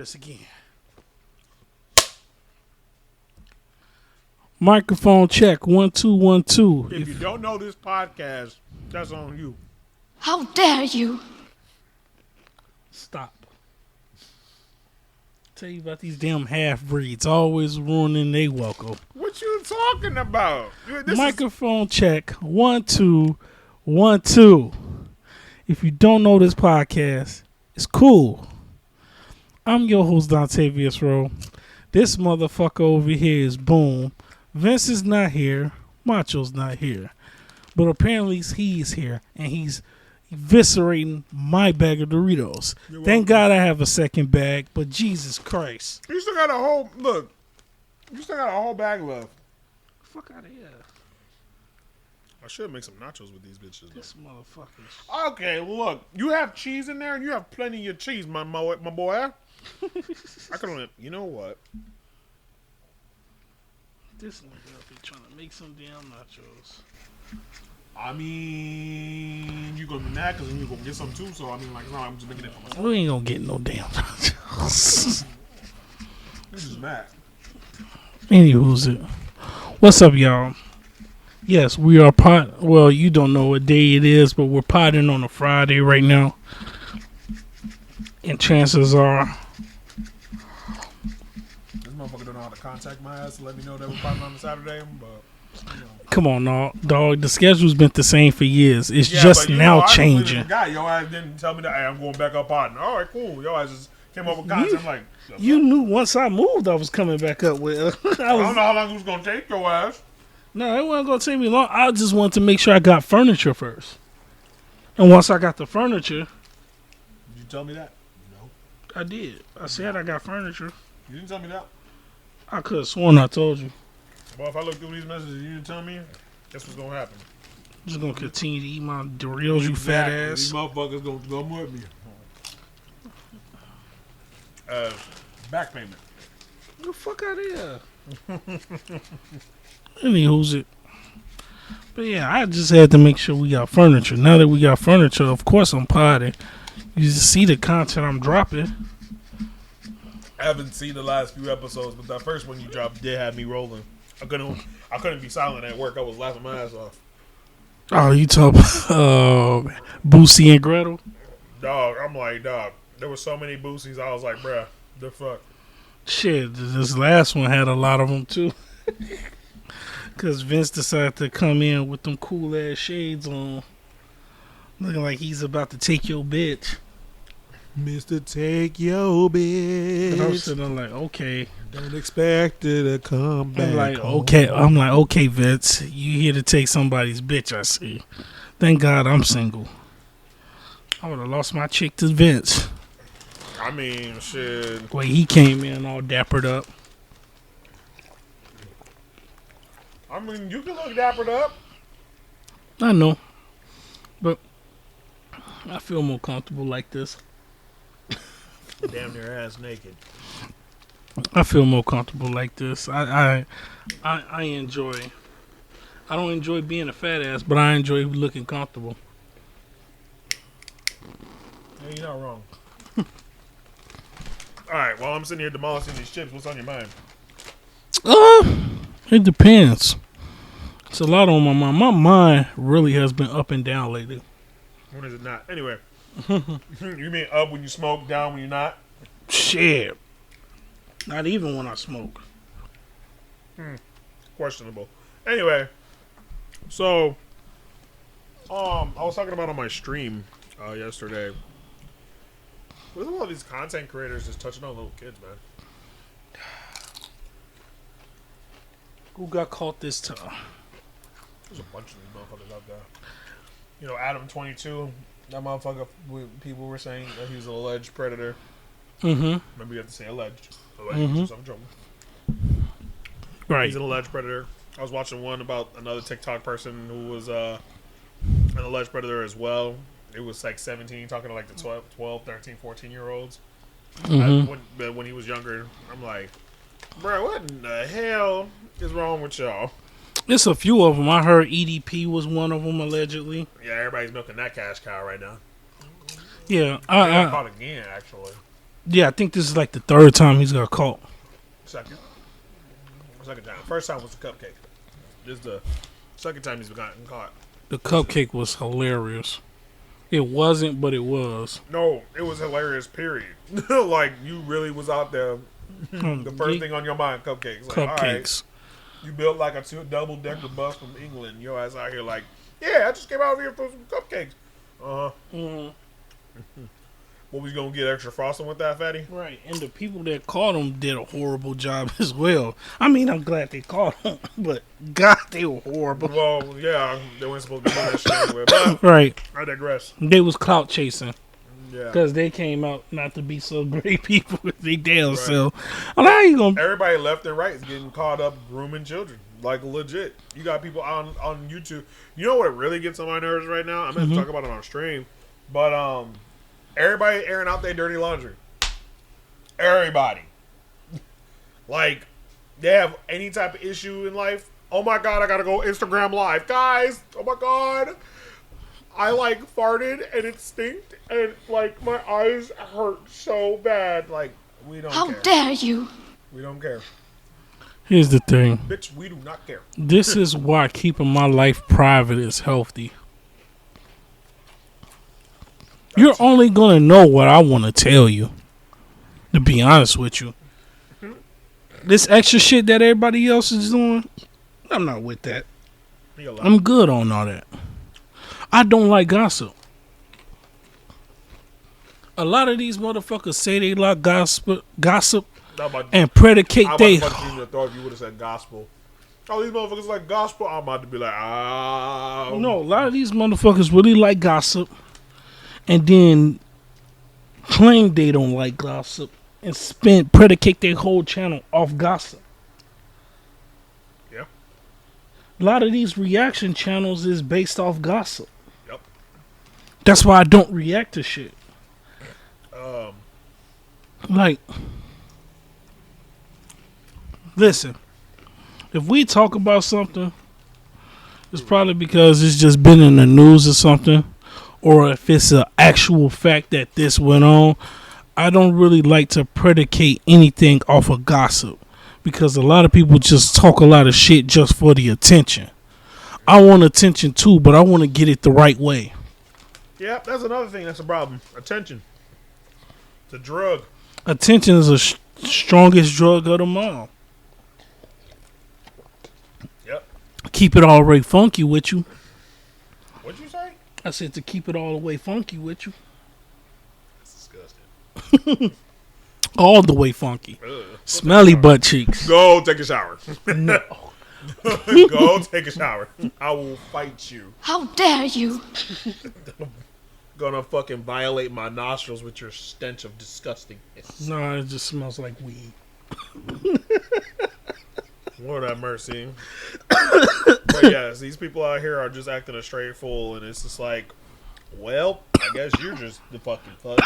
This again. Microphone check 1 2 1 2. If you don't know this podcast, that's on you. How dare you? Stop. Tell you about these damn half breeds always ruining they welcome. What you talking about? Microphone check 1 2 1 2. If you don't know this podcast, it's cool. I'm your host Dontavius Rowe. This motherfucker over here is Boom. Vince is not here. Macho's not here. But apparently he's here and he's eviscerating my bag of Doritos. Thank God I have a second bag, but Jesus Christ. You still got a whole look. You still got a whole bag left. Fuck out of here. I should make some nachos with these bitches. This motherfucker. Okay, look. You have cheese in there and you have plenty of cheese, my boy. I could only. You know what? This nigga up here trying to make some damn nachos. I mean, you gonna be mad because you gonna get some too. So I mean, like, no, I'm just making it for myself. We ain't gonna get no damn nachos. This is mad. Anywho's it? What's up, y'all? Yes, we are well, you don't know what day it is, but we're potting on a Friday right now. And chances are, This motherfucker don't know how to contact my ass to let me know that we're potting on a Saturday, but you know. come on, dog. The schedule's been the same for years. It's just now changing. Your ass didn't tell me that. Hey, I'm going back up potting. All right, cool. Your ass just came up with content. I'm like, you knew once I moved, I was coming back up with. I don't know how long it was gonna take your ass. No, it wasn't gonna take me long. I just wanted to make sure I got furniture first. And once I got the furniture, Did you tell me that? No. I did. I said I got furniture. You didn't tell me that. I could have sworn I told you. Well, if I look through these messages and you didn't tell me, guess what's gonna happen? I'm just gonna continue to eat my Doritos, you fat ass. These motherfuckers gonna come with me. Back payment. Get the fuck out of here. Anywho's it? But yeah, I just had to make sure we got furniture. Now that we got furniture, of course I'm potting. You just see the content I'm dropping. I haven't seen the last few episodes, but that first one you dropped did have me rolling. I couldn't be silent at work. I was laughing my ass off. Oh, you talk Boosie and Gretel? Dog, I'm like, dog. There were so many Boosies. I was like, bruh, the fuck. Shit, this last one had a lot of them too. Because Vince decided to come in with them cool ass shades on. Looking like he's about to take your bitch. Mr. Take Your Bitch. And I'm sitting there like, okay. Don't expect it to come back. I'm like, okay, Vince, you here to take somebody's bitch, I see. Thank God I'm single. I would have lost my chick to Vince. I mean, shit. Wait, he came in all dappered up. I mean, you can look dappered up. I know. But I feel more comfortable like this. Damn near ass naked. I feel more comfortable like this. I enjoy. I don't enjoy being a fat ass, but I enjoy looking comfortable. Yeah, you're not wrong. All right, while I'm sitting here demolishing these chips, what's on your mind? It depends. It's a lot on my mind. My mind really has been up and down lately. When is it not? Anyway, you mean up when you smoke, down when you're not? Shit. Not even when I smoke. Questionable. Anyway, so I was talking about on my stream yesterday. With all these content creators just touching on little kids, man. Who got caught this time? There's a bunch of these motherfuckers out there. You know, Adam22, that motherfucker. People were saying that he's an alleged predator. Mm-hmm. Remember, you have to say alleged. Mm-hmm. So I'm in trouble. Right. He's an alleged predator. I was watching one about another TikTok person who was an alleged predator as well. It was like 17, talking to like the 12 13, 14-year-olds. Mm-hmm. When he was younger, I'm like, bro, what in the hell is wrong with y'all? There's a few of them. I heard EDP was one of them, allegedly. Yeah, everybody's milking that cash cow right now. Yeah. I got caught again, actually. Yeah, I think this is like the third time he's got caught. Second time. First time was the cupcake. This is the second time he's gotten caught. The cupcake was hilarious. It wasn't, but it was. No, it was hilarious, period. Like, you really was out there. The first thing on your mind, cupcakes. Like, Cupcakes. All right, you built like a double-decker bus from England. Your ass out here like, yeah, I just came out here for some cupcakes. What, we gonna get extra frosting with that, fatty? Right, and the people that caught him did a horrible job as well. I mean, I'm glad they caught him, but God, they were horrible. Well, yeah, they weren't supposed to be doing that shit anyway. But Right. I digress. They was clout chasing. Yeah. Because they came out not to be so great people with they damn self. How you gonna... Everybody left and right is getting caught up grooming children. Like, legit. You got people on YouTube. You know what really gets on my nerves right now? I'm going to talk about it on stream. But, everybody airing out their dirty laundry. Everybody. Like, they have any type of issue in life. Oh my God, I gotta go Instagram live. Guys, oh my God. I like farted and it stinked and like my eyes hurt so bad. Like, we don't care. How dare you? We don't care. Here's the thing. Bitch, we do not care. This is why keeping my life private is healthy. You're only going to know what I want to tell you, to be honest with you. This extra shit that everybody else is doing, I'm not with that. I'm good on all that. I don't like gossip. A lot of these motherfuckers say they like gossip and predicate they... I was about to punch you in the throat if you would have said gospel. Oh, these motherfuckers like gospel. I'm about to be like, No, a lot of these motherfuckers really like gossip and then claim they don't like gossip and predicate their whole channel off gossip. Yeah. A lot of these reaction channels is based off gossip. Yep. That's why I don't react to shit. Like, listen, if we talk about something, it's probably because it's just been in the news or something, or if it's an actual fact that this went on. I don't really like to predicate anything off of gossip because a lot of people just talk a lot of shit just for the attention. I want attention too, but I want to get it the right way. Yeah, that's another thing that's a problem. Attention. It's a drug. Attention is the strongest drug of them all. Yep. Keep it all the way funky with you. What'd you say? I said to keep it all the way funky with you. That's disgusting. All the way funky. Ugh. Smelly butt cheeks. Go take a shower. No. Go take a shower. I will fight you. How dare you? Gonna fucking violate my nostrils with your stench of disgustingness. No, it just smells like weed. Lord have mercy. But yes, these people out here are just acting a straight fool, and it's just like, well, I guess you're just the fucking fuck.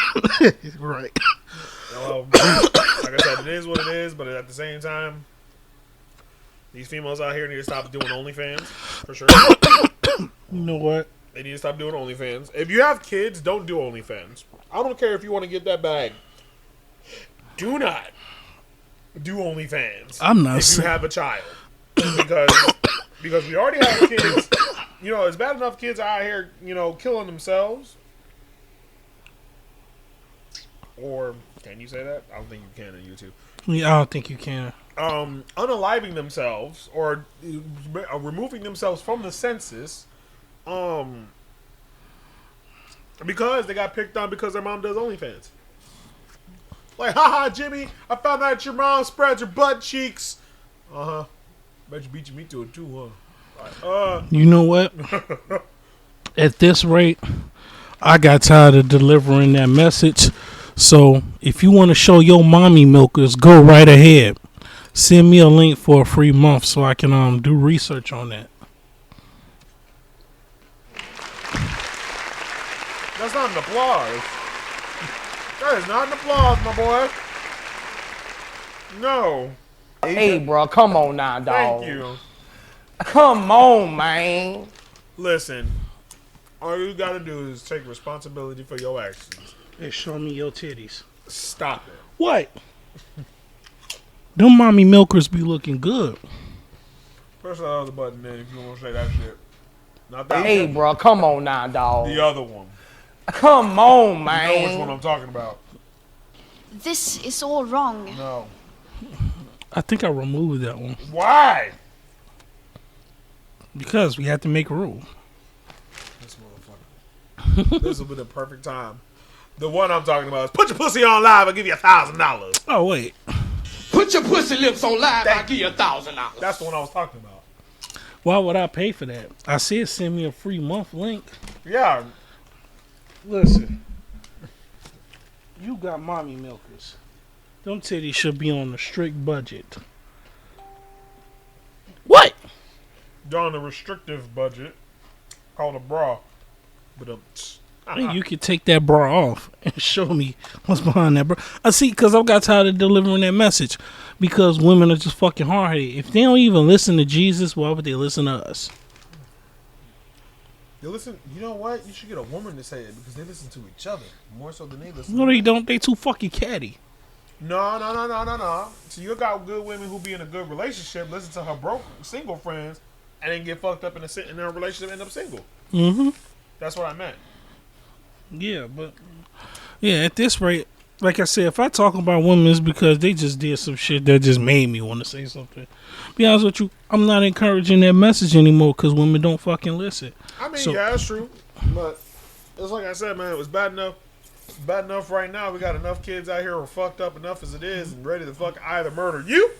Right. Like I said, it is what it is, but at the same time, these females out here need to stop doing OnlyFans, for sure. You know what? They need to stop doing OnlyFans. If you have kids, don't do OnlyFans. I don't care if you want to get that bag. Do not do OnlyFans. I'm not if you have a child, because we already have kids. You know, it's bad enough kids are out here, you know, killing themselves. Or can you say that? I don't think you can on YouTube. Yeah, I don't think you can. Unaliving themselves or removing themselves from the census. Because they got picked on because their mom does OnlyFans. Like, haha, Jimmy, I found out your mom spreads her butt cheeks. Bet you beat your meat to it too, huh? You know what? At this rate, I got tired of delivering that message. So, if you want to show your mommy milkers, go right ahead. Send me a link for a free month so I can do research on that. That's not an applause. That is not an applause, my boy. No. Hey, bro, come on now, dog. Thank you. Come on, man. Listen, all you gotta do is take responsibility for your actions. Hey, show me your titties. Stop it. What? Them mommy milkers be looking good. Press that other button then if you want to say that shit. Not that Hey, one. bro, come on now, dog. The other one. Come on, You man. know which one I'm talking about. This is all wrong. No. I think I removed that one Why? because we had to make a rule. This motherfucker. This will be the perfect time. The one I'm talking about is put your pussy on live. I'll give you $1,000. Oh wait, Put your pussy lips on live, I'll give you $1,000. That's the one I was talking about. why would I pay for that? I said send me a free month link. Yeah. Listen, you got mommy milkers. Them titties should be on a strict budget. What? They're on a restrictive budget called a bra. But You could take that bra off and show me what's behind that bra. I see, because I got tired of delivering that message. Because women are just fucking hard-headed. If they don't even listen to Jesus, why would they listen to us? you listen. You know what? You should get a woman to say it because they listen to each other more so than they listen. No, they don't. They too fucking catty. No. So you got good women who be in a good relationship, listen to her broke single friends, and then get fucked up in a relationship, and end up single. Mm-hmm. That's what I meant. Yeah, but yeah, at this rate, like I said, if I talk about women, it's because they just did some shit that just made me want to say something. Be honest with you, I'm not encouraging that message anymore because women don't fucking listen. I mean, So- yeah, that's true. But it's like I said, man, it was bad enough. It's bad enough right now. We got enough kids out here who are fucked up enough as it is and ready to fuck either murder you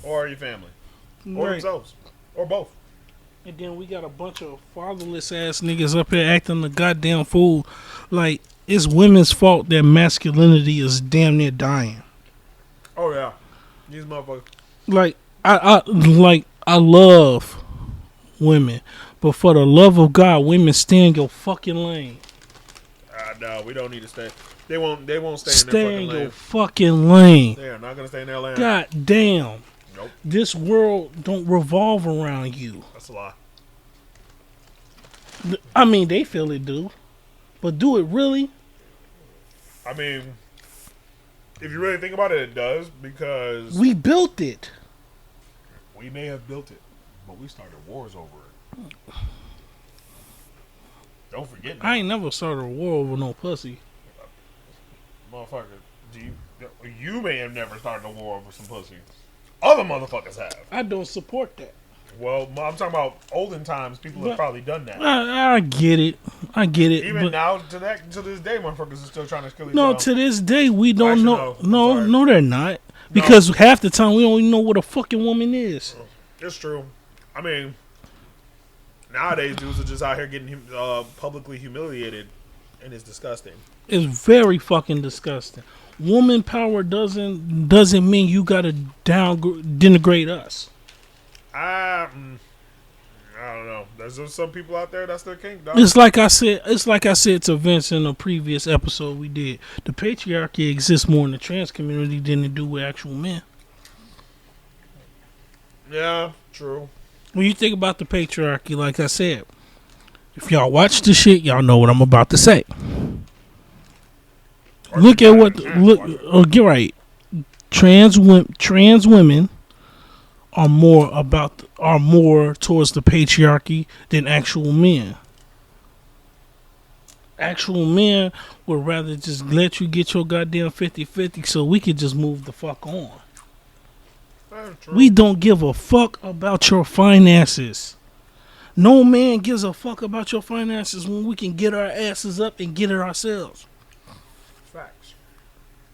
or your family. Or Right. themselves. Or both. And then we got a bunch of fatherless ass niggas up here acting the goddamn fool. Like, it's women's fault that masculinity is damn near dying. Oh, yeah. These motherfuckers. Like, I love women, but for the love of God, women stay in your fucking lane. No, we don't need to stay. They won't stay in their Stay fucking in lane. your fucking lane. They are not going to stay in their lane. God damn. Nope. This world don't revolve around you. That's a lie. I mean, they feel it do. But do it really? I mean, if you really think about it, it does because We built it. we may have built it, but we started wars over it. Don't forget that. I ain't never started a war over no pussy. Motherfucker, you may have never started a war over some pussy. Other motherfuckers have. I don't support that. Well, I'm talking about olden times. People have But- probably done that. I get it. I get it. Even but now, to this day, motherfuckers are still trying to kill each no, other. to this day, we don't Actually, know. no. I'm sorry. No, they're not. Because half the time, we don't even know what a fucking woman is. It's true. I mean, nowadays, dudes are just out here getting publicly humiliated, and it's disgusting. It's very fucking disgusting. Woman power doesn't mean you gotta denigrate us. I don't know. There's just some people out there that's their kink, dog. It's like I said to Vince in a previous episode we did. The patriarchy exists more in the trans community than it do with actual men. Yeah, true. When you think about the patriarchy, like I said, if y'all watch the shit, y'all know what I'm about to say. Look at what get right. Trans women are more towards the patriarchy than actual men. Actual men would rather just let you get your goddamn 50-50 so we could just move the fuck on. That's true. We don't give a fuck about your finances. No man gives a fuck about your finances when we can get our asses up and get it ourselves. Facts.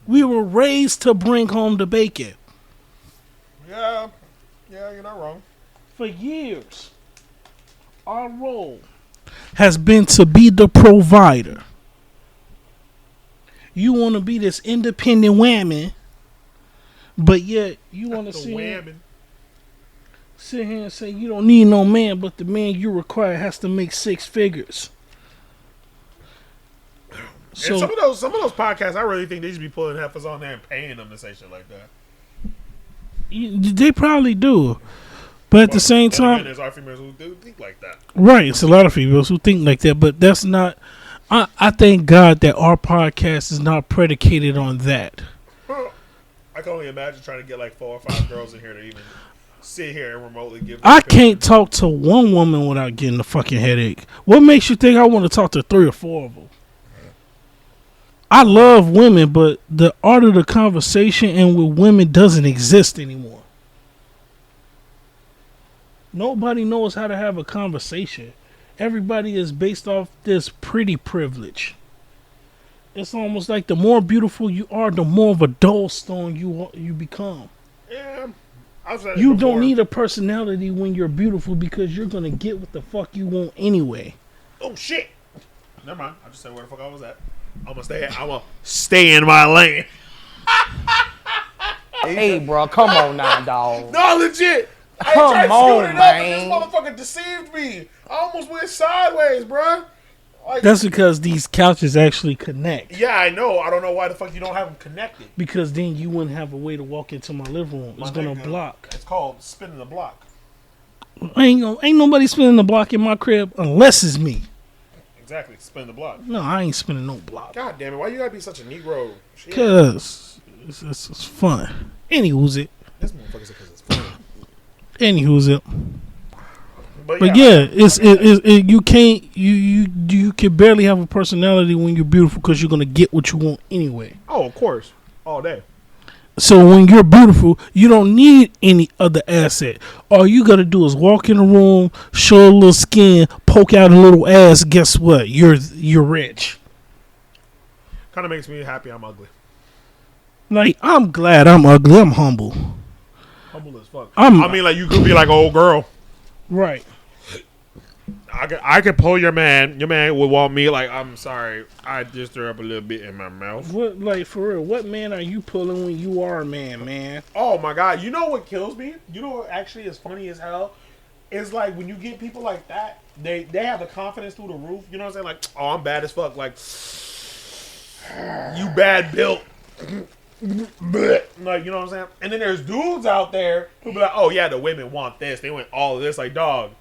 We were raised to bring home the bacon. Yeah, you're not wrong. For years, our role has been to be the provider. You want to be this independent woman, but yet you want to The sit whamming. here and say you don't need no man, but the man you require has to make 6 figures. And So some of those podcasts, I really think they should be pulling heifers on there and paying them to say shit like that. they probably do, but at the same Then again, time, there's our females who do think like that. right? It's a lot of females who think like that, but that's not. I thank God that our podcast is not predicated on that. I can only imagine trying to get like 4 or 5 girls in here to even sit here and remotely give. I can't talk to one woman without getting a fucking headache. What makes you think I want to talk to 3 or 4 of them? I love women, but the art of the conversation and with women doesn't exist anymore. Nobody knows how to have a conversation. Everybody is based off this pretty privilege. It's almost like the more beautiful you are, the more of a dull stone you become. Yeah, I've said it You before. don't need a personality when you're beautiful because you're gonna get what the fuck you want anyway. Oh shit! Never mind. I just said where the fuck I was at. I'm gonna stay in my lane. Hey, bro, come on now, dog. No, legit. I Come tried on, scooting up, man. but this motherfucker deceived me. I almost went sideways, bruh. Like, That's because these couches actually connect. yeah, I know. I don't know why the fuck you don't have them connected. Because then you wouldn't have a way to walk into my living room. It's My gonna nigga, block. It's called spinning the block. Ain't nobody spinning the block in my crib unless it's me. Exactly, spinning the block. No, I ain't spinning no block. God damn it! Why you gotta be such a Negro? Shit. Cause it's fun. Anywho's it? This motherfucker said because it's fun. Anywho's it? But But yeah, you can't you can barely have a personality when you're beautiful because you're gonna get what you want anyway. Oh, of course, all day. So when you're beautiful, you don't need any other asset. All you gotta do is walk in the room, show a little skin, poke out a little ass. Guess what? You're rich. Kind of makes me happy. I'm ugly. Like, I'm glad I'm ugly. I'm humble. Humble as fuck. I'm- I mean, like you could be like an old girl. Right. I could pull your man. Your man would want me like, I'm sorry, I just threw up a little bit in my mouth. What, like, for real, what man are you pulling when you are a man? Oh my god, you know what kills me? You know what actually is funny as hell? It's like when you get people like that, they have the confidence through the roof. You know what I'm saying? Like, oh, I'm bad as fuck. Like, you bad built. Like, you know what I'm saying? And then there's dudes out there who be like, oh yeah, the women want this. They want all of this. Like, dog,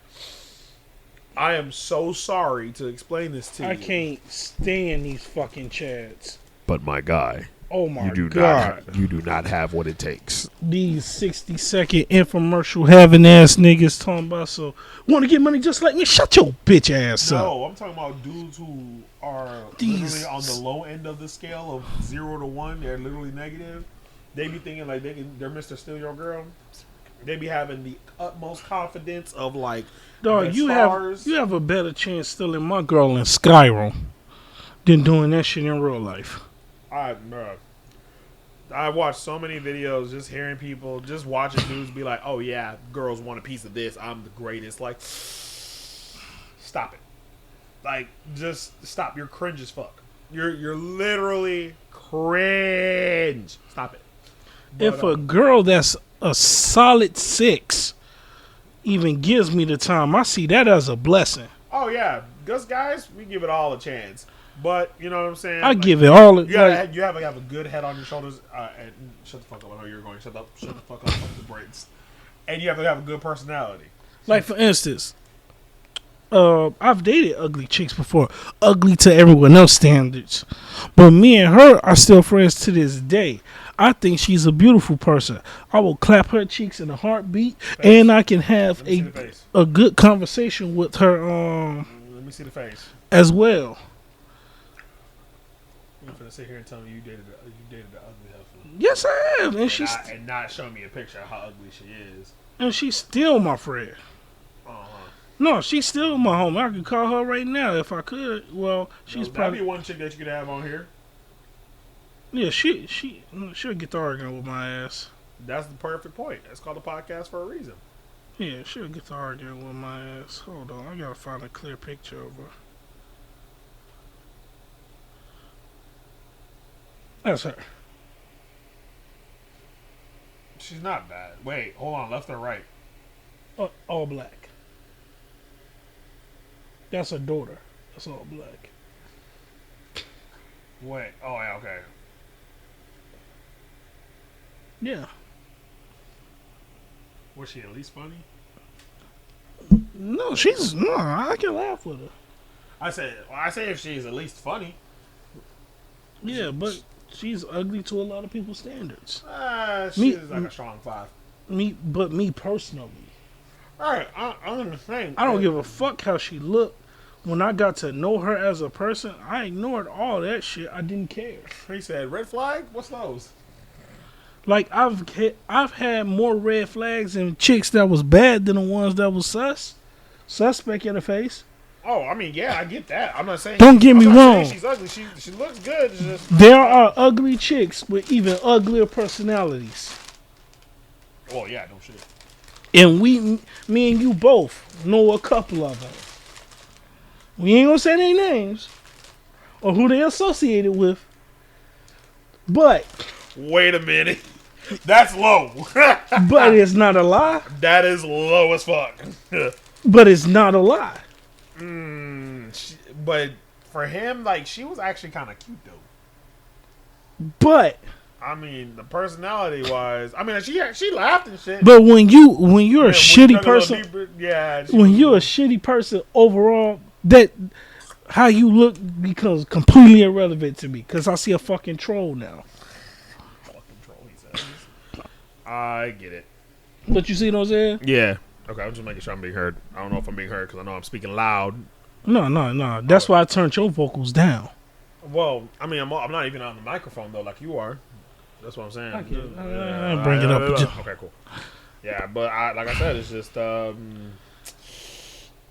I am so sorry to explain this to you. I can't stand these fucking chads. But my guy, Oh my god. you do not have what it takes. These 60-second infomercial having ass niggas talking about, so want to get money just like me? Shut your bitch ass up. No, I'm talking about dudes who are These- literally on the low end of the scale of 0 to 1. They're literally negative. They be thinking like they're Mr. Steal Your Girl. They be having the utmost confidence of like Dog, the you stars. have a better chance stealing my girl in Skyrim than doing that shit in real life. I watched so many videos just hearing people, just watching dudes be like, oh yeah, girls want a piece of this. I'm the greatest. Like, stop it. Like, just stop. You're cringe as fuck. You're literally cringe. Stop it. If a girl that's a solid 6 even gives me the time, I see that as a blessing. Oh yeah, us guys, we give it all a chance. But you know what I'm saying? I Like, give it all. you gotta Like, you have to have a good head on your shoulders. And shut the fuck up! I know you're going. Shut the fuck up. Fuck the braids. And you have to have a good personality. like for instance, I've dated ugly chicks before, ugly to everyone else standards, but me and her are still friends to this day. I think she's a beautiful person. I will clap her cheeks in a heartbeat, and I can have Let me see the face. a good conversation with her Let me see the face. as well. You're gonna sit here and tell me you dated the ugly heifer. Yes, I have, and And not show me a picture of how ugly she is. she's still my friend. Uh-huh. No, she's still my homie. I could call her right now if I could. Well, she's That'd probably be one chick that you could have on here. yeah. She'll get to arguing with my ass. That's the perfect point. It's called a podcast for a reason. Yeah, she'll get to arguing with my ass. Hold on, I gotta find a clear picture of her. That's her. She's not bad. Wait, hold on. Left or right? All black. That's her daughter. That's all black. Wait. Oh, yeah, okay. Yeah. Was she at least funny? No, I can laugh with her. I say if she's at least funny. Yeah, but she's ugly to a lot of people's standards. She's like a strong 5. Me personally, Alright, I'm in the same. I don't give a fuck how she looked. When I got to know her as a person, I ignored all that shit. I didn't care. He said, red flag? What's those? Like I've had more red flags and chicks that was bad than the ones that was suspect in the face. Oh, I mean, yeah, I get that. I'm not saying. Don't get me I'm not wrong. saying she's ugly. She looks good. It's just, There are ugly chicks with even uglier personalities. well, yeah, no shit. And me and you both know a couple of them. We ain't gonna say their names or who they associated with. But Wait a minute. That's low. but it's not a lie. That is low as fuck. But it's not a lie. But for him, like, she was actually kind of cute, though. But I mean, the personality wise, I mean, she laughed and shit. but when you're a When you shitty dug a little person, deeper, yeah. when you're a shitty person overall, that how you look becomes completely irrelevant to me because I see a fucking troll now. Fucking troll, he says. I get it. But you see what I'm saying? Yeah. Okay, I'm just making sure I'm being heard. I don't know if I'm being heard because I know I'm speaking loud. No. That's why I turned your vocals down. Well, I mean, I'm not even on the microphone though, like you are. That's what I'm saying. I'll bring it up. Okay, cool. Yeah, but like I said, it's just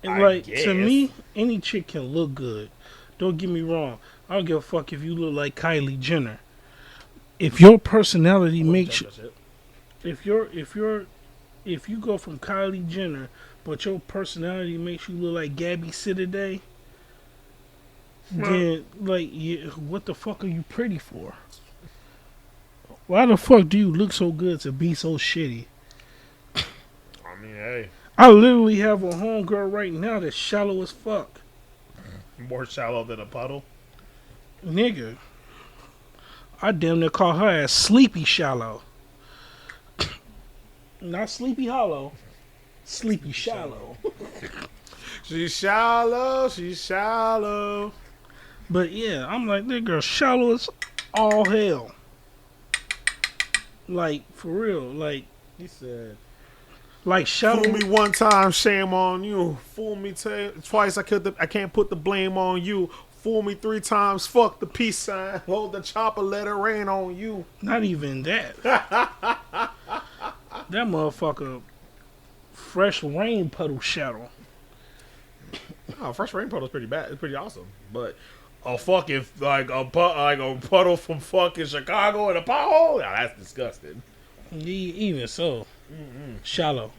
Like guess. to me, any chick can look good. Don't get me wrong. I don't give a fuck if you look like Kylie Jenner. If your personality makes you, if you go from Kylie Jenner, but your personality makes you look like Gabby Sididay, then like, what the fuck are you pretty for? Why the fuck do you look so good to be so shitty? I mean, hey, I literally have a homegirl right now that's shallow as fuck. more shallow than a puddle. Nigga. I damn near call her ass Sleepy Shallow. Not Sleepy Hollow. Sleepy Shallow. She's shallow. She's shallow. But yeah, I'm like, that girl shallow as all hell. Like, for real. Like, He said, like shallow. "Fool me one time, shame on you. Fool me twice, I can't put the blame on you. Fool me 3 times, fuck the peace sign. Hold the chopper, let it rain on you." Not even that. That motherfucker fresh rain puddle shadow. Oh, fresh rain puddle's pretty bad. It's pretty awesome, but a fucking like a puddle from fucking Chicago in a pothole. Now that's disgusting. Even so. Shallow.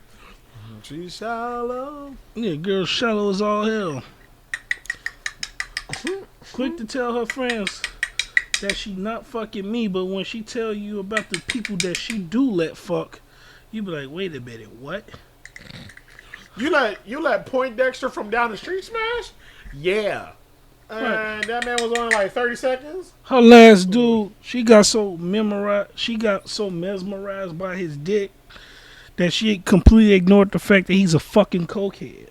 She's shallow. Yeah, girl shallow as all hell. Quick to tell her friends that she not fucking me, but when she tell you about the people that she do let fuck, you be like, wait a minute, what? You let Poindexter from down the street smash? Yeah. And that man was only like 30 seconds. Her last dude, she got so mesmerized by his dick that she completely ignored the fact that he's a fucking cokehead.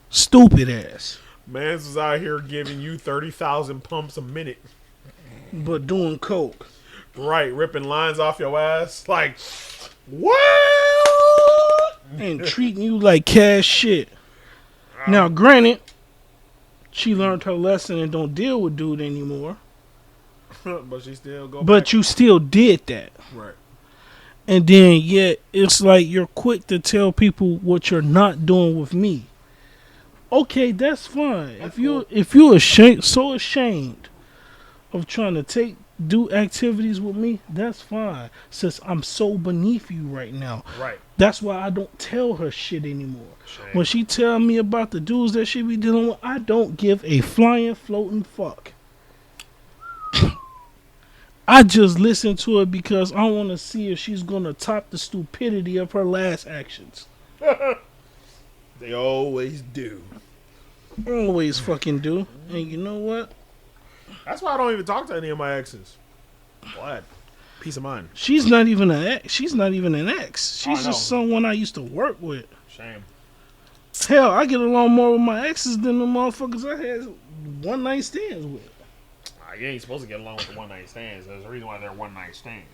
Stupid ass. Mans was out here giving you 30,000 pumps a minute. But doing coke. Right, ripping lines off your ass. Like, what? And treating you like cash shit. Now, granted, she learned her lesson and don't deal with dude anymore. But she still go But back. you still did that. Right. And then, yet, it's like you're quick to tell people what you're not doing with me. Okay, that's fine. That's If you're ashamed of trying to do activities with me, that's fine. Since I'm so beneath you right now. Right. That's why I don't tell her shit anymore. Shame. When she tell me about the dudes that she be dealing with, I don't give a flying, floating fuck. I just listen to her because I want to see if she's going to top the stupidity of her last actions. They always do. Always fucking do. And you know what? That's why I don't even talk to any of my exes. Glad. Peace of mind. She's not even an ex. She's not even an ex. She's I know. just someone I used to work with. Shame. Hell, I get along more with my exes than the motherfuckers I had one night stands with. You ain't supposed to get along with the one night stands. There's a reason why they're one night stands.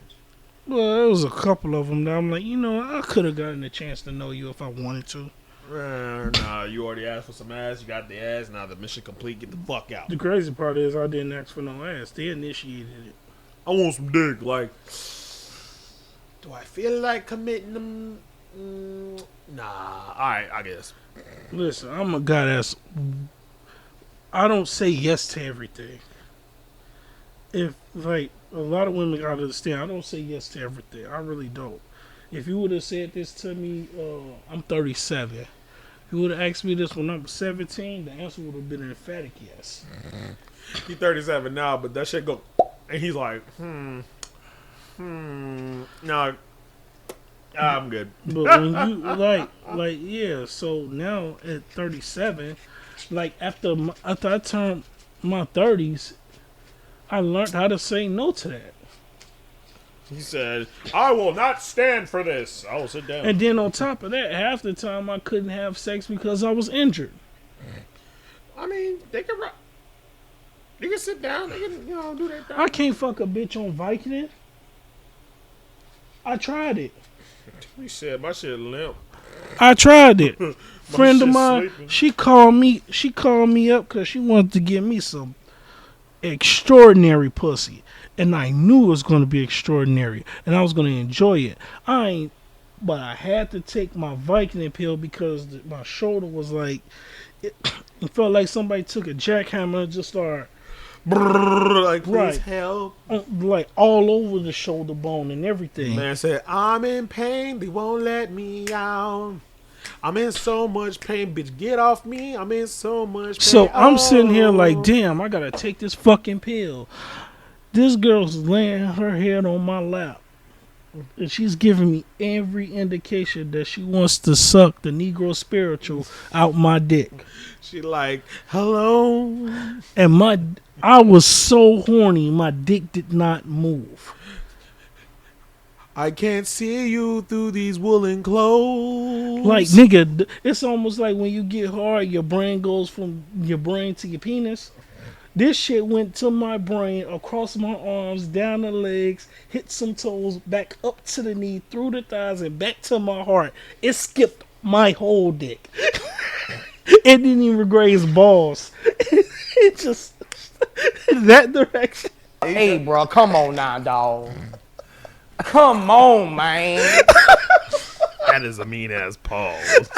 Well, there was a couple of them that I'm like, I could have gotten a chance to know you if I wanted to. Nah, you already asked for some ass. You got the ass. Now the mission complete. Get the fuck out. The crazy part is I didn't ask for no ass. They initiated it. I want some dick. Like, do I feel like committing them? Nah. All right, I guess. Listen, I'm a guy that's... I don't say yes to everything. If, like, a lot of women gotta understand, I don't say yes to everything. I really don't. If you would have said this to me, I'm 37. If you would have asked me this when I was 17, the answer would have been an emphatic yes. He's 37 now, but that shit go, and he's like, no, I'm good. But when you yeah. So now at 37, like after I turned my 30s, I learned how to say no to that. He said, I will not stand for this. I will sit down. And then on top of that, half the time I couldn't have sex because I was injured. I mean, they can rock. You can sit down. They can, do their thing. I can't fuck a bitch on Vicodin. I tried it. He said, my shit limp. I tried it. Friend of shit mine, sleeping. she called me up because she wanted to give me some extraordinary pussy. And I knew it was going to be extraordinary. And I was going to enjoy it. But I had to take my Vicodin pill because my shoulder was like, it felt like somebody took a jackhammer and just started, like, please right, help. Like all over the shoulder bone and everything. Man said, I'm in pain. They won't let me out. I'm in so much pain, bitch. Get off me. I'm in so much pain. So I'm sitting here like, damn, I got to take this fucking pill. This girl's laying her head on my lap. And she's giving me every indication that she wants to suck the Negro spiritual out my dick. She like, hello. And I was so horny, my dick did not move. I can't see you through these woolen clothes. Like, nigga, it's almost like when you get hard, your brain goes from your brain to your penis. This shit went to my brain, across my arms, down the legs, hit some toes, back up to the knee, through the thighs, and back to my heart. It skipped my whole dick. It didn't even graze balls. It just that direction. Hey, bro, come on now, dog. Come on, man. That is a mean ass pause.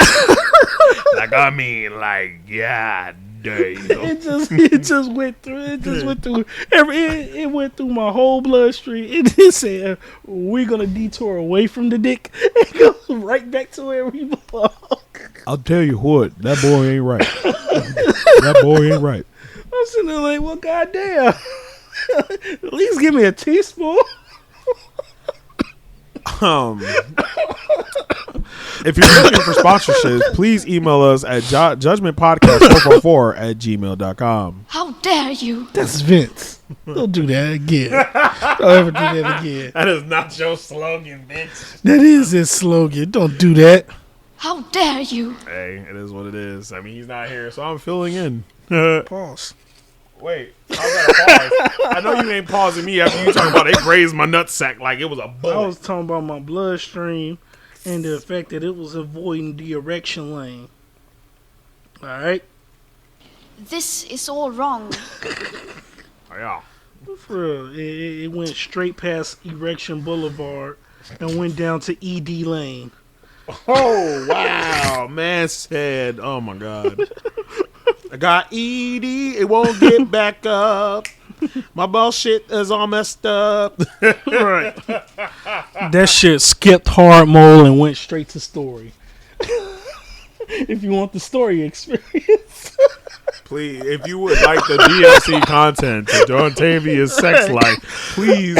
Like, I mean, like, God damn. It just went through. It just went through. It went through my whole bloodstream. It just said, "We're gonna detour away from the dick." It goes right back to where we belong. I'll tell you what, that boy ain't right. That boy ain't right. I'm sitting there like, well, goddamn. At least give me a teaspoon. If you're looking for sponsorships, please email us at judgmentpodcast444@gmail.com. How dare you? That's Vince. Don't do that again. Don't ever do that again. That is not your slogan, bitch. That is his slogan. Don't do that. How dare you? Hey, it is what it is. I mean, he's not here, so I'm filling in. Pause. Wait, I gotta pause. I know you ain't pausing me after you talking about it grazed my nutsack like it was a bullet. I was talking about my bloodstream and the fact that it was avoiding the erection lane. Alright? This is all wrong. Oh, yeah. For real. It went straight past Erection Boulevard and went down to ED Lane. Oh, wow. Man said, oh, my God. I got ED. It won't get back up. My bullshit is all messed up. Right. That shit skipped hard mode and went straight to story. If you want the story experience. Please, if you would like the DLC content to Dontavia's sex life, please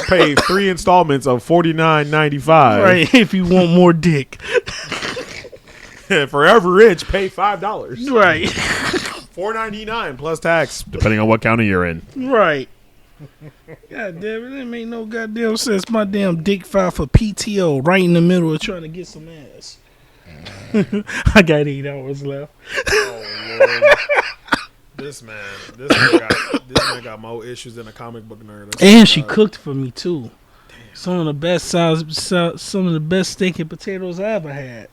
pay 3 installments of $49.95. Right, if you want more dick. For every rich, pay $5. Right. $4.99 plus tax, depending on what county you're in. Right. God damn it, that make no goddamn sense. My damn dick filed for PTO right in the middle of trying to get some ass. I got 8 hours left. Oh Lord. This man got more issues than a comic book nerd. That's And what she God. cooked for me too. Some of the best some of the best steak and potatoes I ever had.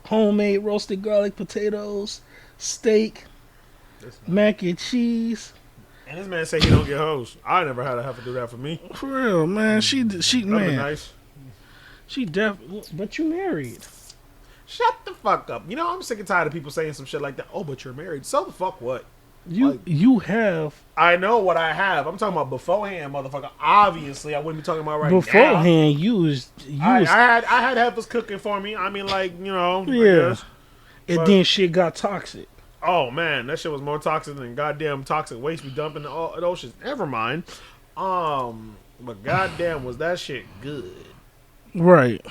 Homemade roasted garlic potatoes, steak, This mac and cheese. And this man say he don't get hoes. I never had to have to do that for me. For real, man. She That'd be man. nice. She definitely. But you married. Shut the fuck up. You know, I'm sick and tired of people saying some shit like that. Oh, but you're married. So the fuck what? You have I know what I have. I'm talking about beforehand, motherfucker. Obviously, I wouldn't be talking about right now. beforehand. I had heifers cooking for me. I mean, like, you know. I Yeah. guess. And But- then shit got toxic. Oh man, that shit was more toxic than goddamn toxic waste we dump in the oceans. Never mind. But goddamn, was that shit good? Right.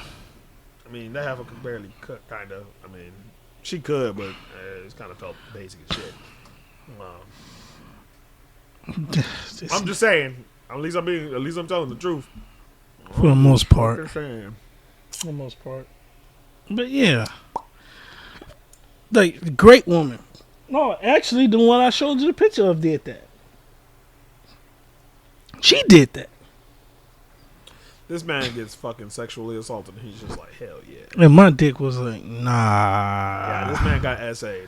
I mean, that heifer could barely cook, kind of. I mean, she could, but it kind of felt basic as shit. I'm just saying. At least I'm telling the truth. For the most part. Fucking saying. For the most part. But yeah. Like, great woman. No, actually, the one I showed you the picture of did that. She did that. This man gets fucking sexually assaulted, and he's just like, hell yeah. And my dick was like, nah. Yeah, this man got essayed.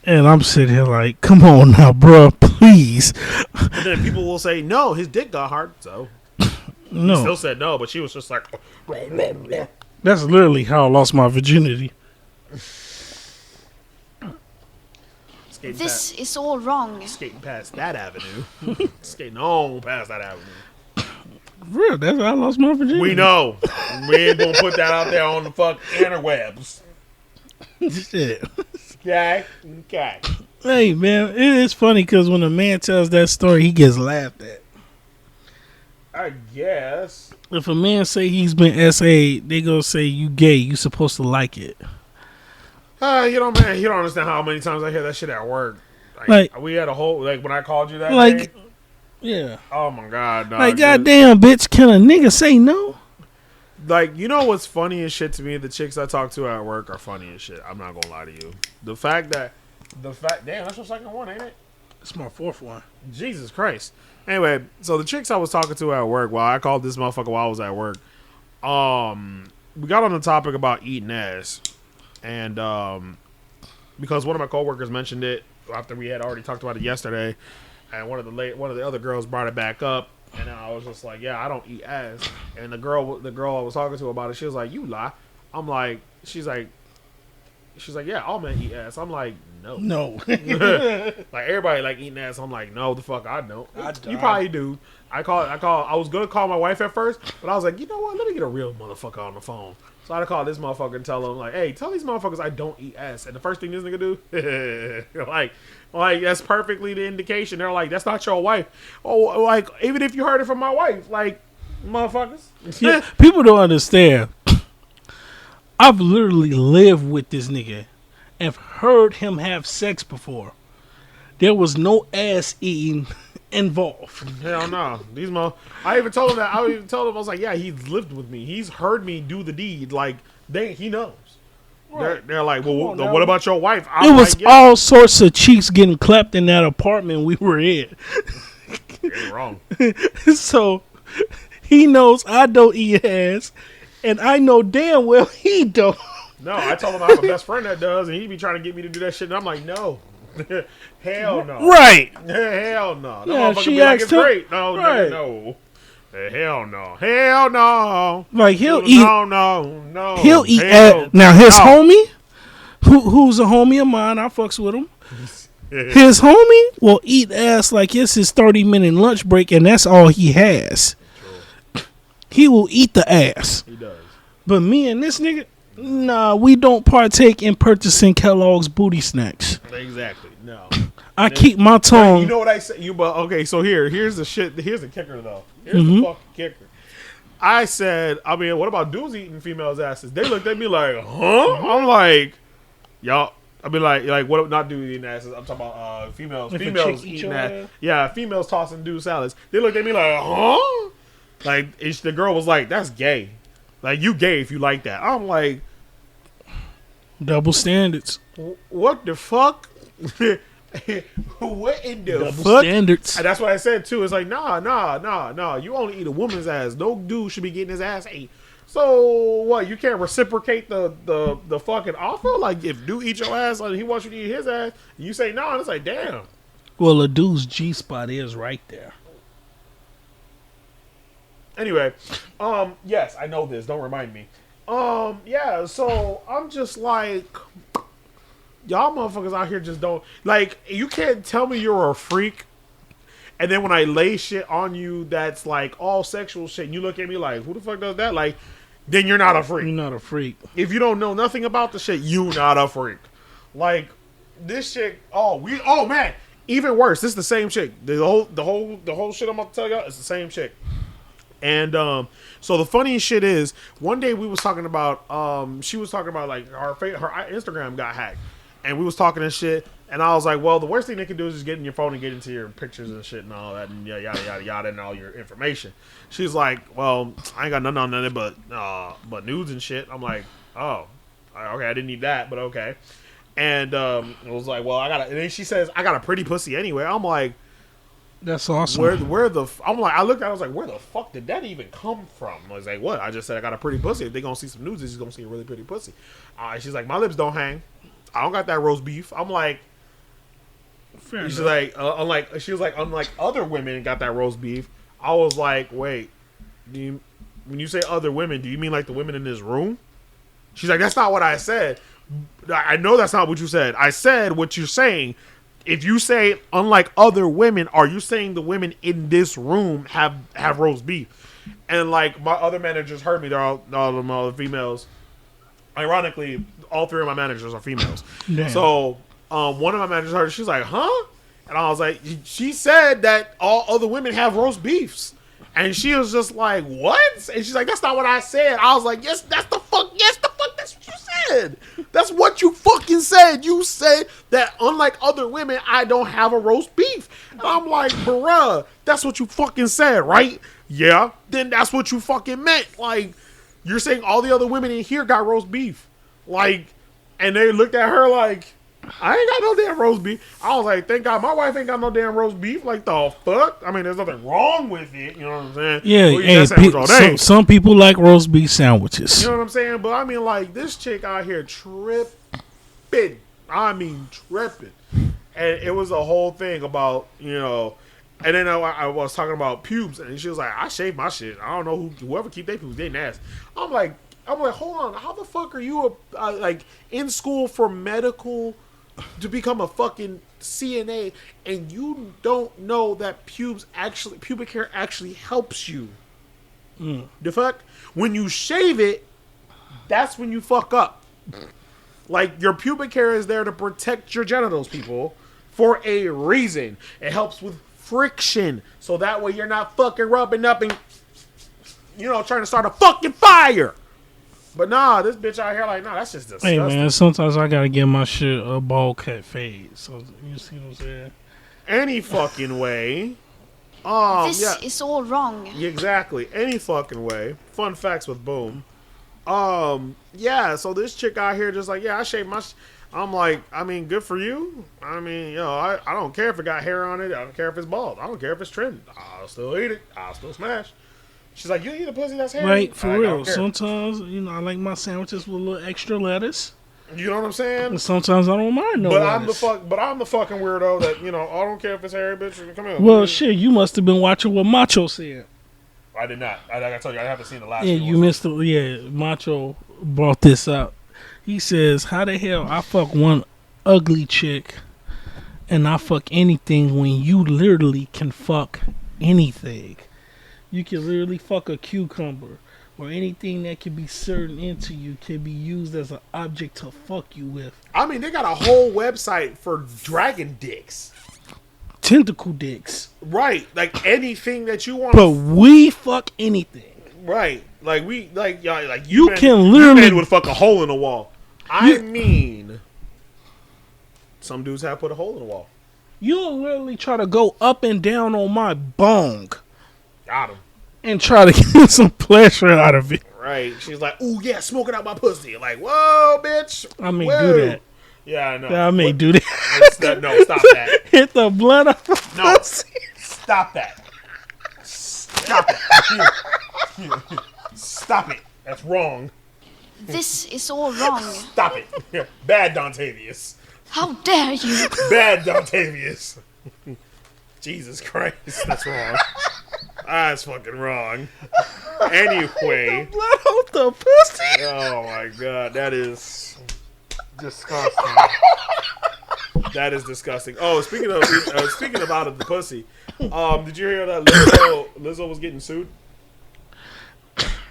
And I'm sitting here like, come on now, bro, please. And then people will say, no, his dick got hard. So he No. still said no, but she was just like, That's literally how I lost my virginity. skating This is all wrong. skating past that avenue. Skating on past that avenue. For real, that's how I lost my virginity. We know. We ain't gonna put that out there on the fuck interwebs. Shit. Okay? Okay. Hey, man, it is funny because when a man tells that story, he gets laughed at. I guess. If a man say he's been SA'd, they gonna say you gay. You supposed to like it. You know, man, you don't understand how many times I hear that shit at work. Like- we had a whole, like, when I called you that Like, day. yeah. Oh, my God. Dog, Like, just- goddamn, bitch, can a nigga say no? Like, you know what's funny as shit to me? The chicks I talk to at work are funny as shit. I'm not gonna lie to you. Damn, that's your second one, ain't it? It's my fourth one. Jesus Christ. Anyway, so the chicks I was talking to at work, well, I called this motherfucker while I was at work. We got on the topic about eating ass, and because one of my coworkers mentioned it after we had already talked about it yesterday, and one of the other girls brought it back up, and I was just like, yeah, I don't eat ass. And the girl I was talking to about it, she was like, you lie. I'm like, she's like, yeah, all men eat ass. I'm like, no. No. Like, everybody like eating ass. I'm like, no, the fuck I don't. You probably do. I was gonna call my wife at first, but I was like, you know what? Let me get a real motherfucker on the phone. So I called this motherfucker and tell him, like, hey, tell these motherfuckers I don't eat ass. And the first thing this nigga do, like that's perfectly the indication. They're like, that's not your wife. Oh, like, even if you heard it from my wife, like, motherfuckers. Yeah, people don't understand. I've literally lived with this nigga and heard him have sex before. There was no ass eating involved. Hell no. I even told him that. I was like, yeah, he's lived with me. He's heard me do the deed. Like, he knows. Right. They're like, well, on now. what about your wife? It was all sorts of cheeks getting clapped in that apartment we were in. You're wrong. So he knows I don't eat ass, and I know damn well he don't. No, I told him I have a best friend that does, and he be trying to get me to do that shit, and I'm like, no. Hell no. Right. Hell no. That Yeah, motherfucker she be like, asked it's him- great. No, Right. no. Hell no. Hell no. Like he'll eat. No. He'll eat Hell ass. Now his no. homie, who's a homie of mine, I fucks with him. His homie will eat ass like it's his 30-minute lunch break, and that's all he has. He will eat the ass. He does. But me and this nigga, nah, we don't partake in purchasing Kellogg's booty snacks. Exactly. No. I keep my You tongue. know what I say? Okay, so here's the shit. Here's the kicker, though. Here's the fucking kicker. I said, I mean, what about dudes eating females' asses? They looked at me like, huh? I'm like, y'all. I mean, like, what? Not dudes eating asses. I'm talking about females. If a Females chick eat eating your ass. ass? Yeah, females tossing dude salads. They looked at me like, huh? Like, the girl was like, that's gay. Like, you gay if you like that. I'm like, Double standards. What the fuck? What in the Double fuck? standards. And that's what I said too. It's like, nah. You only eat a woman's ass. No dude should be getting his ass ate. So what? You can't reciprocate the fucking offer? Like if dude eat your ass, like he wants you to eat his ass, and you say no, and it's like, damn. Well, a dude's G spot is right there. Anyway, yes, I know this. Don't remind me. Yeah. So I'm just like, y'all motherfuckers out here just don't like. You can't tell me you're a freak, and then when I lay shit on you, that's like all sexual shit. And you look at me like, who the fuck does that? Like, then you're not a freak. You're not a freak. If you don't know nothing about the shit, you not a freak. Like this shit. Oh man, even worse. This is the same chick. The whole shit I'm about to tell y'all is the same chick. And so the funniest shit is one day we was talking about she was talking about like her Instagram got hacked, and we was talking and shit. And I was like, well, the worst thing they can do is just get in your phone and get into your pictures and shit and all that and yada and all your information. She's like, well, I ain't got nothing on it but nudes and shit. I'm like, oh, okay, I didn't need that, but okay. And it was like, well, and then she says, I got a pretty pussy anyway. I'm like, that's awesome. I'm like, I looked at it, I was like, where the fuck did that even come from? I was like, what? I just said I got a pretty pussy. If they gonna see some nudes, they're just gonna see a really pretty pussy. She's like, my lips don't hang. I don't got that roast beef. I'm like, she's like, unlike other women got that roast beef. I was like, wait, when you say other women, do you mean like the women in this room? She's like, that's not what I said. I know that's not what you said. I said what you're saying. If you say unlike other women, are you saying the women in this room have roast beef? And like my other managers heard me. They're all of my other females. Ironically, all three of my managers are females. Damn. So one of my managers heard it. She's like, huh? And I was like, she said that all other women have roast beefs. And she was just like, what? And she's like, that's not what I said. I was like, yes, that's what you said. That's what you fucking said. You said that unlike other women, I don't have a roast beef. And I'm like, bruh, that's what you fucking said, right? Yeah. Then that's what you fucking meant. Like, you're saying all the other women in here got roast beef. Like, and they looked at her like, I ain't got no damn roast beef. I was like, thank God my wife ain't got no damn roast beef. Like, the fuck? I mean, there's nothing wrong with it. You know what I'm saying? Yeah, some people like roast beef sandwiches. You know what I'm saying? But I mean, like, this chick out here tripping. I mean, tripping. And it was a whole thing about, you know, and then I was talking about pubes, and she was like, I shave my shit. I don't know whoever keep their pubes, they nasty. I'm like, hold on. How the fuck are you, like, in school for medical to become a fucking CNA, and you don't know that pubic hair actually helps you? The fuck? When you shave it, that's when you fuck up. Like, your pubic hair is there to protect your genitals, people, for a reason. It helps with friction, so that way you're not fucking rubbing up and, you know, trying to start a fucking fire. But nah, this bitch out here like, nah, that's just disgusting. Hey man, sometimes I gotta get my shit a ball cut fade. So you see what I'm saying? Any fucking way. This is all wrong. Exactly. Any fucking way. Fun facts with Boom. Yeah, so this chick out here just like, yeah, I shaved my I'm like, I mean, good for you. I mean, you know, I don't care if it got hair on it. I don't care if it's bald. I don't care if it's trimmed. I'll still eat it. I'll still smash. She's like, you eat a pussy that's hairy? Right, for real. Sometimes, you know, I like my sandwiches with a little extra lettuce. You know what I'm saying? And sometimes I don't mind no lettuce. I'm the fucking weirdo that, you know, I don't care if it's hairy, bitch. Come here. Well, shit, you must have been watching what Macho said. I did not. Like I told you, I haven't seen the last. Yeah, you missed it. Yeah, Macho brought this up. He says, how the hell I fuck one ugly chick and I fuck anything when you literally can fuck anything? You can literally fuck a cucumber, or anything that can be certain into you can be used as an object to fuck you with. I mean, they got a whole website for dragon dicks. Tentacle dicks. Right. Like anything that you want. But we fuck anything. Right. Like you can literally you would fuck a hole in the wall. I mean, some dudes have put a hole in the wall. You'll literally try to go up and down on my bong. Got him. And try to get some pleasure out of it. Right? She's like, "Ooh, yeah, smoking out my pussy." Like, whoa, bitch. I may Whoa. do that. Yeah, I know. I may do that. No, stop that. Hit the blood off the No, pussy. stop that. Stop it. Stop it. That's wrong. This is all wrong. Stop it. Bad Dontavius. How dare you? Bad Dontavius. Jesus Christ, that's wrong. That's fucking wrong. Anyway. Blood off the pussy. Oh my god, that is disgusting. That is disgusting. Oh, speaking about the pussy, did you hear that Lizzo was getting sued?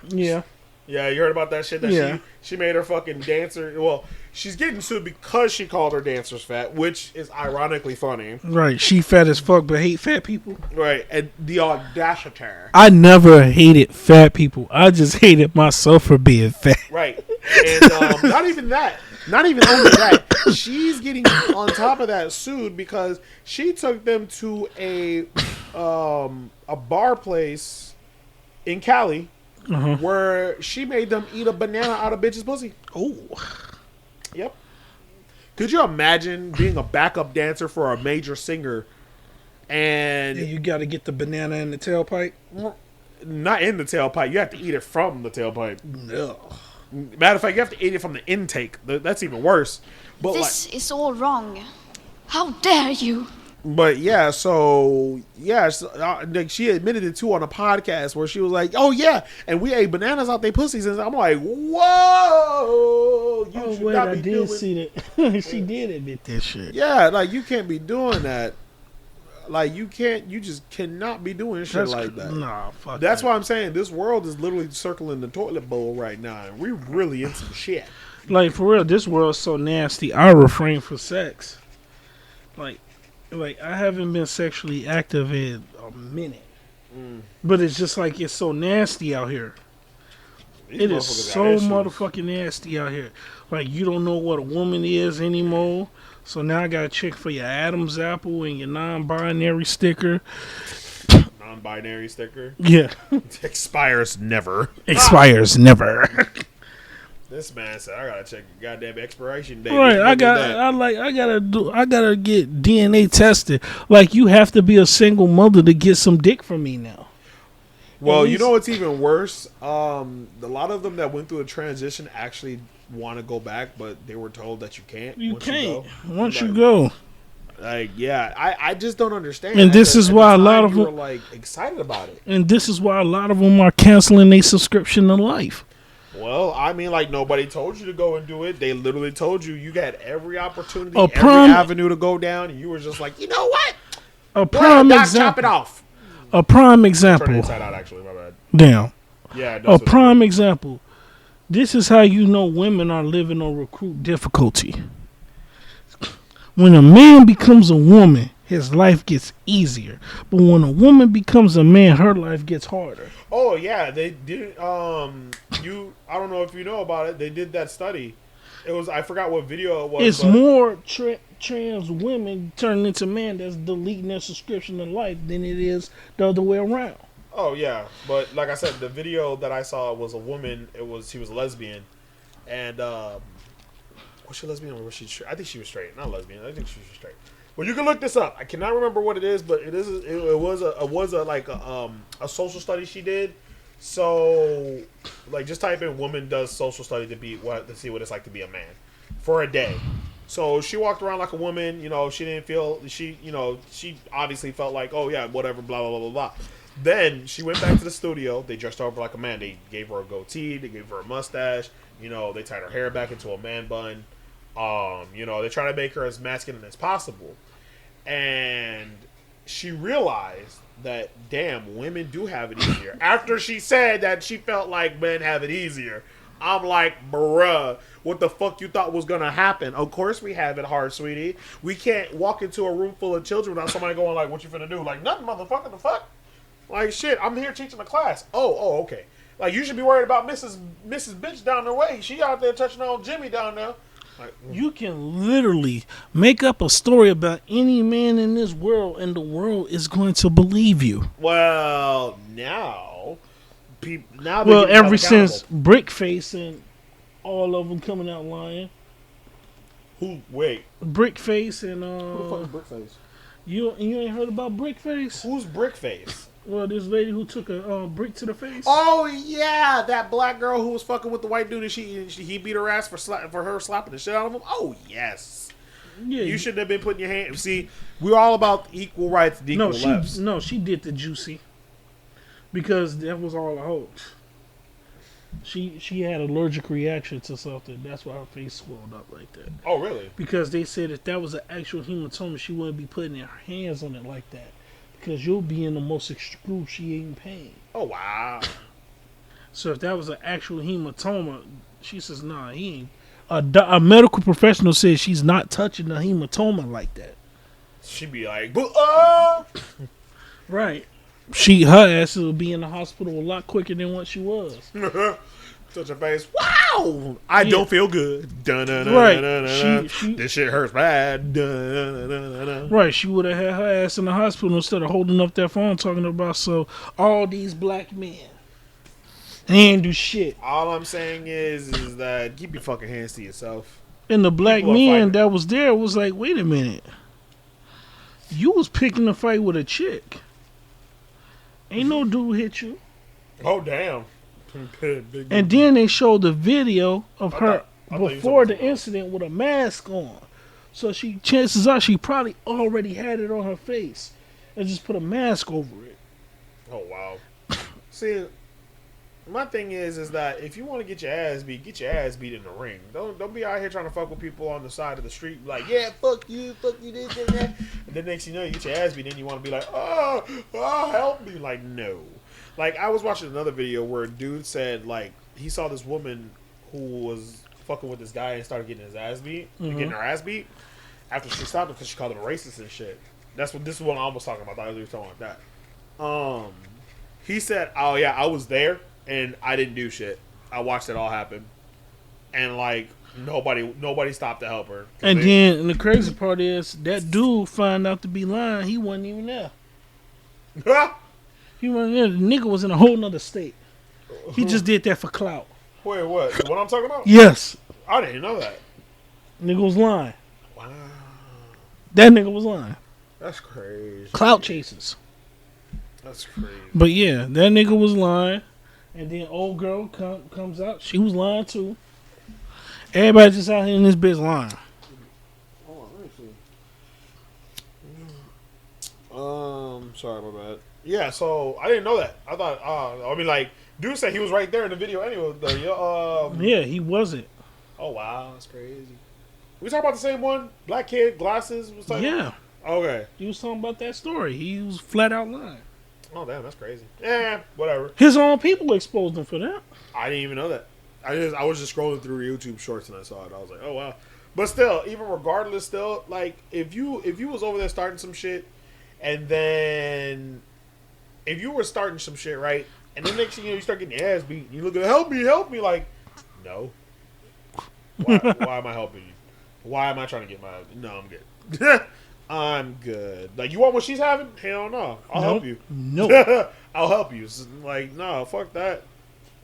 Yeah. Yeah, you heard about that shit? That she made her fucking dancer. Well, she's getting sued because she called her dancers fat, which is ironically funny. Right. She fat as fuck, but hate fat people. Right, and the audacity. I never hated fat people. I just hated myself for being fat. Right, and not even that. Not even only that. She's getting on top of that sued because she took them to a bar place in Cali. Where she made them eat a banana out of bitch's pussy. Oh. Yep. Could you imagine being a backup dancer for a major singer and... You got to get the banana in the tailpipe? Not in the tailpipe. You have to eat it from the tailpipe. No. Matter of fact, you have to eat it from the intake. That's even worse. But This is all wrong. How dare you? But yeah, so yeah, she admitted it too on a podcast where she was like, "Oh yeah," and we ate bananas out their pussies, and I'm like, "Whoa!" I did see that. She did admit that shit. Yeah, like you can't be doing that. Like you just cannot be doing shit like that. Nah, fuck. That's why I'm saying this world is literally circling the toilet bowl right now, and we're really in some shit. Like for real, this world's so nasty. I refrain from sex. Like I haven't been sexually active in a minute, but it's just like it's so nasty out here. It is so motherfucking nasty out here. Like you don't know what a woman is anymore. So now I gotta check for your Adam's apple and your non-binary sticker. Non-binary sticker? Yeah. Expires never. Expires never. This man said, "I gotta check the goddamn expiration date." Right, I gotta get DNA tested. Like you have to be a single mother to get some dick from me now. Well, you know what's even worse? A lot of them that went through a transition actually want to go back, but they were told that you can't. Once you go. Like, yeah, I just don't understand. And this is why a lot of them were like excited about it. And this is why a lot of them are canceling their subscription to Life. Well, I mean, like nobody told you to go and do it. They literally told you got every opportunity, every avenue to go down, and you were just like, you know what? A prime example. Chop it off. A prime example. Turn it inside out, actually, my bad. Damn. Yeah. A prime example. This is how you know women are living on recruit difficulty. When a man becomes a woman, his life gets easier. But when a woman becomes a man, her life gets harder. Oh yeah, they did. I don't know if you know about it. They did that study. It was, I forgot what video it was. It's more trans women turning into men that's deleting their subscription to Life than it is the other way around. Oh yeah, but like I said, the video that I saw was a woman. She was a lesbian, and was she lesbian or was she straight? I think she was straight, not lesbian. I think she was straight. Well, you can look this up. I cannot remember what it is, but it was a social study she did. So, like, just type in "woman does social study" to see what it's like to be a man for a day. So she walked around like a woman. You know, she obviously felt like, oh yeah, whatever, blah blah blah blah blah. Then she went back to the studio. They dressed her up like a man. They gave her a goatee. They gave her a mustache. You know, they tied her hair back into a man bun. They try to make her as masculine as possible. And she realized that, damn, women do have it easier. After she said that she felt like men have it easier, I'm like, bruh, what the fuck you thought was going to happen? Of course we have it hard, sweetie. We can't walk into a room full of children without somebody going like, what you finna do? Like, nothing, motherfucker, the fuck? Like, shit, I'm here teaching a class. Oh, okay. Like, you should be worried about Mrs. Bitch down the way. She out there touching on Jimmy down there. Like, you can literally make up a story about any man in this world, and the world is going to believe you. Well, now now. Well, ever since Brickface and all of them coming out lying. Who? Wait. Brickface and Who the fuck is Brickface? you ain't heard about Brickface? Who's Brickface? Well, this lady who took a brick to the face. Oh yeah, that black girl who was fucking with the white dude and he beat her ass for her slapping the shit out of him. Oh yes. Yeah, You shouldn't have been putting your hand. See, we're all about equal rights and equal lefts. she did the juicy because that was all a hoax. She had an allergic reaction to something. That's why her face swelled up like that. Oh really? Because they said if that was an actual hematoma, she wouldn't be putting her hands on it like that. Because you'll be in the most excruciating pain. Oh wow. So if that was an actual hematoma, she says, nah, he ain't. A medical professional says she's not touching the hematoma like that. She'd be like, Right. Her ass will be in the hospital a lot quicker than what she was. touch her face. Wow, I don't feel good. Dun, Right. This shit hurts bad. Dun. Right. She would have had her ass in the hospital instead of holding up that phone talking about all these black men. They ain't do shit. All I'm saying is that keep your fucking hands to yourself. And the black People are men fighting. that was there was like, wait a minute. You was picking a fight with a chick. Ain't no dude hit you. Oh damn. And then they showed the video of her I thought you before was the talking about- incident with a mask on. So chances are she probably already had it on her face and just put a mask over it. Oh wow. See, my thing is that if you want to get your ass beat in the ring. Don't be out here trying to fuck with people on the side of the street like, yeah, fuck you, this and that. And then next thing you know, you get your ass beat, and you want to be like, oh, help me. Like, no. Like, I was watching another video where a dude said, like, he saw this woman who was fucking with this guy and started getting his ass beat, getting her ass beat, after she stopped him because she called him racist and shit. This is what I was talking about. I thought you were talking about that. He said, oh, yeah, I was there. And I didn't do shit. I watched it all happen, and like nobody stopped to help her. And then the crazy part is that dude found out to be lying. He wasn't even there. He wasn't there. The nigga was in a whole nother state. He just did that for clout. Wait, what? What I'm talking about? Yes, I didn't know that. nigga was lying. Wow, That nigga was lying. that's crazy. Clout chasers. That's crazy. But yeah, that nigga was lying. And then old girl comes out. She was lying too. Everybody just out here in this bitch lying. Hold on, let me see. Sorry, my bad. Yeah, so I didn't know that. I thought, I mean, like, dude said he was right there in the video anyway. Yeah, he wasn't. Oh wow, that's crazy. We talking about the same one? Black kid, glasses. Was talking Yeah, Okay. he was talking about that story. He was flat out lying. Oh damn, that's crazy. Yeah, whatever. His own people exposed him for that. I didn't even know that. I was just scrolling through YouTube shorts and I saw it. I was like, oh wow. But still, even regardless, still, like if you was over there starting some shit, and then if you were starting some shit, right, and then next thing you know you start getting your ass beat, and you look at help me, like, no. Why am I helping you? Why am I trying to get my? No, I'm good. I'm good. Like, you want what she's having? Hell no. I'll help you. No. I'll help you. It's like, no, fuck that.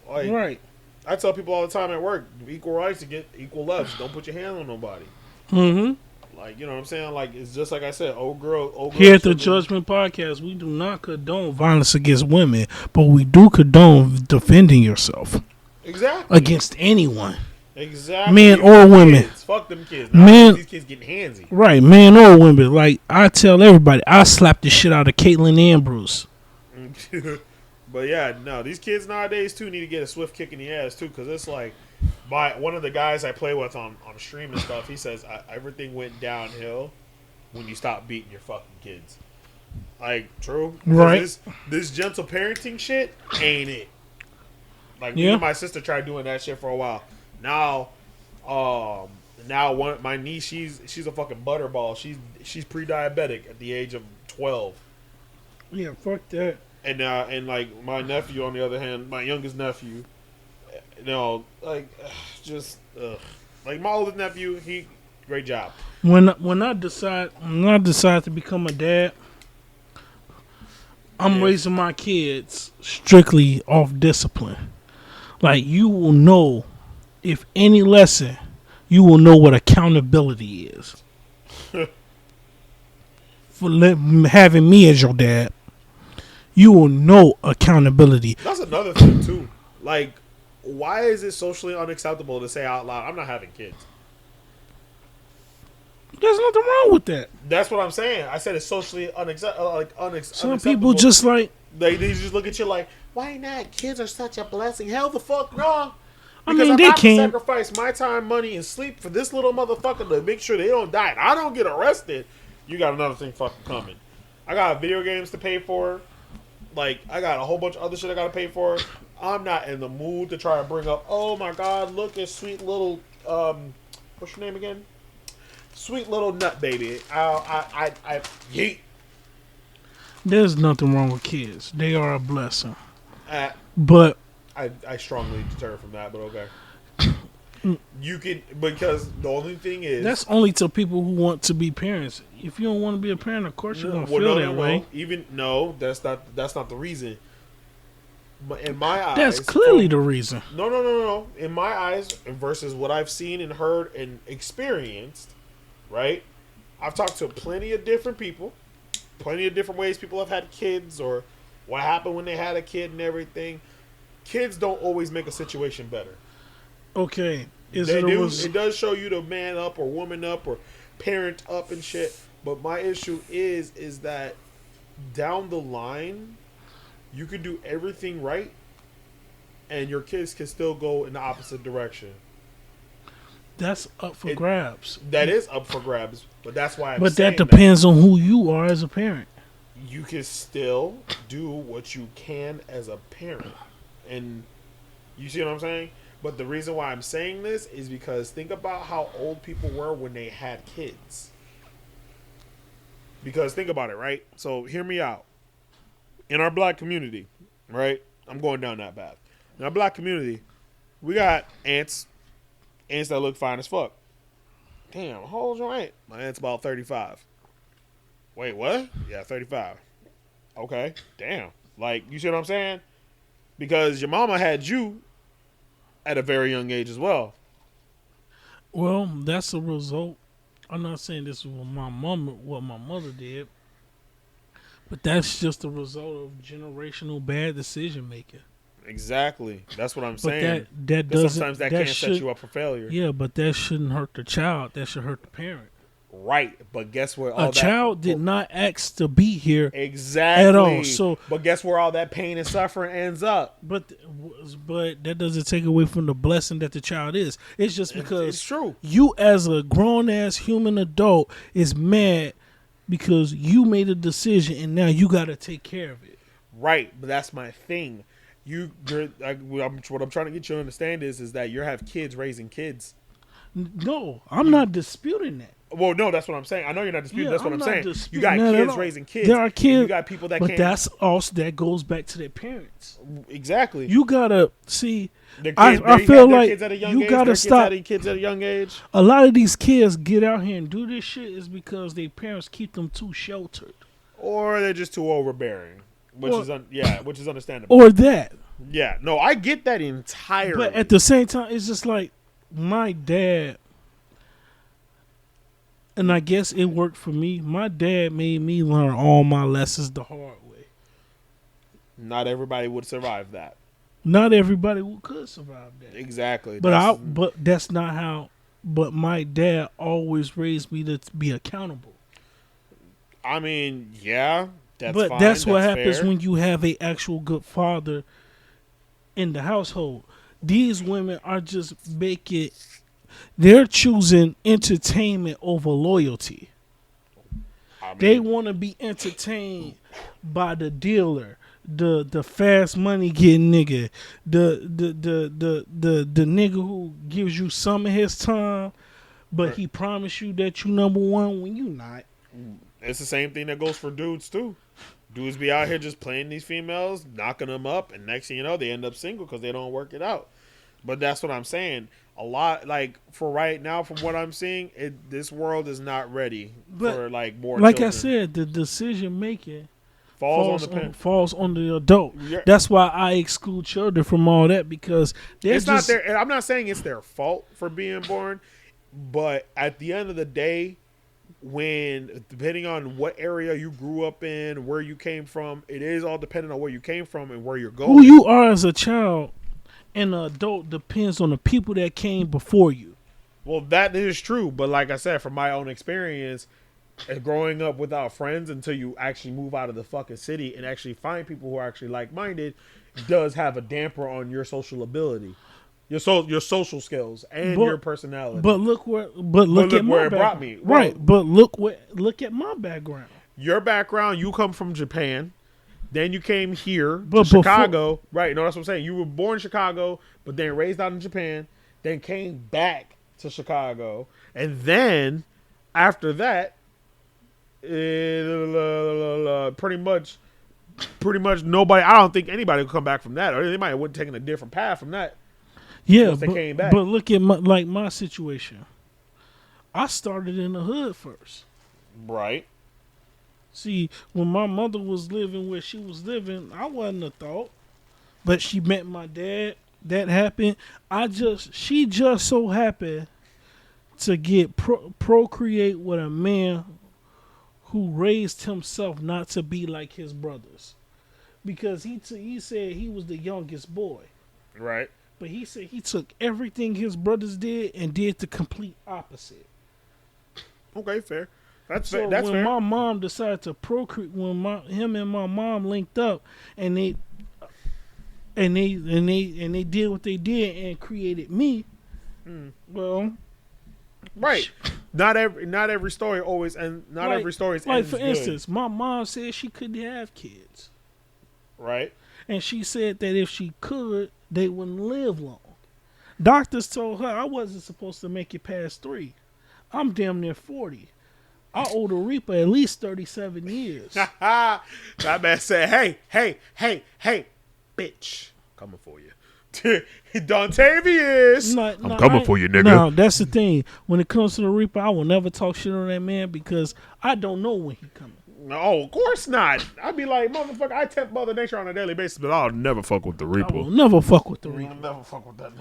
Like, Right. I tell people all the time at work, equal rights to get equal loves. Don't put your hand on nobody. Mm-hmm. Like, you know what I'm saying? Like, it's just like I said, old girl. Here at the Judgment Podcast, we do not condone violence against women, but we do condone defending yourself Exactly. against anyone. Exactly. Men or women. Kids. Fuck them kids. Men- These kids getting handsy. Right, man or women. Like, I tell everybody, I slap the shit out of Caitlyn and Bruce. But yeah, no, these kids nowadays too need to get a swift kick in the ass too, because it's like, one of the guys I play with on stream and stuff, he says everything went downhill when you stopped beating your fucking kids. Like, true, Right. This gentle parenting shit ain't it. Like, me Yeah. and my sister tried doing that shit for a while. Now my niece, she's a fucking butterball. She's pre-diabetic at the age of 12. Yeah, fuck that. And like my nephew, on the other hand, my youngest nephew, you know, like just like my oldest nephew, he great job. When I decide to become a dad, I'm raising my kids strictly off discipline. Like, you will know, if any lesson, you will know what accountability is. For having me as your dad, you will know accountability. That's another thing too. Like, why is it socially unacceptable to say out loud, "I'm not having kids"? There's nothing wrong with that. That's what I'm saying. I said it's socially unacceptable. Some people just like, they just look at you like, "Why not? Kids are such a blessing." Hell, the fuck no. I Because mean, I'm they about to can't. sacrifice my time, money, and sleep for this little motherfucker to make sure they don't die and I don't get arrested. You got another thing fucking coming. I got video games to pay for. Like, I got a whole bunch of other shit I got to pay for. I'm not in the mood to try to bring up, oh my God, look at sweet little, what's your name again? Sweet little nut baby. Yeet. There's nothing wrong with kids. They are a blessing. Uh, But I strongly deter from that, but okay. You can, because the only thing is, that's only to people who want to be parents. If you don't want to be a parent, of course you're gonna feel that way. Even no, that's not the reason. But in my eyes, That's clearly the reason. No. In my eyes, versus what I've seen and heard and experienced, right? I've talked to plenty of different people, plenty of different ways people have had kids or what happened when they had a kid and everything. Kids don't always make a situation better. Okay, It does show you to man up or woman up or parent up and shit. But my issue is that down the line, you can do everything right, and your kids can still go in the opposite direction. That's up for grabs. That is up for grabs, but that's why. But that depends on who you are as a parent. You can still do what you can as a parent, and you see what I'm saying. But the reason why I'm saying this is because think about how old people were when they had kids. Because think about it, right? So hear me out. In our black community, right? I'm going down that path. In our black community, we got aunts that look fine as fuck. Damn, how old's your aunt? My aunt's about 35. Wait, what? Yeah, 35. Okay, damn. Like, you see what I'm saying? Because your mama had you at a very young age as well. Well, that's a result. I'm not saying this is what my mother did, but that's just a result of generational bad decision making. Exactly. That's what I'm But saying. that doesn't. Sometimes that can't set you up for failure. Yeah, but that shouldn't hurt the child. That should hurt the parent. Right, but guess where a child did not ask to be here exactly at all. So, but guess where all that pain and suffering ends up. But that doesn't take away from the blessing that the child is. It's just because it's true. You as a grown ass human adult is mad because you made a decision and now you got to take care of it. Right, but that's my thing. What I'm trying to get you to understand is that you have kids raising kids. No, I'm not disputing that. Well, no, that's what I'm saying. I know you're not disputing. That's what I'm saying. You got kids raising kids. There are kids. You got people that but can't. But that's also that goes back to their parents. Exactly. You gotta see. I feel like you gotta stop. Kids at a young age. A lot of these kids get out here and do this shit is because their parents keep them too sheltered, or they're just too overbearing, which is understandable. Or that. Yeah. No, I get that entirely. But at the same time, it's just like my dad. And I guess it worked for me. My dad made me learn all my lessons the hard way. Not everybody would survive that. Not everybody could survive that. Exactly. But that's not how. But my dad always raised me to be accountable. I mean, yeah, that's but fine. That's what happens fair. when you have a actual good father in the household. These women are just making. They're choosing entertainment over loyalty. They want to be entertained by the dealer, the fast money getting nigga, the nigga who gives you some of his time, but he promised you that you number one when you not. It's the same thing that goes for dudes too. Dudes be out here just playing these females, knocking them up, and next thing you know, they end up single because they don't work it out. But that's what I'm saying. A lot, like, for right now, from what I'm seeing, this world is not ready for, like, more like children. I said, the decision making falls on the parent. Falls on the adult. Yeah. That's why I exclude children from all that, because It's not their. And I'm not saying it's their fault for being born, but at the end of the day, when depending on what area you grew up in, where you came from, it is all dependent on where you came from and where you're going. Who you are as a child and an adult depends on the people that came before you. Well, that is true, but like I said, from my own experience, growing up without friends until you actually move out of the fucking city and actually find people who are actually like-minded, does have a damper on your social ability, your social skills, and your personality. But look at where it brought me. Right, but look at my background. Your background, you come from Japan, then you came here But to Chicago. Right, no, that's what I'm saying. You were born in Chicago, but then raised out in Japan, then came back to Chicago, and then after that, pretty much nobody. I don't think anybody could come back from that, or they might have went taking a different path from that. Yeah, once they came back. But look at my situation. I started in the hood first. Right. See, when my mother was living where she was living, I wasn't a thought. But she met my dad. That happened. She just so happened to get procreate with a man who raised himself not to be like his brothers, because he said he was the youngest boy. Right. But he said he took everything his brothers did and did the complete opposite. Okay, fair. That's so fair. That's when fair. my mom decided to procreate, when him and my mom linked up, and they did what they did and created me. Well, right. Not every story always, and not every story is like for good. instance, my mom said she couldn't have kids. Right. And she said that if she could, they wouldn't live long. Doctors told her I wasn't supposed to make it past 3. I'm damn near 40. I owe the Reaper at least 37 years. That man said, hey, bitch, coming for you. Dontavius, I'm coming for you, nigga. No, that's the thing. When it comes to the Reaper, I will never talk shit on that man because I don't know when he coming. No, of course not. I'd be like, motherfucker, I tempt Mother Nature on a daily basis, but I'll never fuck with the Reaper. I will never fuck with the Reaper. I'll never fuck with that nigga.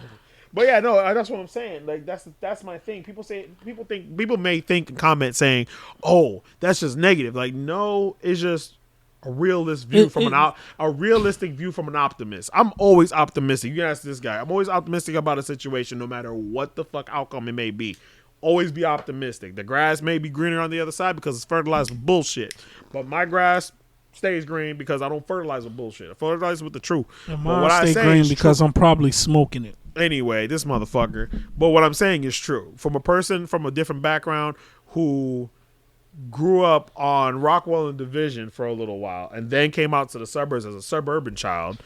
But yeah, no, that's what I'm saying. Like that's my thing. People may think and comment saying, "Oh, that's just negative." Like, no, it's just a realistic view from an optimist. I'm always optimistic. You can ask this guy. I'm always optimistic about a situation, no matter what the fuck outcome it may be. Always be optimistic. The grass may be greener on the other side because it's fertilized with bullshit, but my grass stays green because I don't fertilize with bullshit. I fertilize with the truth. And mine stay green because I'm probably smoking it. Anyway, this motherfucker. But what I'm saying is true. From a person from a different background who grew up on Rockwell and Division for a little while and then came out to the suburbs as a suburban child.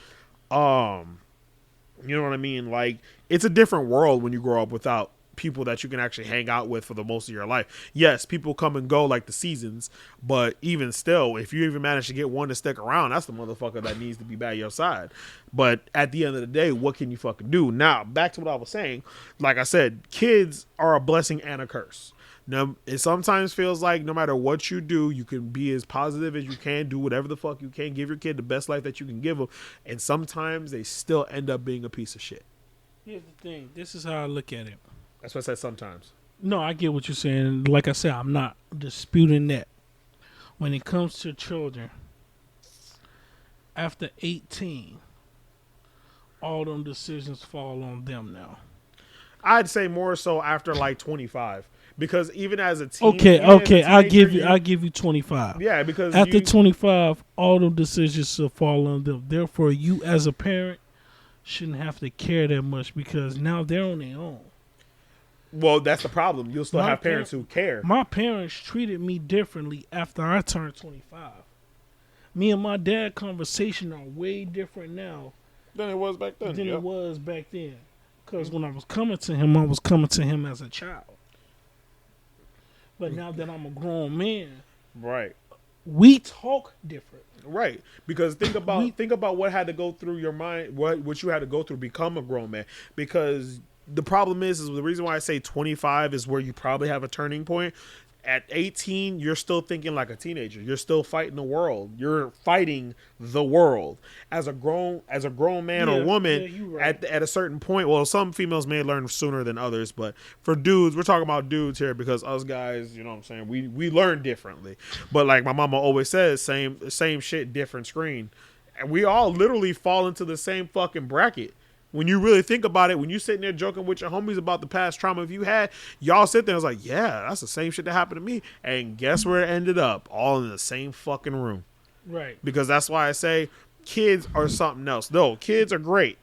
You know what I mean? Like, it's a different world when you grow up without people that you can actually hang out with for the most of your life. Yes, people come and go like the seasons, but even still, if you even manage to get one to stick around, that's the motherfucker that needs to be by your side. But at the end of the day, what can you fucking do? Now, back to what I was saying. Like I said, kids are a blessing and a curse. Now, it sometimes feels like no matter what you do, you can be as positive as you can, do whatever the fuck you can, give your kid the best life that you can give them, and sometimes they still end up being a piece of shit. Here's the thing. This is how I look at it. That's what I said sometimes. No, I get what you're saying. Like I said, I'm not disputing that. When it comes to children, after 18, all them decisions fall on them now. I'd say more so after like 25, because even as a teen, okay, I'll give you 25. Yeah, because after 25, all them decisions will fall on them. Therefore, you as a parent shouldn't have to care that much because now they're on their own. Well, that's the problem. You'll still have parents who care. My parents treated me differently after I turned 25. Me and my dad conversation are way different now than it was back then. It was back then. Because when I was coming to him as a child. But now that I'm a grown man, right, we talk different. Right, because think about what had to go through your mind, what you had to go through to become a grown man. Because the problem is the reason why I say 25 is where you probably have a turning point. at 18, you're still thinking like a teenager. You're still fighting the world. You're fighting the world as a grown man or woman. you're right. At a certain point. Well, some females may learn sooner than others, but for dudes, we're talking about dudes here because us guys, you know what I'm saying, we learn differently. But like my mama always says, same shit, different screen. And we all literally fall into the same fucking bracket. When you really think about it, when you sitting there joking with your homies about the past trauma you had, y'all sit there and it's like, yeah, that's the same shit that happened to me. And guess where it ended up? All in the same fucking room. Right. Because that's why I say kids are something else. No, kids are great.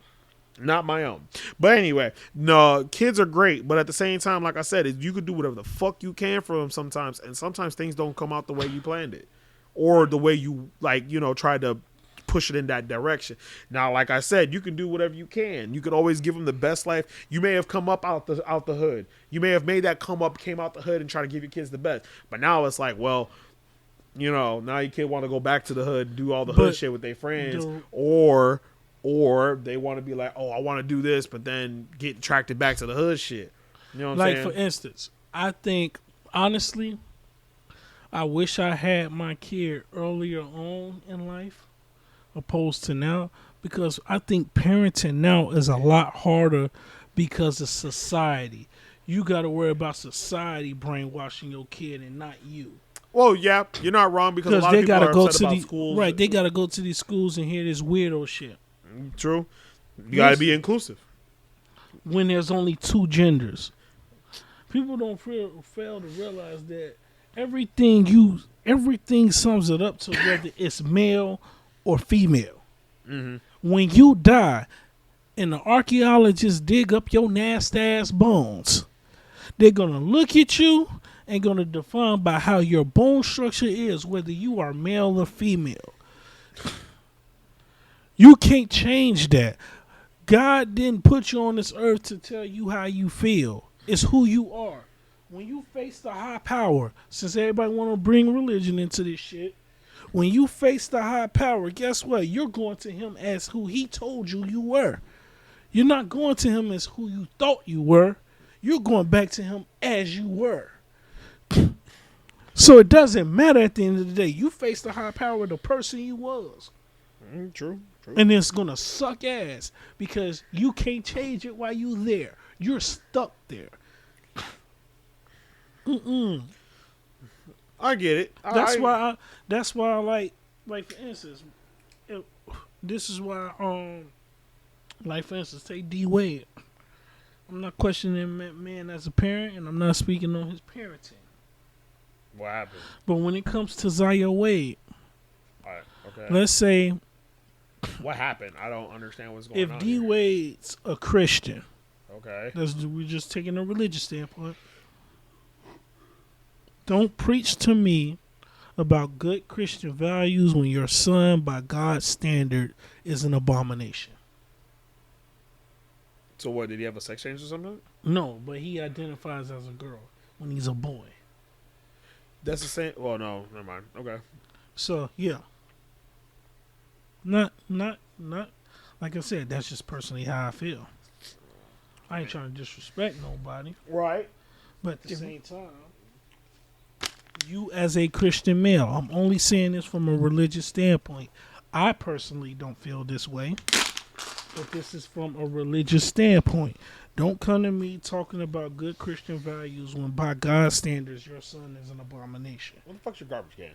Not my own. But anyway, no, kids are great. But at the same time, like I said, you could do whatever the fuck you can for them sometimes. And sometimes things don't come out the way you planned it. Or the way you, like, you know, tried to push it in that direction. Now, like I said, you can do whatever you can. You could always give them the best life. You may have come up out the hood. You may have made that came out the hood and try to give your kids the best. But now it's like, well, you know, now your kid want to go back to the hood and do all the hood shit with their friends, or they want to be like, oh, I want to do this, but then get attracted back to the hood shit. You know what I'm saying? Like, for instance, I think, honestly, I wish I had my kid earlier on in life opposed to now, because I think parenting now is a lot harder because of society. You got to worry about society brainwashing your kid and not you. Well, yeah, you're not wrong, because a lot of people are upset about schools. Right, they got to go to these schools and hear this weirdo shit. True. You got to be inclusive. When there's only two genders. People don't fail to realize that everything sums it up to whether it's male or female. Mm-hmm. When you die and the archaeologists dig up your nasty ass bones, they're going to look at you and going to define by how your bone structure is, whether you are male or female. You can't change that. God didn't put you on this earth to tell you how you feel. It's who you are. When you face the high power, since everybody want to bring religion into this shit, when you face the high power, guess what? You're going to him as who he told you you were. You're not going to him as who you thought you were. You're going back to him as you were. So it doesn't matter at the end of the day. You face the high power of the person you was. True. And it's going to suck ass because you can't change it while you there. You're stuck there. I get it. That's why I like for instance, this is why like for instance, take D Wade. I'm not questioning man as a parent, and I'm not speaking on his parenting. What happened? But when it comes to Zaya Wade, All right, okay. let's say What happened? I don't understand what's going on. if D here. Wade's a Christian, Okay. we're just taking a religious standpoint. Don't preach to me about good Christian values when your son, by God's standard, is an abomination. So what? Did he have a sex change or something? No, but he identifies as a girl when he's a boy. That's the same. Well, no, never mind. Okay. So yeah, not like I said. That's just personally how I feel. I ain't trying to disrespect nobody, Right. but at the same time, you as a Christian male, I'm only saying this from a religious standpoint. I personally don't feel this way, but this is from a religious standpoint. Don't come to me talking about good Christian values when by God's standards your son is an abomination. What the fuck's your garbage can?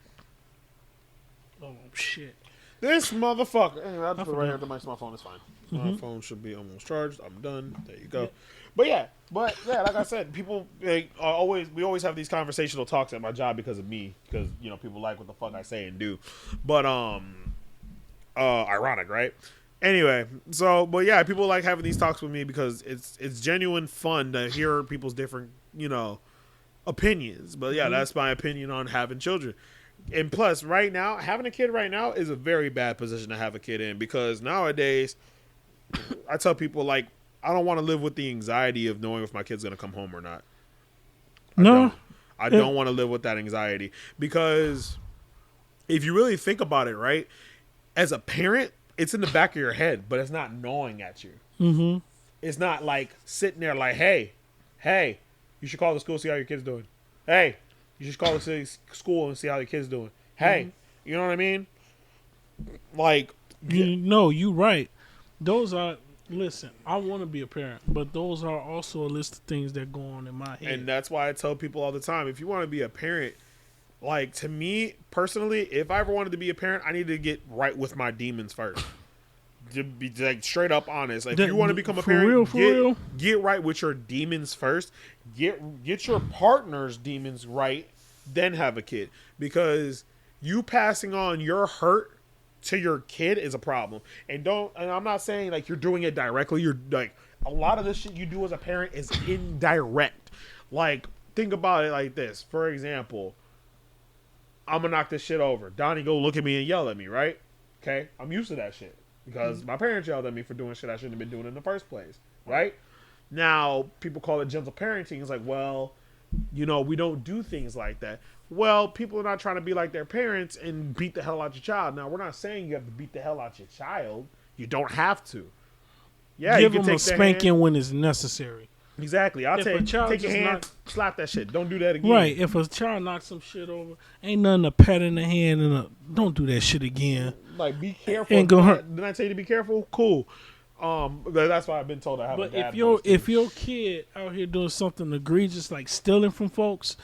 Oh shit. This motherfucker. Anyway, I'll put it right forgot. here to my phone. Is fine. Mm-hmm. My phone should be almost charged. I'm done. There you go. Yeah. But yeah, like I said, people we always have these conversational talks at my job because of me, because you know people like what the fuck I say and do. But ironic, right? Anyway, but yeah, people like having these talks with me because it's genuine fun to hear people's different, opinions. But yeah, that's my opinion on having children. And plus, right now, having a kid right now is a very bad position to have a kid in, because nowadays, I tell people, like, I don't want to live with the anxiety of knowing if my kid's going to come home or not. I don't want to live with that anxiety, because if you really think about it, right, as a parent, it's in the back of your head, but it's not gnawing at you. Mm-hmm. It's not like sitting there like, hey, you should call the school, see how your kid's doing. Hey, You just call the school and see how the kid's doing. Hey, you know what I mean? Like, You right. Those are listen. I want to be a parent, but those are also a list of things that go on in my head. and that's why I tell people all the time, if you want to be a parent, like, to me personally, if I ever wanted to be a parent, I need to get right with my demons first. To be like straight up honest, like, if you want to become a parent, get right with your demons first. Get your partner's demons right, then have a kid, because you passing on your hurt to your kid is a problem. And I'm not saying like you're doing it directly. You're like, a lot of the shit you do as a parent is indirect. Like, think about it like this. For example, I'm gonna knock this shit over. Donnie go look at me and yell at me, right? Okay, I'm used to that shit because my parents yelled at me for doing shit I shouldn't have been doing in the first place, right? Now, people call it gentle parenting. It's like, well, we don't do things like that. Well, people are not trying to be like their parents and beat the hell out your child. Now, we're not saying you have to beat the hell out your child. You don't have to. Yeah, give you can them take a spanking when it's necessary. Exactly. I'll take your hand, slap that shit. Don't do that again. Right. If a child knocks some shit over, ain't nothing a pat in the hand and don't do that shit again. Like, be careful. Ain't gonna hurt. Didn't I tell you to be careful? Cool. That's why I've been told I have a dad. But if your kid out here doing something egregious like stealing from folks,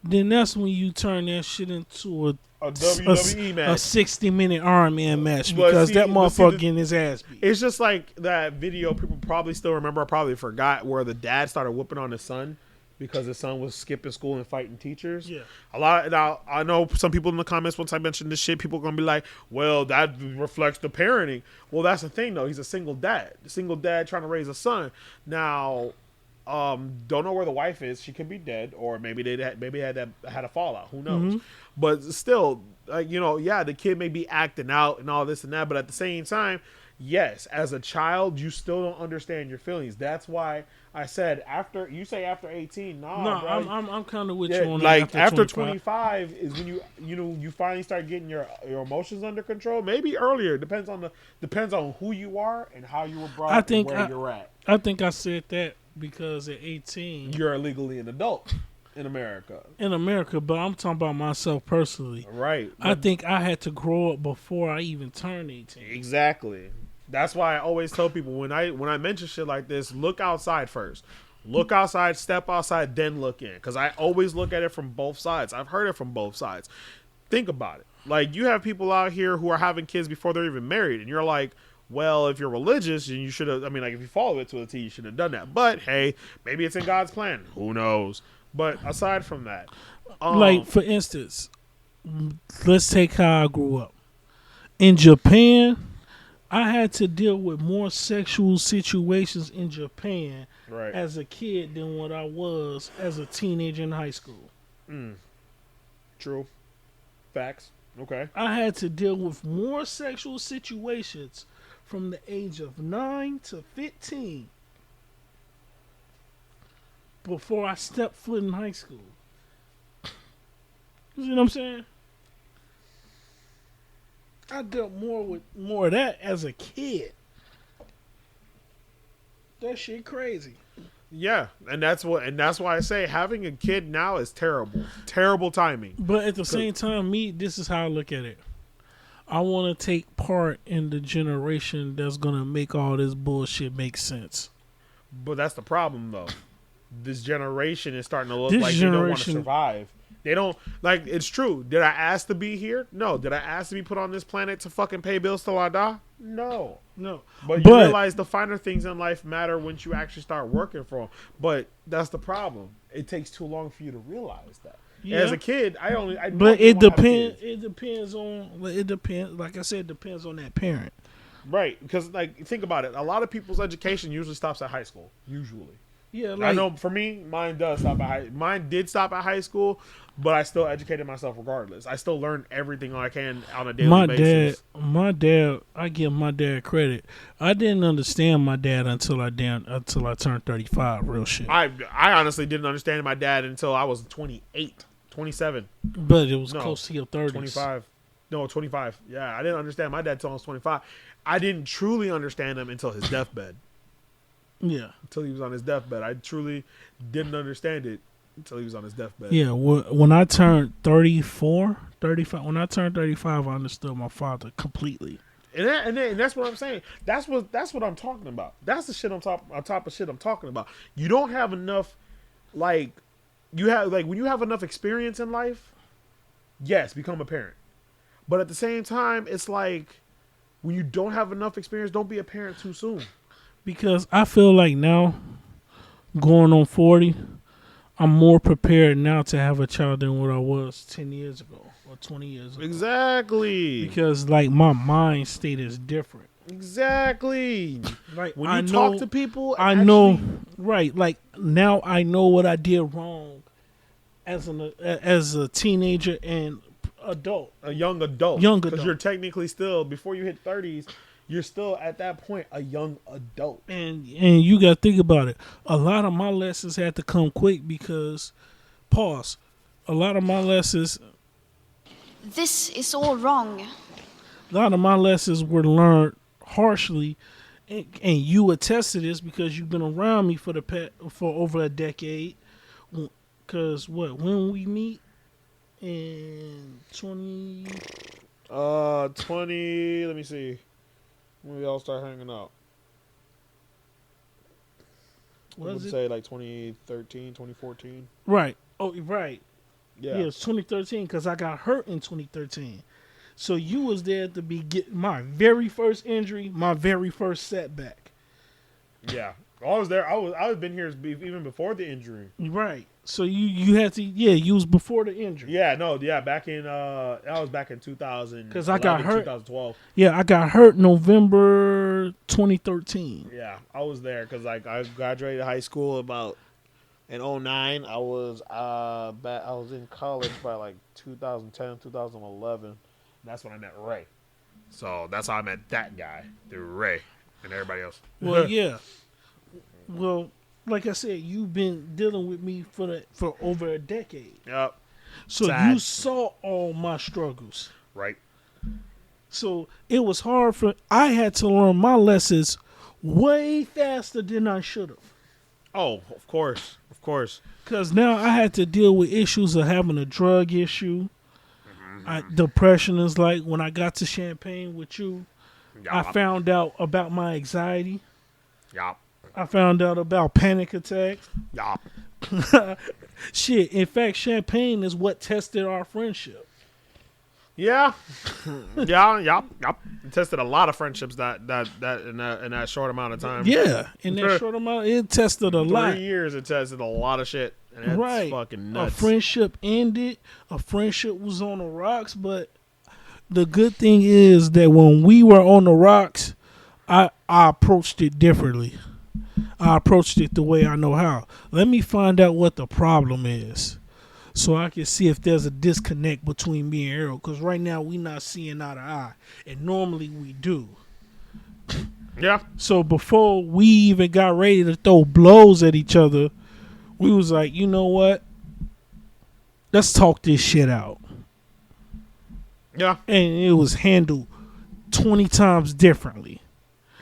then that's when you turn that shit into a WWE match, a 60-minute Iron Man match, because that motherfucker getting his ass beat. It's just like that video people probably still remember. I probably forgot, where the dad started whooping on his son because his son was skipping school and fighting teachers. Yeah. Now, I know some people in the comments, once I mention this shit, people are going to be like, well, that reflects the parenting. Well, that's the thing, though. He's a single dad trying to raise a son. Now, don't know where the wife is. She could be dead, or maybe they had a fallout. Who knows? Mm-hmm. But still, the kid may be acting out and all this and that, but at the same time, yes, as a child, you still don't understand your feelings. That's why I said after 18. No, bro. I'm kind of with you on like that. After 25 is when you finally start getting your emotions under control. Maybe earlier, depends on who you are and how you were brought up and where you're at. I think I said that because at 18, you're legally an adult in America. But I'm talking about myself personally. Right. I think I had to grow up before I even turned 18. Exactly. That's why I always tell people when I mention shit like this, look outside first. Look outside, step outside, then look in. Because I always look at it from both sides. I've heard it from both sides. Think about it. Like, you have people out here who are having kids before they're even married, and you're like, well, if you're religious, and you should have, if you follow it to a T, you should have done that. But hey, maybe it's in God's plan. Who knows? But aside from that, like, for instance, let's take how I grew up. In Japan, I had to deal with more sexual situations in Japan as a kid than what I was as a teenager in high school. True. Facts. Okay. I had to deal with more sexual situations from the age of 9 to 15 before I stepped foot in high school. You see what I'm saying? I dealt more of that as a kid. That shit crazy. Yeah, and that's why I say having a kid now is terrible. Terrible timing. But at the same time, this is how I look at it. I want to take part in the generation that's going to make all this bullshit make sense. But that's the problem, though. This generation is starting to look like they don't want to survive. They don't, like, it's true. Did I ask to be here? No. Did I ask to be put on this planet to fucking pay bills till I die? No. But you realize the finer things in life matter once you actually start working for them. But that's the problem. It takes too long for you to realize that. Yeah. As a kid, it depends on, like I said, it depends on that parent. Right. Because, like, think about it. A lot of people's education usually stops at high school. Usually. Yeah, I know for me, mine did stop at high school, but I still educated myself regardless. I still learned everything I can on a daily basis. My dad, I give my dad credit. I didn't understand my dad until I turned 35. Real shit. I honestly didn't understand my dad until I was 28, 27. But it was close to your 30s. 25. No, 25. Yeah, I didn't understand my dad until I was 25. I didn't truly understand him until his deathbed. Yeah. Until he was on his deathbed. I truly didn't understand it. until he was on his deathbed. Yeah, when I turned 34, 35, when I turned 35, I understood my father completely. And that's what I'm saying. That's what I'm talking about. That's the shit on top of shit I'm talking about. You don't have enough, like, when you have enough experience in life, yes, become a parent. But at the same time, it's like when you don't have enough experience, don't be a parent too soon. Because I feel like now, going on 40, I'm more prepared now to have a child than what I was 10 years ago or 20 years ago. Exactly. Because, like, my mind state is different. Exactly. Like, When you talk to people, I know, right? Like, now I know what I did wrong as a teenager and adult. a young adult. Because you're technically still, before you hit 30s, you're still at that point a young adult. And you got to think about it. A lot of my lessons had to come quick because, pause, a lot of my lessons This is all wrong. were learned harshly, and you attest to this because you've been around me for over a decade. Because when we meet in 20, let me see. When we all start hanging out. I would say like 2013, 2014. Right. Oh, right. Yeah. Yeah, it's 2013 because I got hurt in 2013. So you was there to get my very first injury, my very first setback. Yeah. I was there. I was been here even before the injury. Right. So you had to, you was before the injury. Yeah, no, yeah, back in I was back in 2000 because I got hurt 2012. Yeah, I got hurt November 2013. Yeah, I was there because like I graduated high school about in 2009. I was I was in college by like 2010, 2011. That's when I met Ray. So that's how I met that guy, through Ray, and everybody else. Well, yeah. Well, like I said, you've been dealing with me for over a decade. Yep. So Sad. you saw all my struggles. Right. So it was hard I had to learn my lessons way faster than I should have. Oh, of course. Of course. Because now I had to deal with issues of having a drug issue. Depression is like when I got to Champaign with you, Yep. I found out about my anxiety. Yup. I found out about panic attacks. Yup. Shit, in fact, Champagne is what tested our friendship. Yeah. Yup. It tested a lot of friendships that in that short amount of time. Yeah, in that short amount, it tested a lot. 3 years, it tested a lot of shit. And that's Right. fucking nuts. A friendship ended. A friendship was on the rocks, but the good thing is that when we were on the rocks, I approached it differently. I approached it the way I know how. Let me find out what the problem is so I can see if there's a disconnect between me and Errol. Because right now we not seeing eye to eye. And normally we do. Yeah. So before we even got ready to throw blows at each other, we was like, you know what? Let's talk this shit out. Yeah. And it was handled 20 times differently.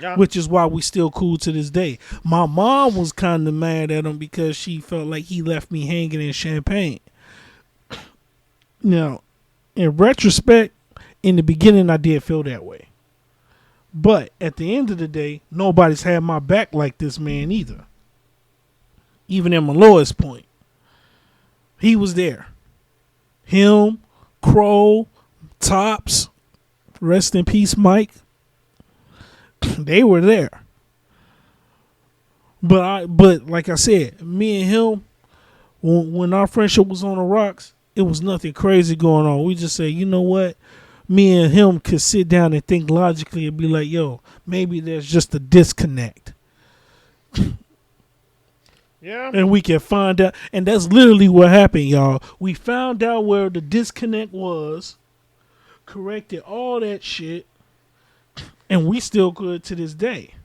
Yeah. Which is why we still cool to this day. My mom was kind of mad at him because she felt like he left me hanging in Champagne. Now, in retrospect, in the beginning, I did feel that way. But at the end of the day, nobody's had my back like this man either. Even at my lowest point, he was there. Him, Crow, Tops, rest in peace, Mike. They were there. But like I said, me and him, when our friendship was on the rocks, it was nothing crazy going on. We just say, you know what? Me and him could sit down and think logically and be like, yo, maybe there's just a disconnect. Yeah. And we can find out. And that's literally what happened, y'all. We found out where the disconnect was, corrected all that shit, and we still good to this day.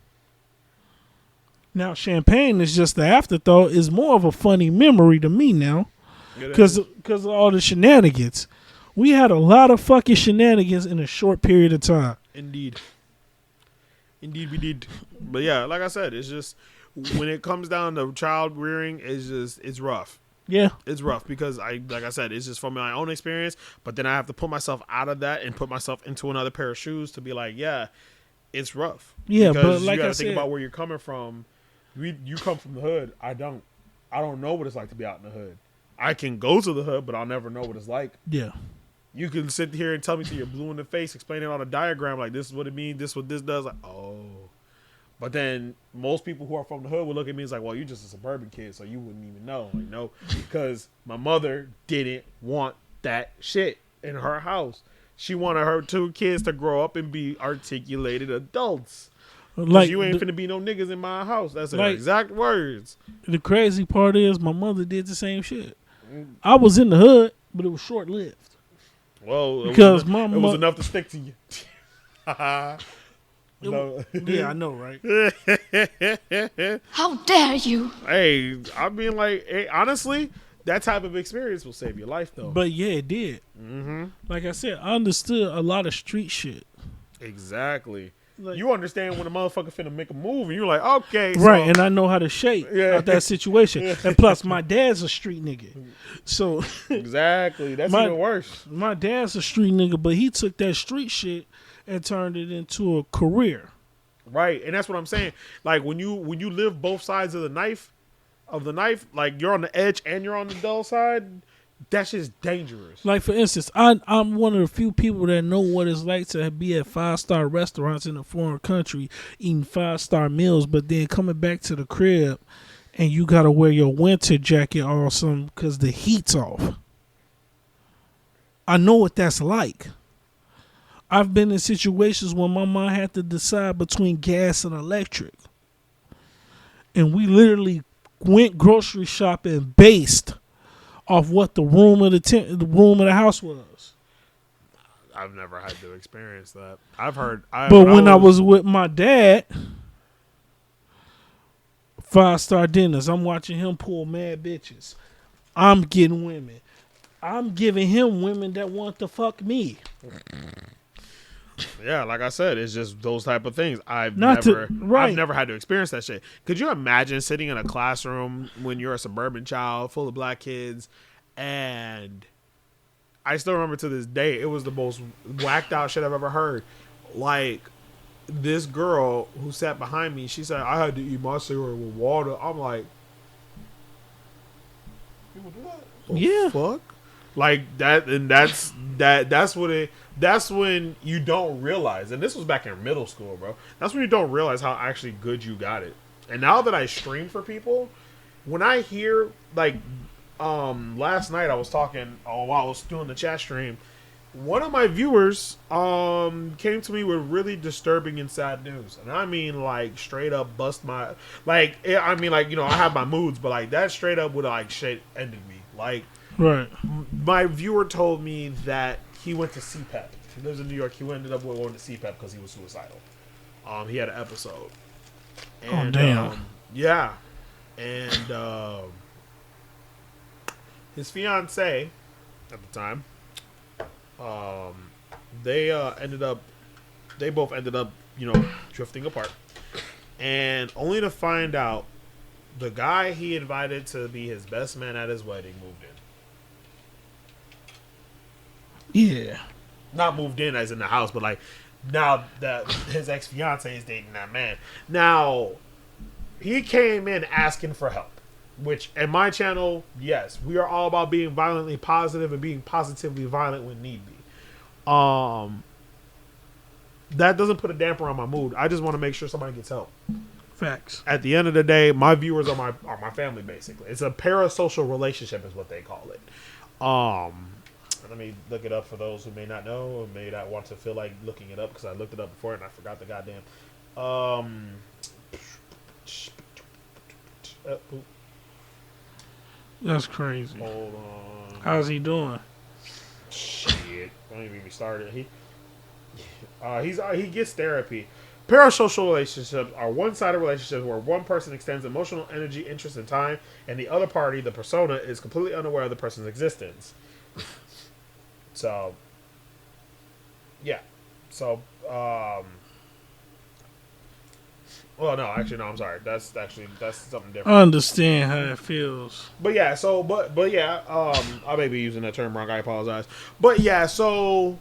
Now, Champagne is just the afterthought. Is more of a funny memory to me now. Because of all the shenanigans. We had a lot of fucking shenanigans in a short period of time. Indeed we did. But yeah, like I said, it's just when it comes down to child rearing, it's rough. Yeah. It's rough because like I said, it's just from my own experience. But then I have to put myself out of that and put myself into another pair of shoes to be like, yeah, it's rough. Yeah, because but like you got I to think said, about where you're coming from. You come from the hood. I don't know what it's like to be out in the hood. I can go to the hood, but I'll never know what it's like. yeah. You can sit here and tell me till you're blue in the face, explaining on a diagram like this is what it means, this is what this does. Like, oh. But then most people who are from the hood would look at me and like, well, you're just a suburban kid, so you wouldn't even know. Like, no, because my mother didn't want that shit in her house. She wanted her 2 kids to grow up and be articulated adults. Like, you ain't finna be no niggas in my house. That's her exact words. The crazy part is my mother did the same shit. I was in the hood, but it was short lived. Well, because it was enough to stick to you. No. Yeah, I know, right? How dare you? Hey, I mean, like, hey, honestly, that type of experience will save your life, though. But yeah, it did. Mm-hmm. Like I said, I understood a lot of street shit. Exactly. Like, you understand when a motherfucker finna make a move, and you're like, okay, right? And I know how to shake out that situation. And plus, my dad's a street nigga, so exactly, that's even worse. My dad's a street nigga, but he took that street shit and turned it into a career. Right, and that's what I'm saying. Like when you live both sides of the knife, like you're on the edge and you're on the dull side. That's just dangerous. Like, for instance, I'm one of the few people that know what it's like to be at 5-star restaurants in a foreign country eating 5-star meals, but then coming back to the crib and you got to wear your winter jacket or something because the heat's off. I know what that's like. I've been in situations where my mom had to decide between gas and electric. And we literally went grocery shopping based off what the room of the house was. I've never had to experience that. But when I was with my dad, 5-star dinners, I'm watching him pull mad bitches. I'm getting women. I'm giving him women that want to fuck me. Yeah, like I said, it's just those type of things. I've never had to experience that shit. Could you imagine sitting in a classroom when you're a suburban child full of black kids, and I still remember to this day, it was the most whacked out shit I've ever heard. Like, this girl who sat behind me, she said, I had to eat my cereal with water. I'm like, people do that? Yeah. Fuck? Like that, and that's when you don't realize, and this was back in middle school, bro. That's when you don't realize how actually good you got it. And now that I stream for people, when I hear, like, last night I was talking while I was doing the chat stream, one of my viewers came to me with really disturbing and sad news, and I mean, like, straight up bust my, like, I mean, like, you know, I have my moods, but like that straight up would like shit ended me. Like, right. My viewer told me that he went to CPAP. He lives in New York. He ended up going to CPAP because he was suicidal. He had an episode. And, damn. Yeah. And his fiance at the time, they both ended up, you know, drifting apart. And only to find out the guy he invited to be his best man at his wedding moved in. Yeah. Not moved in as in the house, but like now that his ex-fiance is dating that man. Now, he came in asking for help, which in my channel, yes, we are all about being violently positive and being positively violent when need be. That doesn't put a damper on my mood. I just want to make sure somebody gets help. Facts. At the end of the day, my viewers are my family, basically. It's a parasocial relationship is what they call it. Let me look it up for those who may not know or may not want to feel like looking it up, because I looked it up before and I forgot the goddamn. That's crazy. Hold on. How's he doing? Shit. Don't even get me started. He gets therapy. Parasocial relationships are one-sided relationships where one person extends emotional energy, interest, and time, and the other party, the persona, is completely unaware of the person's existence. So, yeah. So, Well, no, actually, no. I'm sorry. That's something I different. understand how it feels. But yeah, but yeah. I may be using that term wrong. I apologize. But yeah, so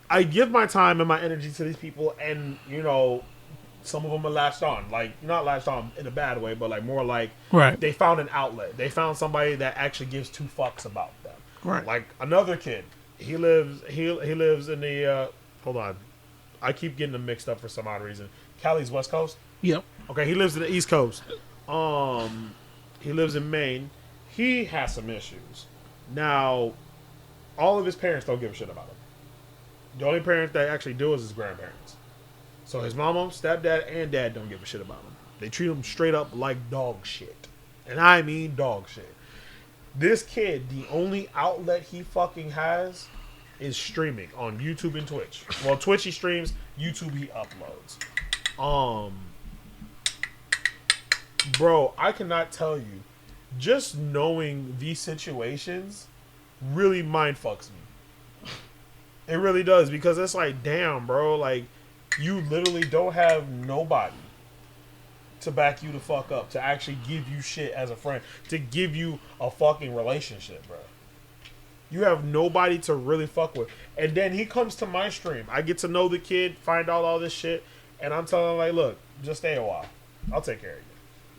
I give my time and my energy to these people, and some of them are latched on. Like, not latched on in a bad way, but like more like Right. they found an outlet. They found somebody that actually gives two fucks about them. Right. Like another kid. He lives in the hold on. I keep getting them mixed up for some odd reason. Cali's West Coast? Yep. Okay, he lives in the East Coast. He lives in Maine. He has some issues. Now, all of his parents don't give a shit about him. The only parents that actually do is his grandparents. So his mama, stepdad, and dad don't give a shit about him. They treat him straight up like dog shit. And I mean dog shit. This kid, the only outlet he fucking has is streaming on YouTube and Twitch. Well, Twitch he streams, YouTube he uploads. Bro, I cannot tell you. Just knowing these situations really mind fucks me. It really does, because it's like, damn, bro, like, you literally don't have nobody to back you the fuck up, to actually give you shit as a friend, to give you a fucking relationship, bro. You have nobody to really fuck with. And then he comes to my stream. I get to know the kid, find out all this shit, and I'm telling him, like, look, just stay a while. I'll take care of you.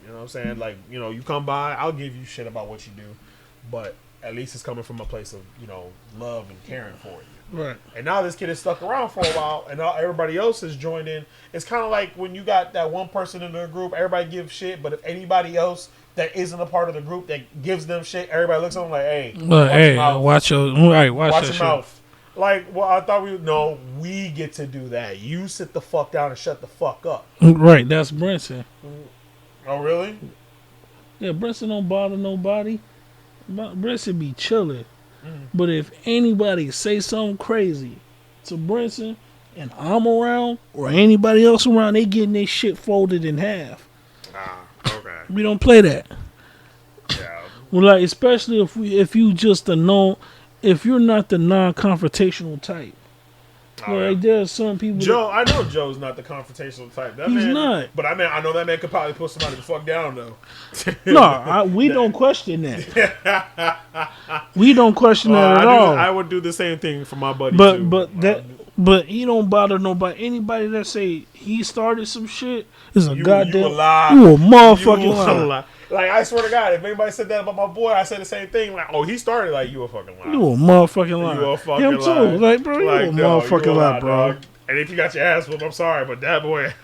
You know what I'm saying? Like, you come by, I'll give you shit about what you do, but at least it's coming from a place of, love and caring for you. Right. And now this kid is stuck around for a while, and now everybody else has joined in. It's kind of like when you got that one person in the group, everybody gives shit, but if anybody else that isn't a part of the group that gives them shit, everybody looks at them like, hey, Watch your your mouth. Like, well, I thought we get to do that. You sit the fuck down and shut the fuck up. Right, that's Brinson. Oh, really? Yeah, Brinson don't bother nobody. Brinson be chilling. But if anybody say something crazy to Brinson and I'm around or anybody else around, they getting their shit folded in half. Ah, okay. We don't play that. Yeah. Well, like, especially if you just if you're not the non-confrontational type. Like, there's some people. Joe, I know Joe's not the confrontational type. He's not. But I know that man could probably put somebody the fuck down though. No, we don't question that. We don't question that at all. I would do the same thing for my buddy But too. but he don't bother nobody. Anybody that say he started some shit is a goddamn. You a lie. You a motherfucking lie. Like, I swear to God, if anybody said that about my boy, I say the same thing. Like, oh, he started. Like, you a fucking lie. You a motherfucking lie. You a fucking Him lie. too. Like, bro, you a motherfucking lie, bro. Dog. And if you got your ass whooped, I'm sorry, but that boy.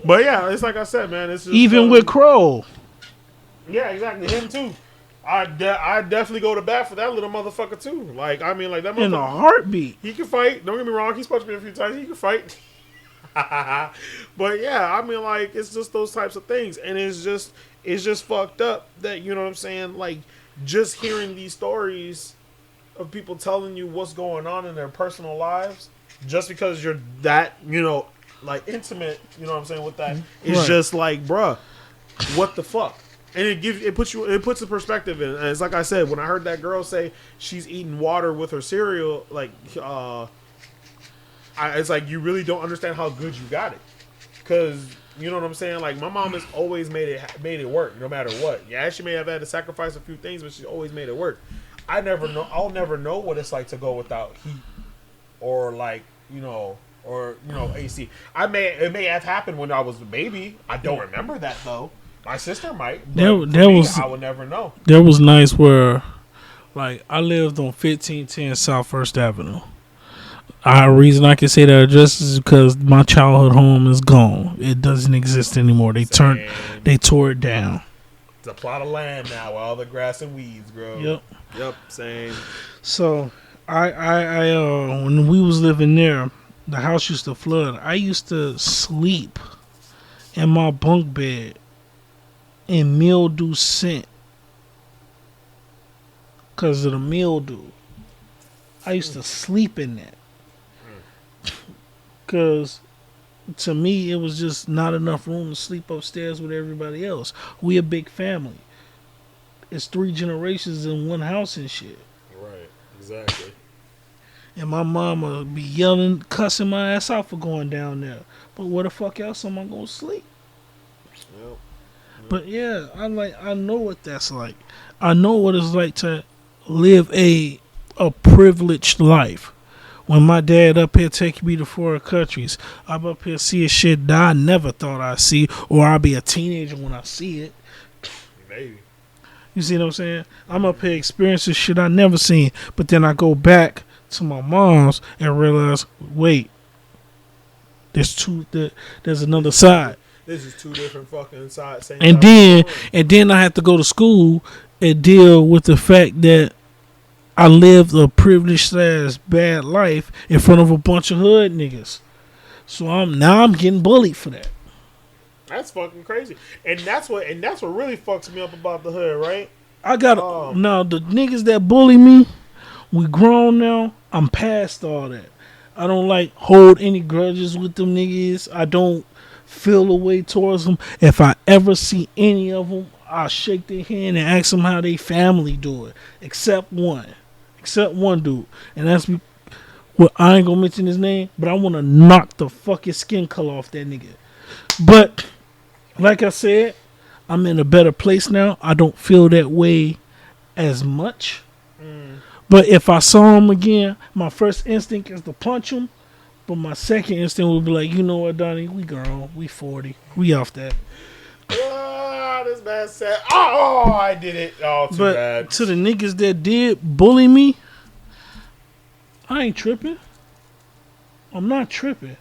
But yeah, it's like I said, man. It's just, Even with Crow. Yeah, exactly. Him too. I definitely go to bat for that little motherfucker too. Like, I mean, like that motherfucker. In a heartbeat. He can fight. Don't get me wrong. He's punched me a few times. He can fight. But yeah, I mean, like, it's just those types of things, and it's just fucked up that, you know what I'm saying, like, just hearing these stories of people telling you what's going on in their personal lives, just because you're that, like, intimate, you know what I'm saying, with that, it's just like, bruh, what the fuck? And it puts the perspective in. And it's like I said, when I heard that girl say she's eating water with her cereal, like, it's like, you really don't understand how good you got it. Because, you know what I'm saying? Like, my mom has always made it work, no matter what. Yeah, she may have had to sacrifice a few things, but she always made it work. I'll never know what it's like to go without heat or, like, AC. It may have happened when I was a baby. I don't remember that, though. My sister might. But I would never know. That was nice where, like, I lived on 1510 South First Avenue. The reason I can say that address is because my childhood home is gone. It doesn't exist anymore. They tore it down. It's a plot of land now where all the grass and weeds grow. Yep, same. So, I when we was living there, the house used to flood. I used to sleep in my bunk bed in mildew scent because of the mildew. I used to sleep in that. Because to me, it was just not enough room to sleep upstairs with everybody else. We a big family. It's 3 generations in one house and shit. Right, exactly. And my mama be yelling, cussing my ass out for going down there. But where the fuck else am I gonna sleep? Yep. But yeah, I know what that's like. I know what it's like to live a privileged life. When my dad up here taking me to foreign countries, I'm up here seeing shit that I never thought I'd see, or I'll be a teenager when I see it. Maybe. You see what I'm saying? I'm up here experiencing shit I never seen, but then I go back to my mom's and realize, wait, there's another side. This is two different fucking sides. And then I have to go to school and deal with the fact that I lived a privileged ass bad life in front of a bunch of hood niggas. So I'm getting bullied for that. That's fucking crazy. And that's what really fucks me up about the hood, right? I got now the niggas that bully me, we grown now. I'm past all that. I don't like hold any grudges with them niggas. I don't feel a way towards them. If I ever see any of them, I'll shake their hand and ask them how they family do it. Except one dude, and that's me. Well, I ain't gonna mention his name, but I want to knock the fucking skin color off that nigga. But like I said, I'm in a better place now. I don't feel that way as much. But if I saw him again, my first instinct is to punch him. But my second instinct would be like, you know what, Donnie, we grown, we 40, we off that. This man said, "Oh, I did it." Oh, too bad. But to the niggas that did bully me, I ain't tripping. I'm not tripping.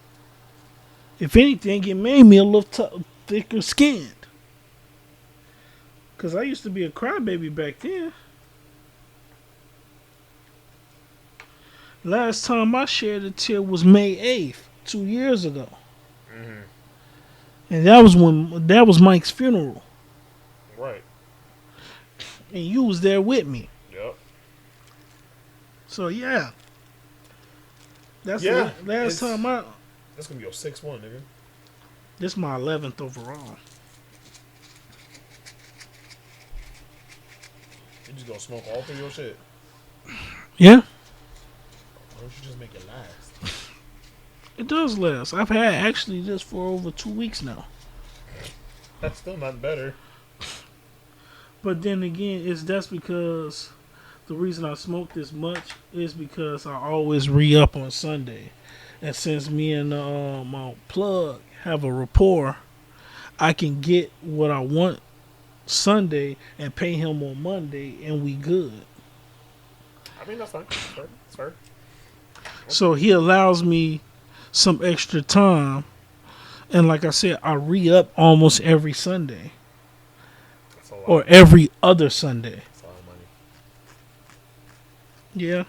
If anything, it made me a little thicker skinned. Because I used to be a crybaby back then. Last time I shed a tear was May 8th, 2 years ago. Mm-hmm. And that was Mike's funeral. Right. And you was there with me. Yep. So yeah. That's Yeah, the last time That's gonna be your 6-1, nigga. this is my 11th overall. You just gonna smoke all through your shit. Yeah. Why don't you just make it last? It does last. I've had actually this for over 2 weeks now. That's still not better. But then again, that's because the reason I smoke this much is because I always re-up on Sunday. And since me and my plug have a rapport, I can get what I want Sunday and pay him on Monday, and we good. I mean, that's fine. That's fair. So he allows me some extra time. And like I said, I re-up almost every Sunday. That's a lot. Or every other Sunday. That's a lot of money. Yeah.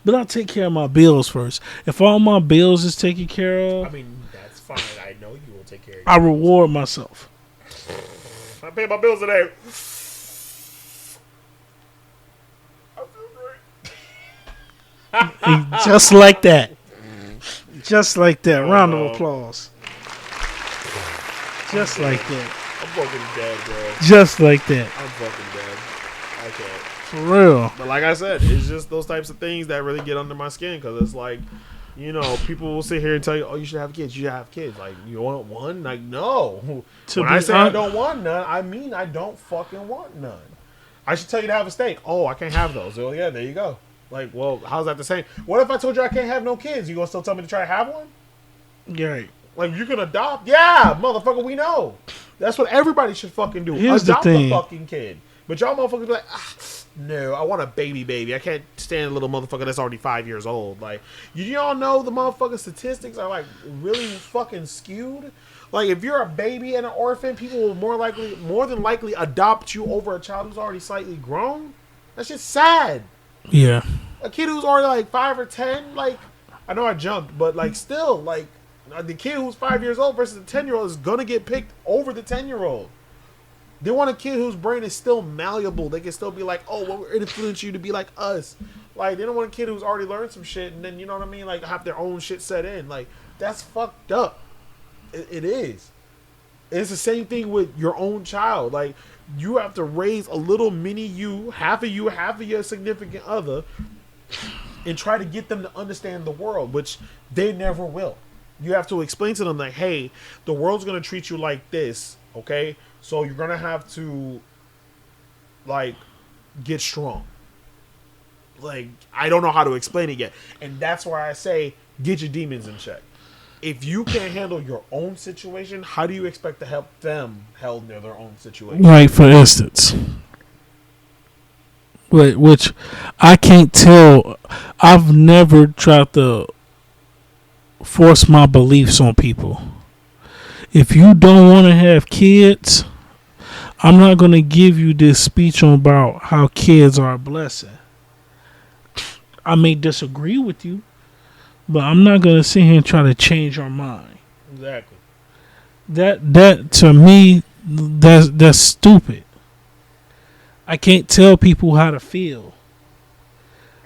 But I'll take care of my bills first. If all my bills is taken care of, I mean, that's fine. I know you will take care of I reward myself. I pay my bills today. I feel great. And just like that. Just like that. Round of applause. Just like that. I'm fucking dead, bro. Just like that. I'm fucking dead. I can't. For real. But like I said, it's just those types of things that really get under my skin, because it's like, you know, people will sit here and tell you, oh, you should have kids. You should have kids. Like, you want one? Like, no. When I say I don't want none, I mean I don't fucking want none. I should tell you to have a steak. Oh, I can't have those. Oh, yeah, there you go. Like, well, how's that the same? What if I told you I can't have no kids? You gonna still tell me to try to have one? Right. Like, you can adopt? Yeah, motherfucker, we know. That's what everybody should fucking do. Here's adopt the thing. a fucking kid. But y'all motherfuckers be like, no, I want a baby. I can't stand a little motherfucker that's already 5 years old. Like, y'all know the motherfucking statistics are, like, really fucking skewed? Like, if you're a baby and an orphan, people will more than likely adopt you over a child who's already slightly grown. That's just sad. Yeah. A kid who's already, like, 5 or 10, like, I know I jumped, but, like, still, like, the kid who's 5 years old versus the 10-year-old is going to get picked over the 10-year-old. They want a kid whose brain is still malleable. They can still be like, oh, well, we're influence you to be like us. Like, they don't want a kid who's already learned some shit and then, you know what I mean, like, have their own shit set in. Like, that's fucked up. It is. It's the same thing with your own child. Like, you have to raise a little mini you, half of your significant other, and try to get them to understand the world, which they never will. You have to explain to them like, hey, the world's going to treat you like this, okay? So you're going to have to, like, get strong. Like, I don't know how to explain it yet. And that's why I say, get your demons in check. If you can't handle your own situation, how do you expect to help them handle their own situation? Like, for instance, which I can't tell. I've never tried to force my beliefs on people. If you don't want to have kids, I'm not going to give you this speech on about how kids are a blessing. I may disagree with you, but I'm not going to sit here and try to change your mind. Exactly. That to me, that's stupid. I can't tell people how to feel.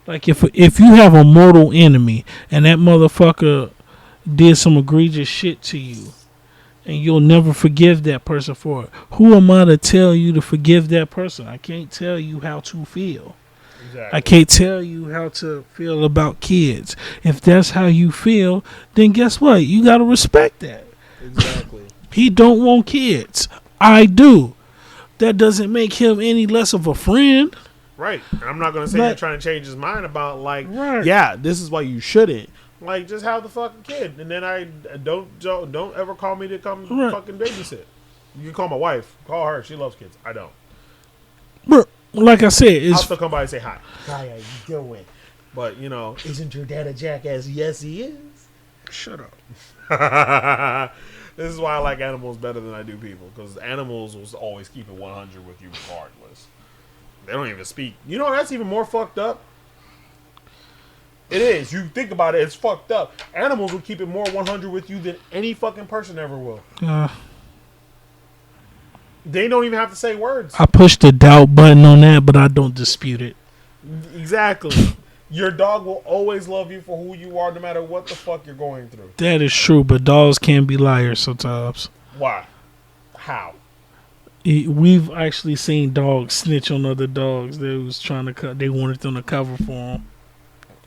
Like if you have a mortal enemy and that motherfucker did some egregious shit to you, and you'll never forgive that person for it, who am I to tell you to forgive that person? I can't tell you how to feel. Exactly. I can't tell you how to feel about kids. If that's how you feel, then guess what? You gotta respect that. Exactly. He don't want kids. I do. That doesn't make him any less of a friend. Right. And I'm not gonna say you're trying to change his mind about like, right. Yeah, this is why you shouldn't. Like, just have the fucking kid, and then I don't ever call me to come fucking babysit. You can call my wife. Call her. She loves kids. I don't. Bro, like I said, I'll still come by and say hi. Hi, how you doing? But you know, isn't your dad a jackass? Yes, he is. Shut up. This is why I like animals better than I do people, because animals will always keep it 100 with you regardless. They don't even speak. You know, that's even more fucked up. It is. You think about it, it's fucked up. Animals will keep it more 100 with you than any fucking person ever will. They don't even have to say words. I pushed the doubt button on that, but I don't dispute it. Exactly. Your dog will always love you for who you are, no matter what the fuck you're going through. That is true, but dogs can be liars sometimes. Why? How? We've actually seen dogs snitch on other dogs. They was trying to they wanted them to cover for them.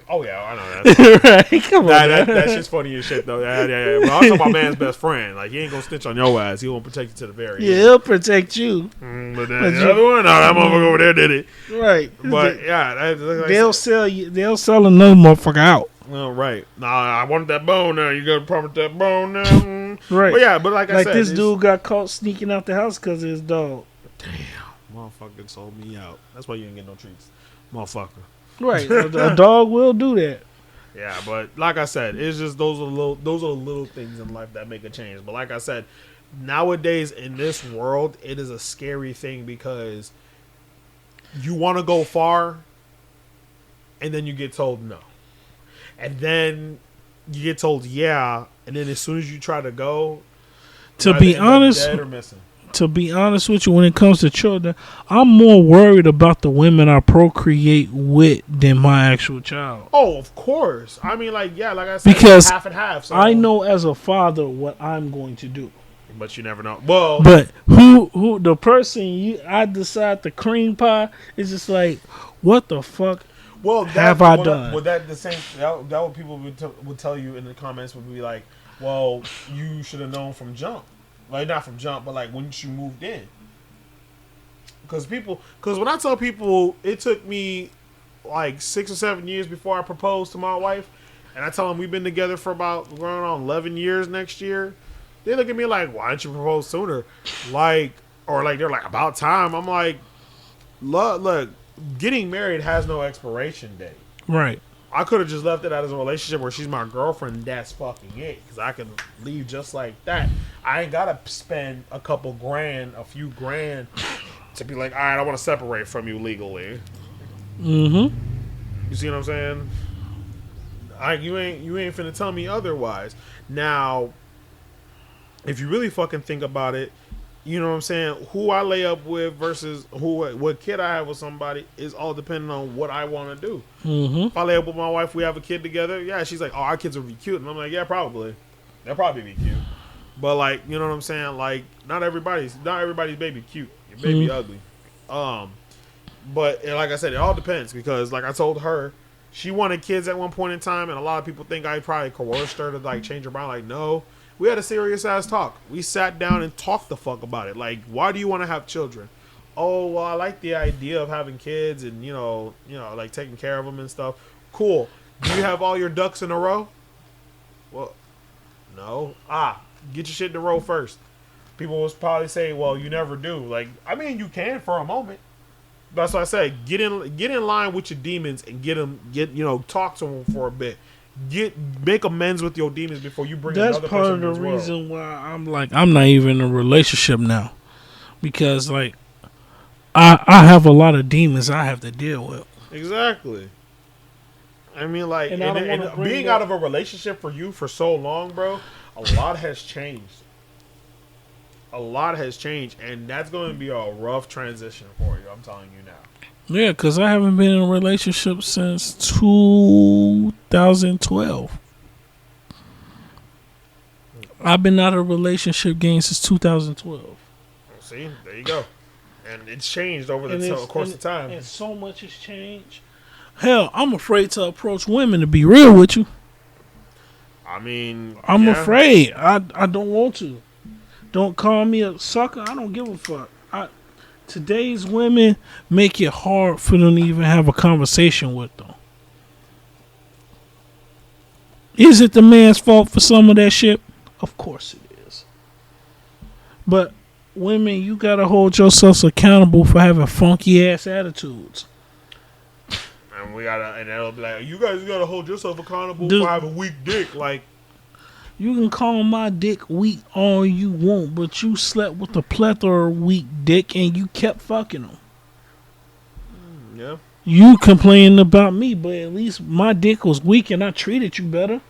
Oh yeah, I know that. Right? Come on, that's just funny as shit though. Yeah. But I'm talking about man's best friend. Like, he ain't gonna snitch on your ass. He won't protect you to the very end. Yeah, he'll protect you. But then the other one, no, that motherfucker over there did it. Right. But yeah, they'll sell you. They'll sell another motherfucker out. Oh, right. Nah, I wanted that bone now. You got to promise that bone now. Right. But yeah, but like I said, this dude got caught sneaking out the house because of his dog. Damn, motherfucker sold me out. That's why you ain't get no treats, motherfucker. Right. A dog will do that. Yeah, but like I said, it's just those are the little things in life that make a change. But like I said, nowadays in this world, it is a scary thing because you want to go far, and then you get told no, and then you get told yeah, and then as soon as you try to go, to be honest, dead or missing. To be honest with you, when it comes to children, I'm more worried about the women I procreate with than my actual child. Oh, of course. I mean, like, yeah, like I said, because half and half. So. I know as a father what I'm going to do. But you never know. Well, but who the person I decide to cream pie is just like, what the fuck? Well, have I done? Well, that the same. That what people would tell you in the comments would be like, well, you should have known from jump. Like, not from jump, but like once you moved in. Because when I tell people it took me like 6 or 7 years before I proposed to my wife, and I tell them we've been together for about going on 11 years next year, they look at me like, why didn't you propose sooner? Like, or like they're like, about time. I'm like, look, getting married has no expiration date. Right. I could have just left it out as a relationship where she's my girlfriend. That's fucking it. Because I can leave just like that. I ain't got to spend a few grand to be like, all right, I want to separate from you legally. Mm-hmm. You see what I'm saying? You ain't finna tell me otherwise. Now, if you really fucking think about it, you know what I'm saying? Who I lay up with versus what kid I have with somebody is all depending on what I want to do. Mm-hmm. If I lay up with my wife, we have a kid together. Yeah, she's like, oh, our kids will be cute. And I'm like, yeah, probably. They'll probably be cute. But like, you know what I'm saying? Like, not everybody's baby cute. Your baby ugly. But like I said, it all depends because like I told her, she wanted kids at one point in time, and a lot of people think I probably coerced her to like change her mind. Like, no, we had a serious ass talk. We sat down and talked the fuck about it. Like, why do you want to have children? Oh, well, I like the idea of having kids and like taking care of them and stuff. Cool. Do you have all your ducks in a row? Well, no. Get your shit in a row first. People will probably say, well, you never do. Like, I mean, you can for a moment. That's what I say. Get in line with your demons and talk to them for a bit. Make amends with your demons before you bring That's another part person of the into this world. reason why I'm not even in a relationship now, because like I have a lot of demons I have to deal with. Exactly. I mean, like, And I don't wanna and bring being that- out of a relationship for you for so long, bro, a lot has changed. A lot has changed, and that's going to be a rough transition for you. I'm telling you now. Yeah, because I haven't been in a relationship since 2012. I've been out of a relationship game since 2012. See, there you go. And it's changed over And the course of time. And so much has changed. Hell, I'm afraid to approach women, to be real with you. I mean, I'm yeah. afraid. I don't want to. Don't call me a sucker. I don't give a fuck. Today's women make it hard for them to even have a conversation with them. Is it the man's fault for some of that shit? Of course it is. But women, you gotta hold yourselves accountable for having funky ass attitudes. And they'll be like, you guys gotta hold yourself accountable Dude. for having weak dick. Like, You can call my dick weak all you want, but you slept with a plethora of weak dick and you kept fucking them. yeah. You complaining about me, but at least my dick was weak and I treated you better.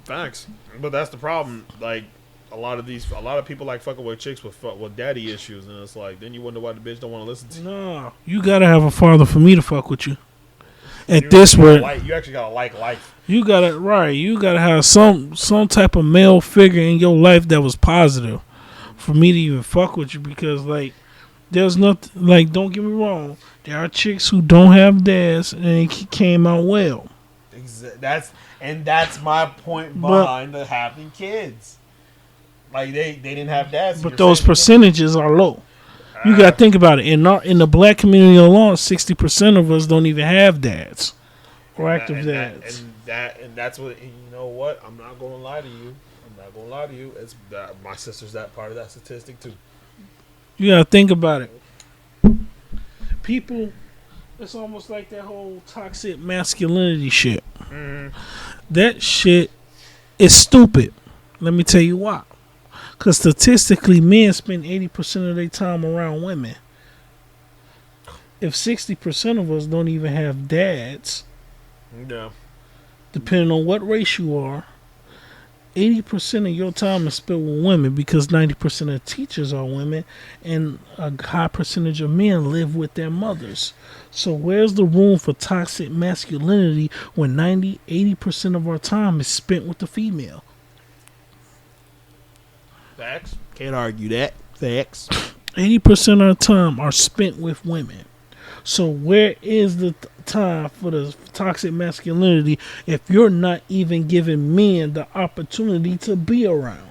Facts. But that's the problem. Like, a lot of people like fucking with chicks with daddy issues, and it's like, then you wonder why the bitch don't want to listen to you. No, you gotta have a father for me to fuck with you. At You this actually rate, gotta you actually gotta like life. you gotta have some type of male figure in your life that was positive for me to even fuck with you. Because like, there's nothing like. Don't get me wrong. There are chicks who don't have dads and it came out well. That's my point behind the having kids. Like, they didn't have dads. But those percentages are low. You gotta think about it. In the black community alone, 60% of us don't even have dads or active dads. And that's what. And you know what? I'm not gonna lie to you. It's that my sister's that part of that statistic too. You gotta think about it. People, it's almost like that whole toxic masculinity shit. Mm-hmm. That shit is stupid. Let me tell you why. Because statistically, men spend 80% of their time around women. If 60% of us don't even have dads, Yeah. depending on what race you are, 80% of your time is spent with women, because 90% of teachers are women and a high percentage of men live with their mothers. So where's the room for toxic masculinity when 80% of our time is spent with the female? Facts. Can't argue that. Facts. 80% of our time are spent with women. So where is the time for the toxic masculinity if you're not even giving men the opportunity to be around?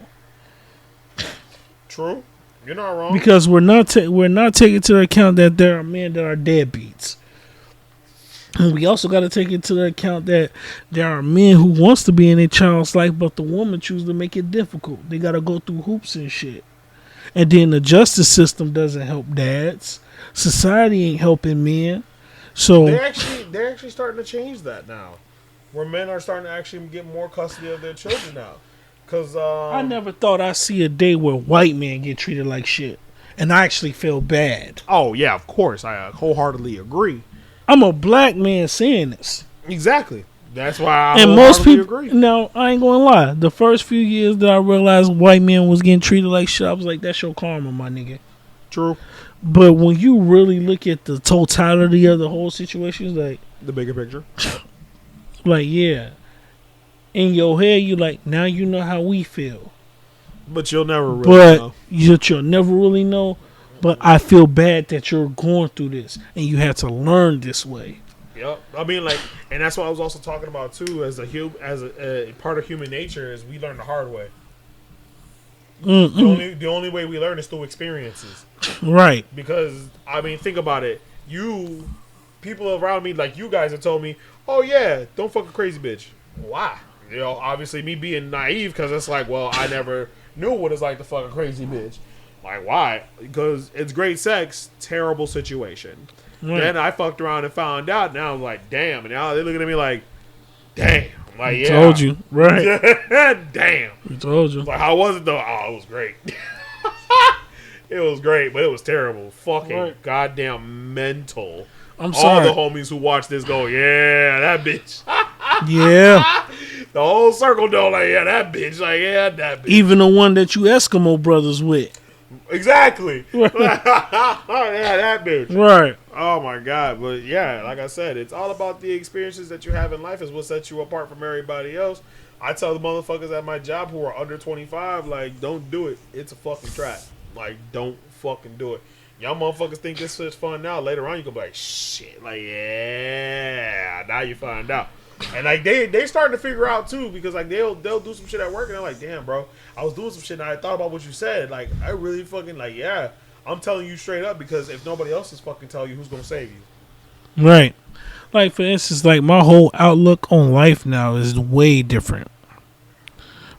True. You're not wrong. Because we're not taking into account that there are men that are deadbeats. And we also got to take into account that there are men who wants to be in their child's life, but the woman chooses to make it difficult. They got to go through hoops and shit. And then the justice system doesn't help dads. Society ain't helping men. So they're actually starting to change that now, where men are starting to actually get more custody of their children now. Cause I never thought I'd see a day where white men get treated like shit, and I actually feel bad. Oh yeah, of course, I wholeheartedly agree. I'm a black man saying this. Exactly. That's why I And most people agree. now, I ain't gonna lie. The first few years that I realized white men was getting treated like shit, I was like, "That's your karma, my nigga." True. But when you really look at the totality of the whole situation, it's like, The bigger picture. yeah. In your head, you like, now you know how we feel. But you'll never really But know. you'll never really know. But I feel bad that you're going through this and you had to learn this way. Yep. I mean, like, and that's what I was also talking about too. As a part of human nature, is we learn the hard way. The only way we learn is through experiences. Right. Because I mean, think about it. People around me, like you guys, have told me, "Oh yeah, don't fuck a crazy bitch." Why? You know, obviously me being naive, because it's like, well, I never knew what it's like to fuck a crazy bitch. Like, why? Because it's great sex, terrible situation. Right. Then I fucked around and found out. Now I'm like, damn. And now they're looking at me like, damn. I'm like, yeah. Told you. Right. Damn. I told you. Like, how was it though? Oh, it was great. It was great, but it was terrible. Fucking goddamn mental. I'm sorry. All the homies who watch this go, yeah, that bitch. Yeah. The whole circle though, like, yeah, that bitch. Like, yeah, that bitch. Even the one that you Eskimo brothers with. Exactly. Yeah, that bitch. Right. Oh my god. But yeah, like I said, it's all about the experiences that you have in life is what sets you apart from everybody else. I tell the motherfuckers at my job who are under 25, like, don't do it. It's a fucking trap. Like, don't fucking do it. Y'all motherfuckers think this shit's fun now. Later on, you can be like, shit. Like, yeah. Now you find out. And like they starting to figure out too, because like they'll do some shit at work and they're like, damn, bro, I was doing some shit and I thought about what you said. Like, I really fucking, like, yeah, I'm telling you straight up, because if nobody else is fucking telling you, who's gonna save you? Right. Like, for instance, like, my whole outlook on life now is way different.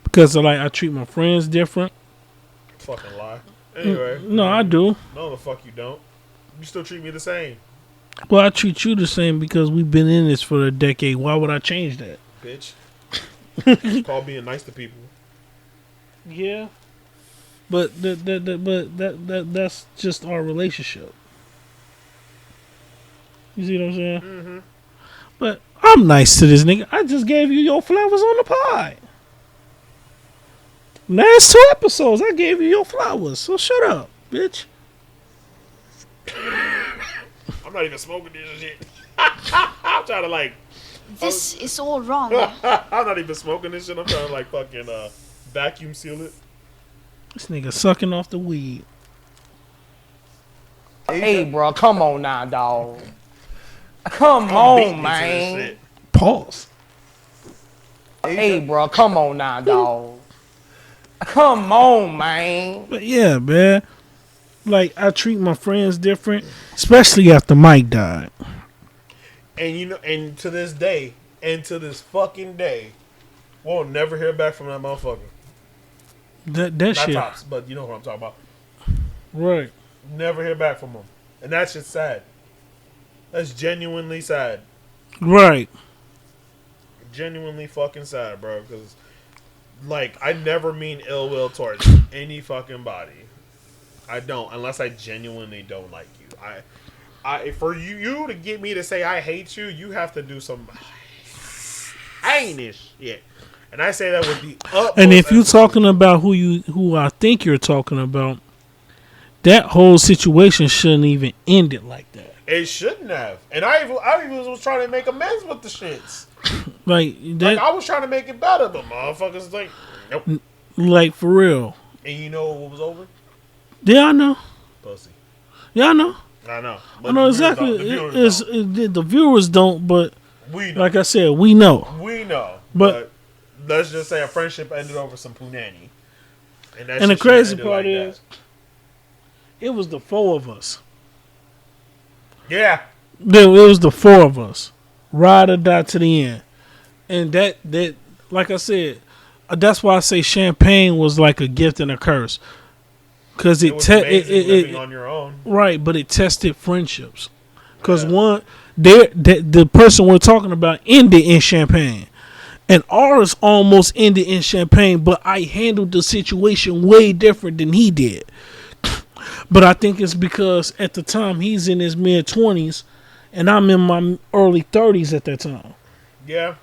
Because, like, I treat my friends different. Fucking lie. Anyway. No, I do. No, the fuck you don't. You still treat me the same. Well, I treat you the same because we've been in this for a decade. Why would I change that? Bitch. It's called being nice to people. Yeah. But that's just our relationship. You see what I'm saying? Mm-hmm. But I'm nice to this nigga. I just gave you your flowers on the pie. Last 2 episodes, I gave you your flowers. So shut up, bitch. I'm not even smoking this shit. I'm trying to like. This is all wrong. I'm not even smoking this shit. I'm trying to like fucking vacuum seal it. This nigga sucking off the weed. Hey, bro, come on now, dog. Come on, man. Pause. Hey, bro, come on now, dog. Come on, man. But yeah, man. Like, I treat my friends different, especially after Mike died. And you know, and to this day, and to this fucking day, we'll never hear back from that motherfucker. That Not shit. Tops, but you know what I'm talking about. Right. Never hear back from him. And that's just sad. That's genuinely sad. Right. Genuinely fucking sad, bro. Because, like, I never mean ill will towards any fucking body. I don't, unless I genuinely don't like you. I for you to get me to say I hate you, you have to do some heinous shit. And I say that with the utmost. And if you're talking about who I think you're talking about, that whole situation shouldn't even end it like that. It shouldn't have. And I even was trying to make amends with the shits. Like that. Like, I was trying to make it better, but motherfuckers like, nope. Like, for real. And you know what was over? Yeah, I know. Pussy. Yeah, I know. I know. I know exactly. The viewers don't, but we know. like I said, we know. We know. But let's just say a friendship ended over some punani. And the crazy part is, it was the 4 of us. Yeah. It was the 4 of us. Ride or die to the end. And that like I said, that's why I say champagne was like a gift and a curse. Because it living on your own. Right, but it tested friendships. Because the person we're talking about ended in champagne. And ours almost ended in champagne, but I handled the situation way different than he did. But I think it's because at the time he's in his mid-20s and I'm in my early 30s at that time. Yeah.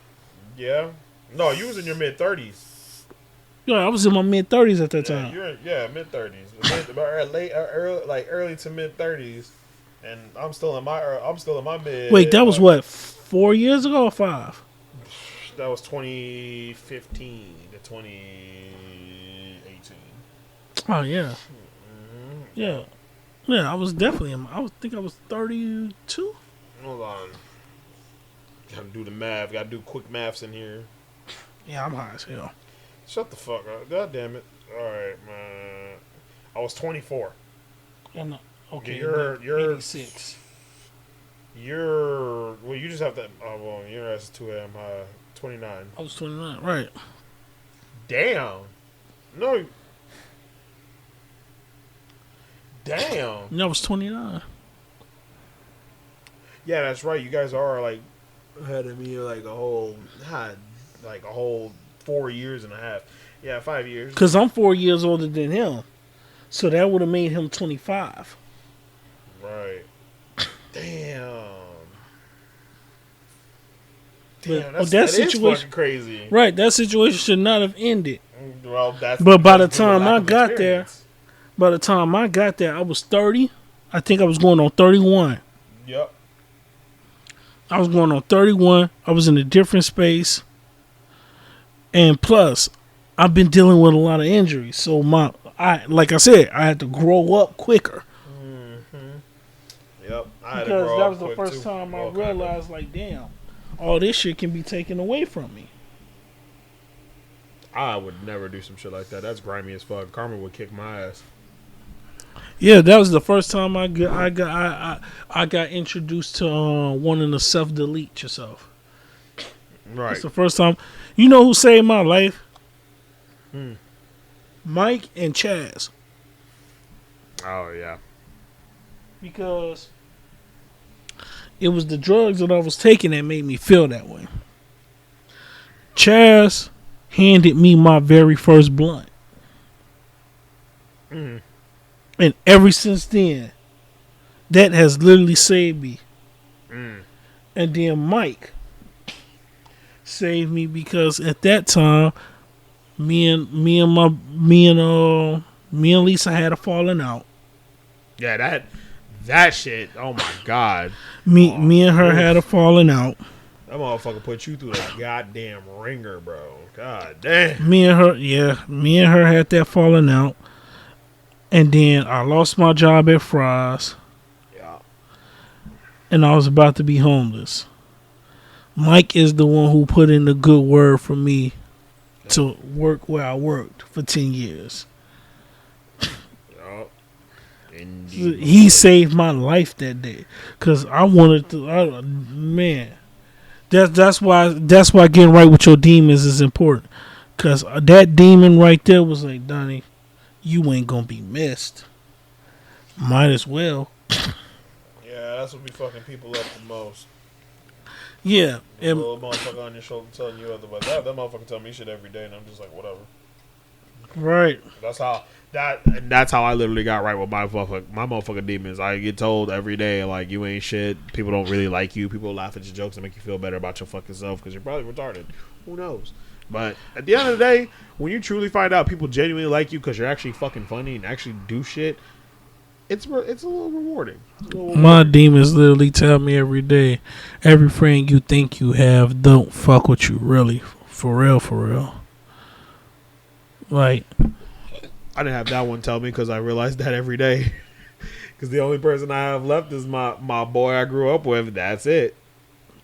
Yeah. No, you was in your mid-30s. Yeah, I was in my mid-30s at that time. Mid-30s. Early to mid-30s. And I'm still in my mid. Wait, that was what, 4 years ago or 5? That was 2015 to 2018. Oh yeah. Yeah. Yeah, I was definitely I think I was 32. Hold on. Gotta do the math. Gotta do quick maths in here. Yeah, I'm high as hell. Shut the fuck up. God damn it. Alright, man. I was 24. And okay, You're 86. Well, you just have to. Oh, well, you're at 2 a.m. 29. I was 29, right? Damn. No. Damn. No, I was 29. Yeah, that's right. You guys are like ahead of me like a whole 4 years and a half. Yeah, 5 years. Because I'm 4 years older than him. So that would have made him 25. Right. Damn. But That situation, is fucking crazy. right? That situation should not have ended. Well, that's But by the because of time lack I of got experience. I was 30. I think I was going on 31. Yep. I was going on 31. I was in a different space. And plus, I've been dealing with a lot of injuries. So like I said, I had to grow up quicker. Yep. I had to Because grow that up was the quick, first too. time I Well, realized, like, damn, all this shit can be taken away from me. I would never do some shit like that. That's grimy as fuck. Carmen would kick my ass. Yeah, that was the first time I got introduced to wanting to self-delete yourself. Right. It's the first time. You know who saved my life? Mike and Chaz. Oh, yeah. Because it was the drugs that I was taking that made me feel that way. Chaz handed me my very first blunt. And ever since then, that has literally saved me. And then Mike saved me because at that time, me and Lisa had a falling out. Yeah, that shit. Oh my god. Me and her had a falling out. That motherfucker put you through the goddamn ringer, bro. God damn. Me and her had that falling out. And then I lost my job at Fry's. Yeah. And I was about to be homeless. Mike is the one who put in the good word for me to work where I worked for 10 years. Indeed. He saved my life that day. Because I wanted to, man. That's why getting right with your demons is important. Because that demon right there was like, Donnie, you ain't going to be missed. Might as well. Yeah, that's what be fucking people up the most. Yeah. A little motherfucker on your shoulder telling you otherwise. That motherfucker tell me shit every day, and I'm just like, whatever. Right. That's how I literally got right with my motherfucking demons. I get told every day, like, you ain't shit. People don't really like you. People laugh at your jokes and make you feel better about your fucking self because you're probably retarded. Who knows? But at the end of the day, when you truly find out people genuinely like you because you're actually fucking funny and actually do shit, it's a little rewarding. My demons literally tell me every day, every friend you think you have don't fuck with you really. For real. Like, I didn't have that one tell me because I realized that every day. Because the only person I have left is my boy I grew up with. That's it.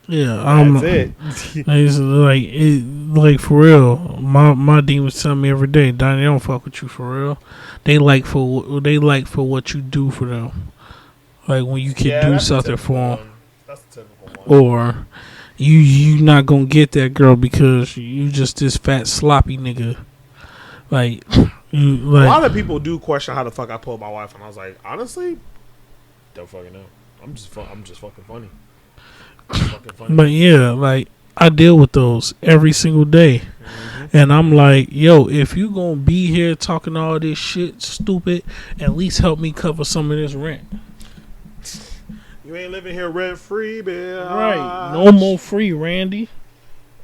yeah, That's it. It's like for real. My demons tell me every day, Donnie, they don't fuck with you for real. They like for what you do for them. Like when you can do something for them, That's the typical one. or you not gonna get that girl because you just this fat sloppy nigga. Like A lot of people do question how the fuck I pulled my wife, and I was like, honestly, don't fucking know. I'm just fucking funny. But yeah, like I deal with those every single day. And I'm like, yo, if you gonna be here talking all this shit stupid, at least help me cover some of this rent. You ain't living here rent free, bitch. Right. No more free, Randy.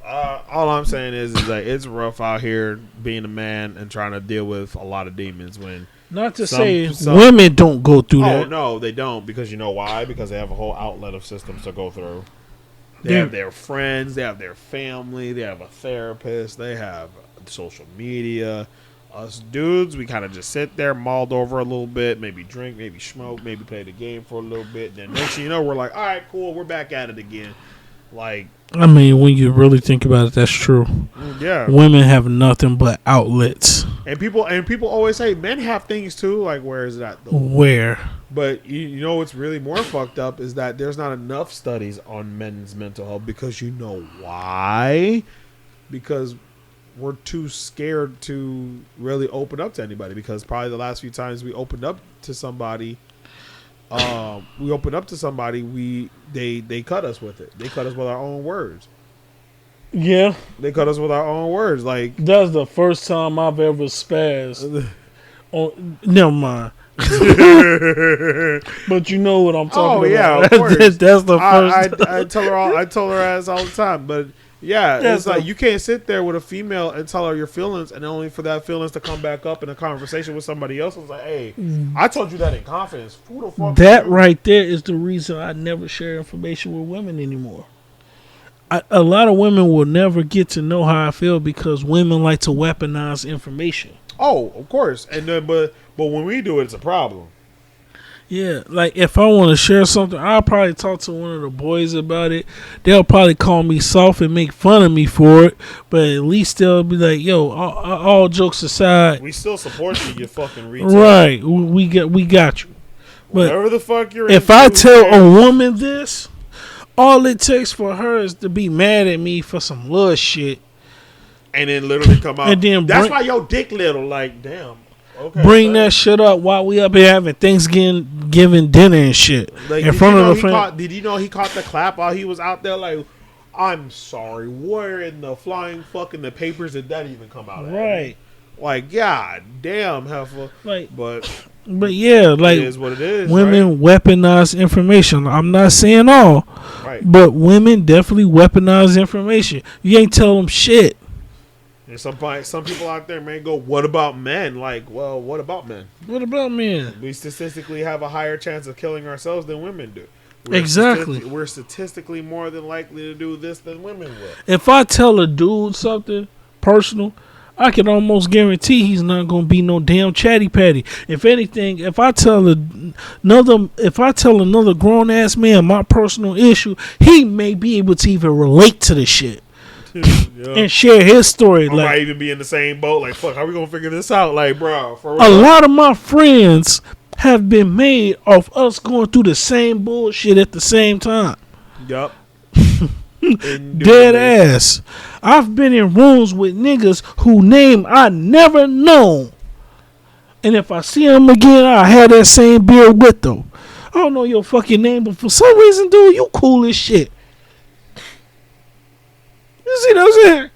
All I'm saying is like it's rough out here being a man and trying to deal with a lot of demons when Not to some- say some- women don't go through Oh that. no, they don't, because you know why? Because they have a whole outlet of systems to go through. They Yeah. have their friends, they have their family, they have a therapist, they have social media. Us dudes, we kind of just sit there, mauled over a little bit, maybe drink, maybe smoke, maybe play the game for a little bit. Then next thing you know, we're like, all right, cool, we're back at it again. Like, I mean, when you really think about it, that's true. yeah. Women have nothing but outlets. And people always say men have things too. Like, where is that? Where? But you know what's really more fucked up is that there's not enough studies on men's mental health, because you know why? Because we're too scared to really open up to anybody, because probably the last few times we opened up to somebody, they cut us with it. They cut us with our own words. Yeah. They cut us with our own words. Like, That's the first time I've ever spazzed. Never mind. But you know what I'm talking about. Of course. That's the first. I tell her ass all the time. But yeah, it's like you can't sit there with a female and tell her your feelings, and only for that feelings to come back up in a conversation with somebody else. It's like, hey, I told you that in confidence. Who the fuck? That right there is the reason I never share information with women anymore. A lot of women will never get to know how I feel because women like to weaponize information. Oh, of course. And then, but when we do it, it's a problem. Yeah, like if I want to share something, I'll probably talk to one of the boys about it. They'll probably call me soft and make fun of me for it, but at least they'll be like, "Yo, all jokes aside, we still support you, you fucking retard." Right? We got you. But whatever the fuck you're. If I tell a woman this, all it takes for her is to be mad at me for some little shit, and then literally come out. And then that's why your dick little. Like, damn. Okay, bring that shit up while we up here having Thanksgiving dinner and shit like, in front of the friend. Did you know he caught the clap while he was out there? Like, I'm sorry, where in the flying fucking the papers did that even come out? Right. Like, god damn, heifer. Like, but yeah, like, it is what it is. Women weaponize information. I'm not saying all, right, but women definitely weaponize information. You ain't tell them shit. And some people out there may go, what about men? Like, well, what about men? What about men? We statistically have a higher chance of killing ourselves than women do. We're statistically more than likely to do this than women will. If I tell a dude something personal, I can almost guarantee he's not gonna be no damn chatty patty. If anything, if I tell another grown ass man my personal issue, he may be able to even relate to the shit. Yeah. And share his story. I might even be in the same boat. Like, fuck, how we gonna figure this out? Like, bro, for real. A lot of my friends have been made of us going through the same bullshit at the same time. Yup. Dead ass. I've been in rooms with niggas who name I never known, and if I see them again, I have that same beer with them. I don't know your fucking name, but for some reason, dude, you cool as shit. You see what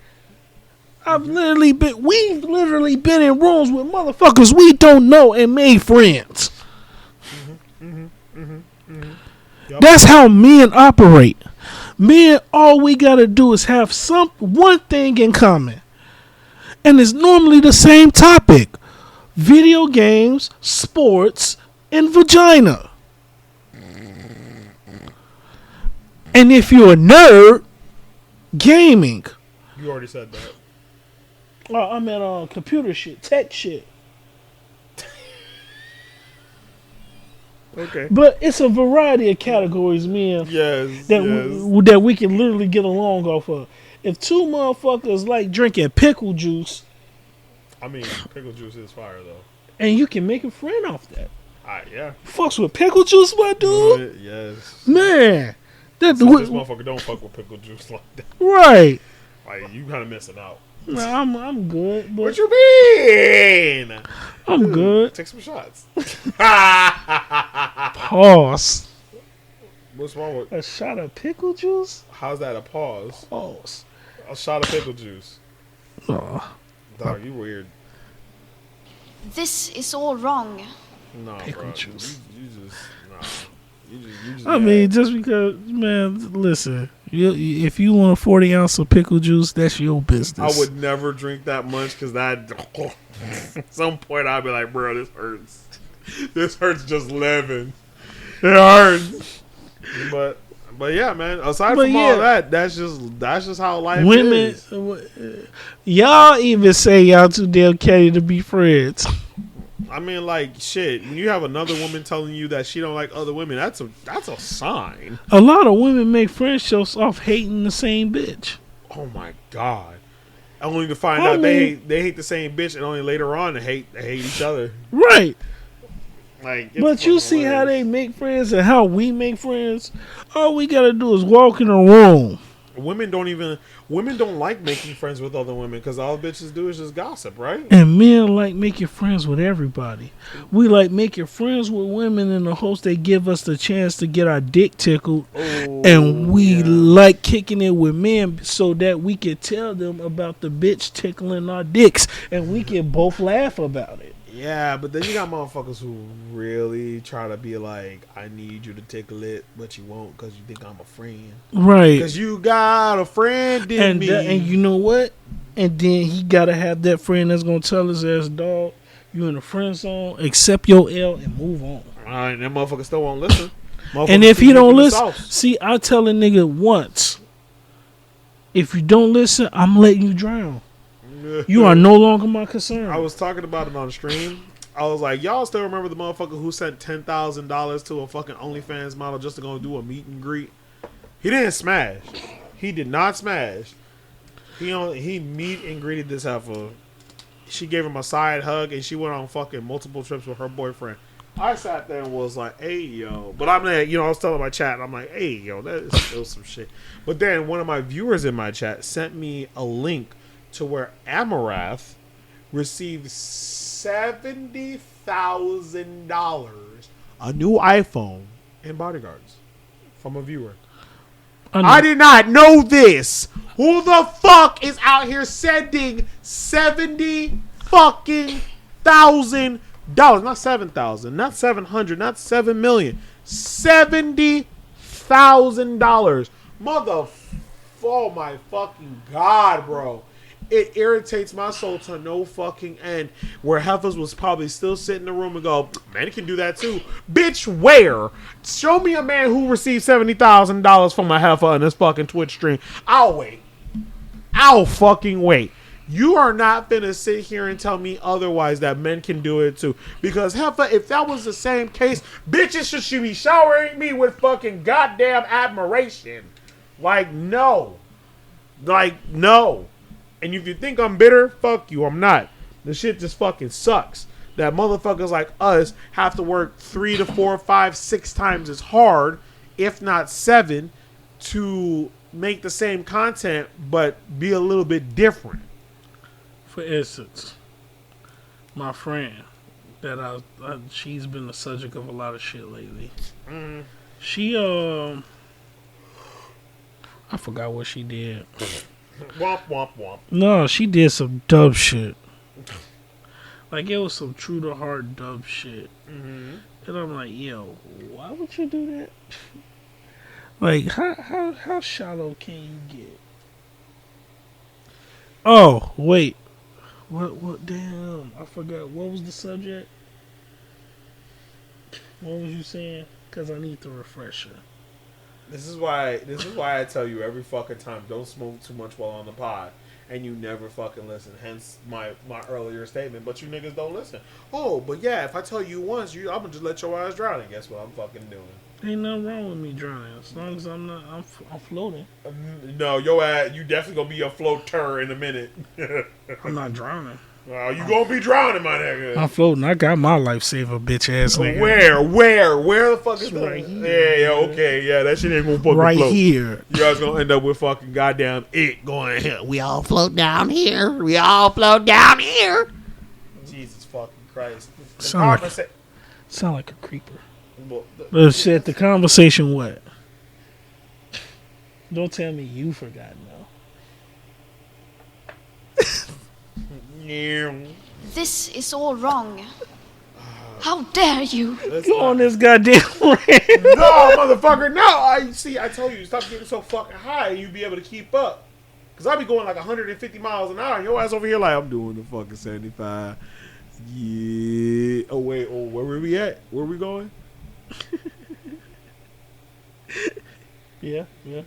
I'm saying? We've literally been in rooms with motherfuckers we don't know and made friends. Yep. That's how men operate. Men, all we gotta do is have one thing in common, and it's normally the same topic: video games, sports, and vagina. And if you're a nerd, gaming. You already said that. Oh, I meant computer shit, tech shit. Okay. But it's a variety of categories, man. Yes. That we can literally get along off of. If two motherfuckers like drinking pickle juice, I mean, pickle juice is fire though, and you can make a friend off that. Yeah. Fucks with pickle juice, my dude. Yes. Man, this motherfucker don't fuck with pickle juice like that. Right. Like, you kind of missing out. No, I'm good. But what you mean? I'm good. Take some shots. Pause. What's wrong with a shot of pickle juice? How's that a pause? Pause. A shot of pickle juice. Oh. Dog, you weird. This is all wrong. No, pickle bro. juice. You just nah. You just. I mean, just because, man. Listen, if you want a 40-ounce of pickle juice, that's your business. I would never drink that much because that. At some point, I'd be like, bro, this hurts. This hurts just living. It hurts. But yeah, man. Aside from all that, that's just how life is. Y'all even say y'all too damn catty to be friends. I mean, like, shit. When you have another woman telling you that she don't like other women, that's a sign. A lot of women make friendships off hating the same bitch. Oh my god! Only to find out they hate the same bitch, and only later on they hate each other. Right. Like, but you see how they make friends and how we make friends. All we gotta do is walk in a room. Women don't like making friends with other women because all bitches do is just gossip, right? And men like making friends with everybody. We like making friends with women in the hopes they give us the chance to get our dick tickled. And we like kicking it with men so that we can tell them about the bitch tickling our dicks and we can both laugh about it. Yeah, but then you got motherfuckers who really try to be like, I need you to tickle it, but you won't because you think I'm a friend. Right. Because you got a friend in me. And you know what? And then he got to have that friend that's going to tell his ass, dog, you in the friend zone, accept your L and move on. All right, that motherfucker still won't listen. And if he don't listen, see, I tell a nigga once, if you don't listen, I'm letting you drown. You are no longer my concern. I was talking about it on stream. I was like, y'all still remember the motherfucker who sent $10,000 to a fucking OnlyFans model just to go do a meet and greet? He didn't smash. He did not smash. He meet and greeted this heifer. She gave him a side hug and she went on fucking multiple trips with her boyfriend. I sat there and was like, hey, yo. But I'm like, I was telling my chat, I'm like, hey, yo, that is still some shit. But then one of my viewers in my chat sent me a link to where Amarath received $70,000, a new iPhone, and bodyguards from a viewer. I did not know this. Who the fuck is out here sending $70,000? Not 7,000, not 700, not 7 million. $70,000. Oh my fucking god, bro. It irritates my soul to no fucking end. Where heifers was probably still sit in the room and go, man, he can do that too. Bitch, where? Show me a man who received $70,000 from a heifer on this fucking Twitch stream. I'll wait. I'll fucking wait. You are not finna sit here and tell me otherwise that men can do it too. Because heifer, if that was the same case, bitches should be showering me with fucking goddamn admiration. Like, no. Like, no. And if you think I'm bitter, fuck you, I'm not. The shit just fucking sucks. That motherfuckers like us have to work 3 to 4, 5, 6 times as hard, if not 7, to make the same content, but be a little bit different. For instance, my friend, that she's been the subject of a lot of shit lately. Mm. She, I forgot what she did. Womp, womp, womp. No, she did some dumb shit. Like, it was some true to heart dumb shit. Mm-hmm. And I'm like, yo, why would you do that? Like, how shallow can you get? Oh, wait. What, damn, I forgot. What was the subject? What was you saying? Because I need the refresher. This is why I tell you every fucking time, don't smoke too much while on the pod. And you never fucking listen. Hence my earlier statement. But you niggas don't listen. Oh, but yeah, if I tell you once, I'm gonna just let your eyes drown. And guess what I'm fucking doing? Ain't nothing wrong with me drowning. As long as I'm floating. No, your ass, you definitely gonna be a floater in a minute. I'm not drowning. You gonna be drowning, my nigga. I'm floating. I got my lifesaver, bitch ass nigga. Where the fuck is that? Right here. Yeah, okay, yeah, that shit ain't gonna fucking right float. here. You guys gonna end up with fucking goddamn it going here. We all float down here. We all float down here. Jesus fucking Christ. Sound like a creeper. Shit, the conversation what? Don't tell me you forgot now. This is all wrong. How dare you? Go on this goddamn rant. No, motherfucker, no. I told you, stop getting so fucking high and you be able to keep up. Because I be going like 150 miles an hour and your ass over here like, I'm doing the fucking 75. Yeah. Oh, wait. Oh, where were we at? Where we going? Yeah. I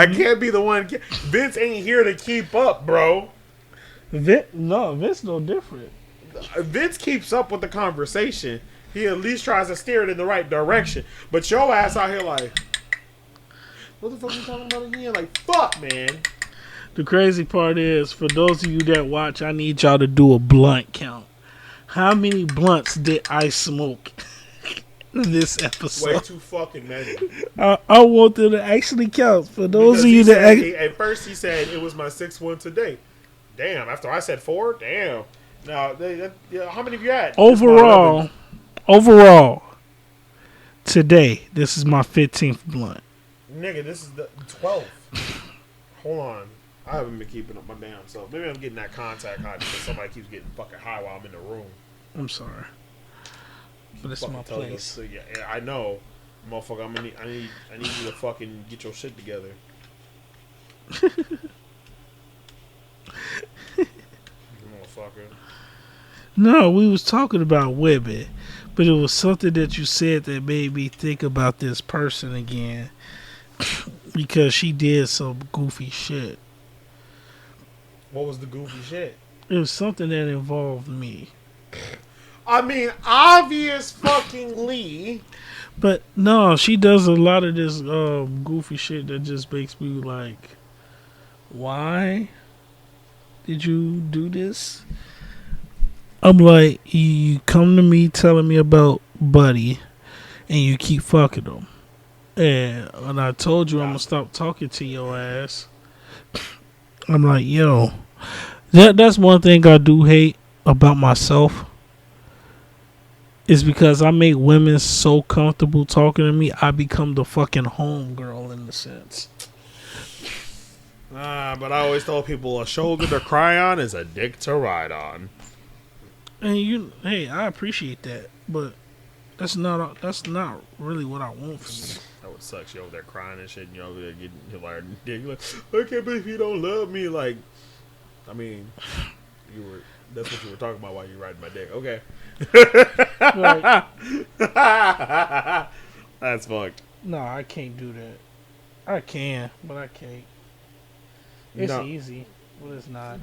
can't be the one. Vince ain't here to keep up, bro. Vince no different. Vince keeps up with the conversation. He at least tries to steer it in the right direction. But your ass out here like, what the fuck are you talking about again? Like, fuck, man. The crazy part is, for those of you that watch, I need y'all to do a blunt count. How many blunts did I smoke in this episode? Way too fucking many. I want them to actually count. For those Because of you that... at first he said it was my 6th one today. Damn, after I said 4? Damn. Now, how many of you had? Overall, today, this is my 15th blunt. Nigga, this is the 12th. Hold on. I haven't been keeping up my damn self. Maybe I'm getting that contact high because somebody keeps getting fucking high while I'm in the room. I'm sorry. But it's my place. So, yeah, I know. Motherfucker, I need you to fucking get your shit together. Motherfucker. No, we was talking about women, but it was something that you said that made me think about this person again because she did some goofy shit. What was the goofy shit? It was something that involved me. I mean, obvious fucking Lee. But no, she does a lot of this goofy shit that just makes me like, why did you do this? I'm like, you come to me telling me about Buddy, and you keep fucking him. And when I told you I'm gonna stop talking to your ass, I'm like, yo, that's one thing I do hate about myself. Is because I make women so comfortable talking to me, I become the fucking homegirl in a sense. But I always tell people a shoulder to cry on is a dick to ride on. And hey, I appreciate that, but that's not really what I want from you. That would suck. You over there crying and shit, and you over there getting like, I can't believe you don't love me. Like, I mean, that's what you were talking about while you were riding my dick. Okay. Right. That's fucked. No, I can't do that. I can, but I can't. It's easy, but it's not.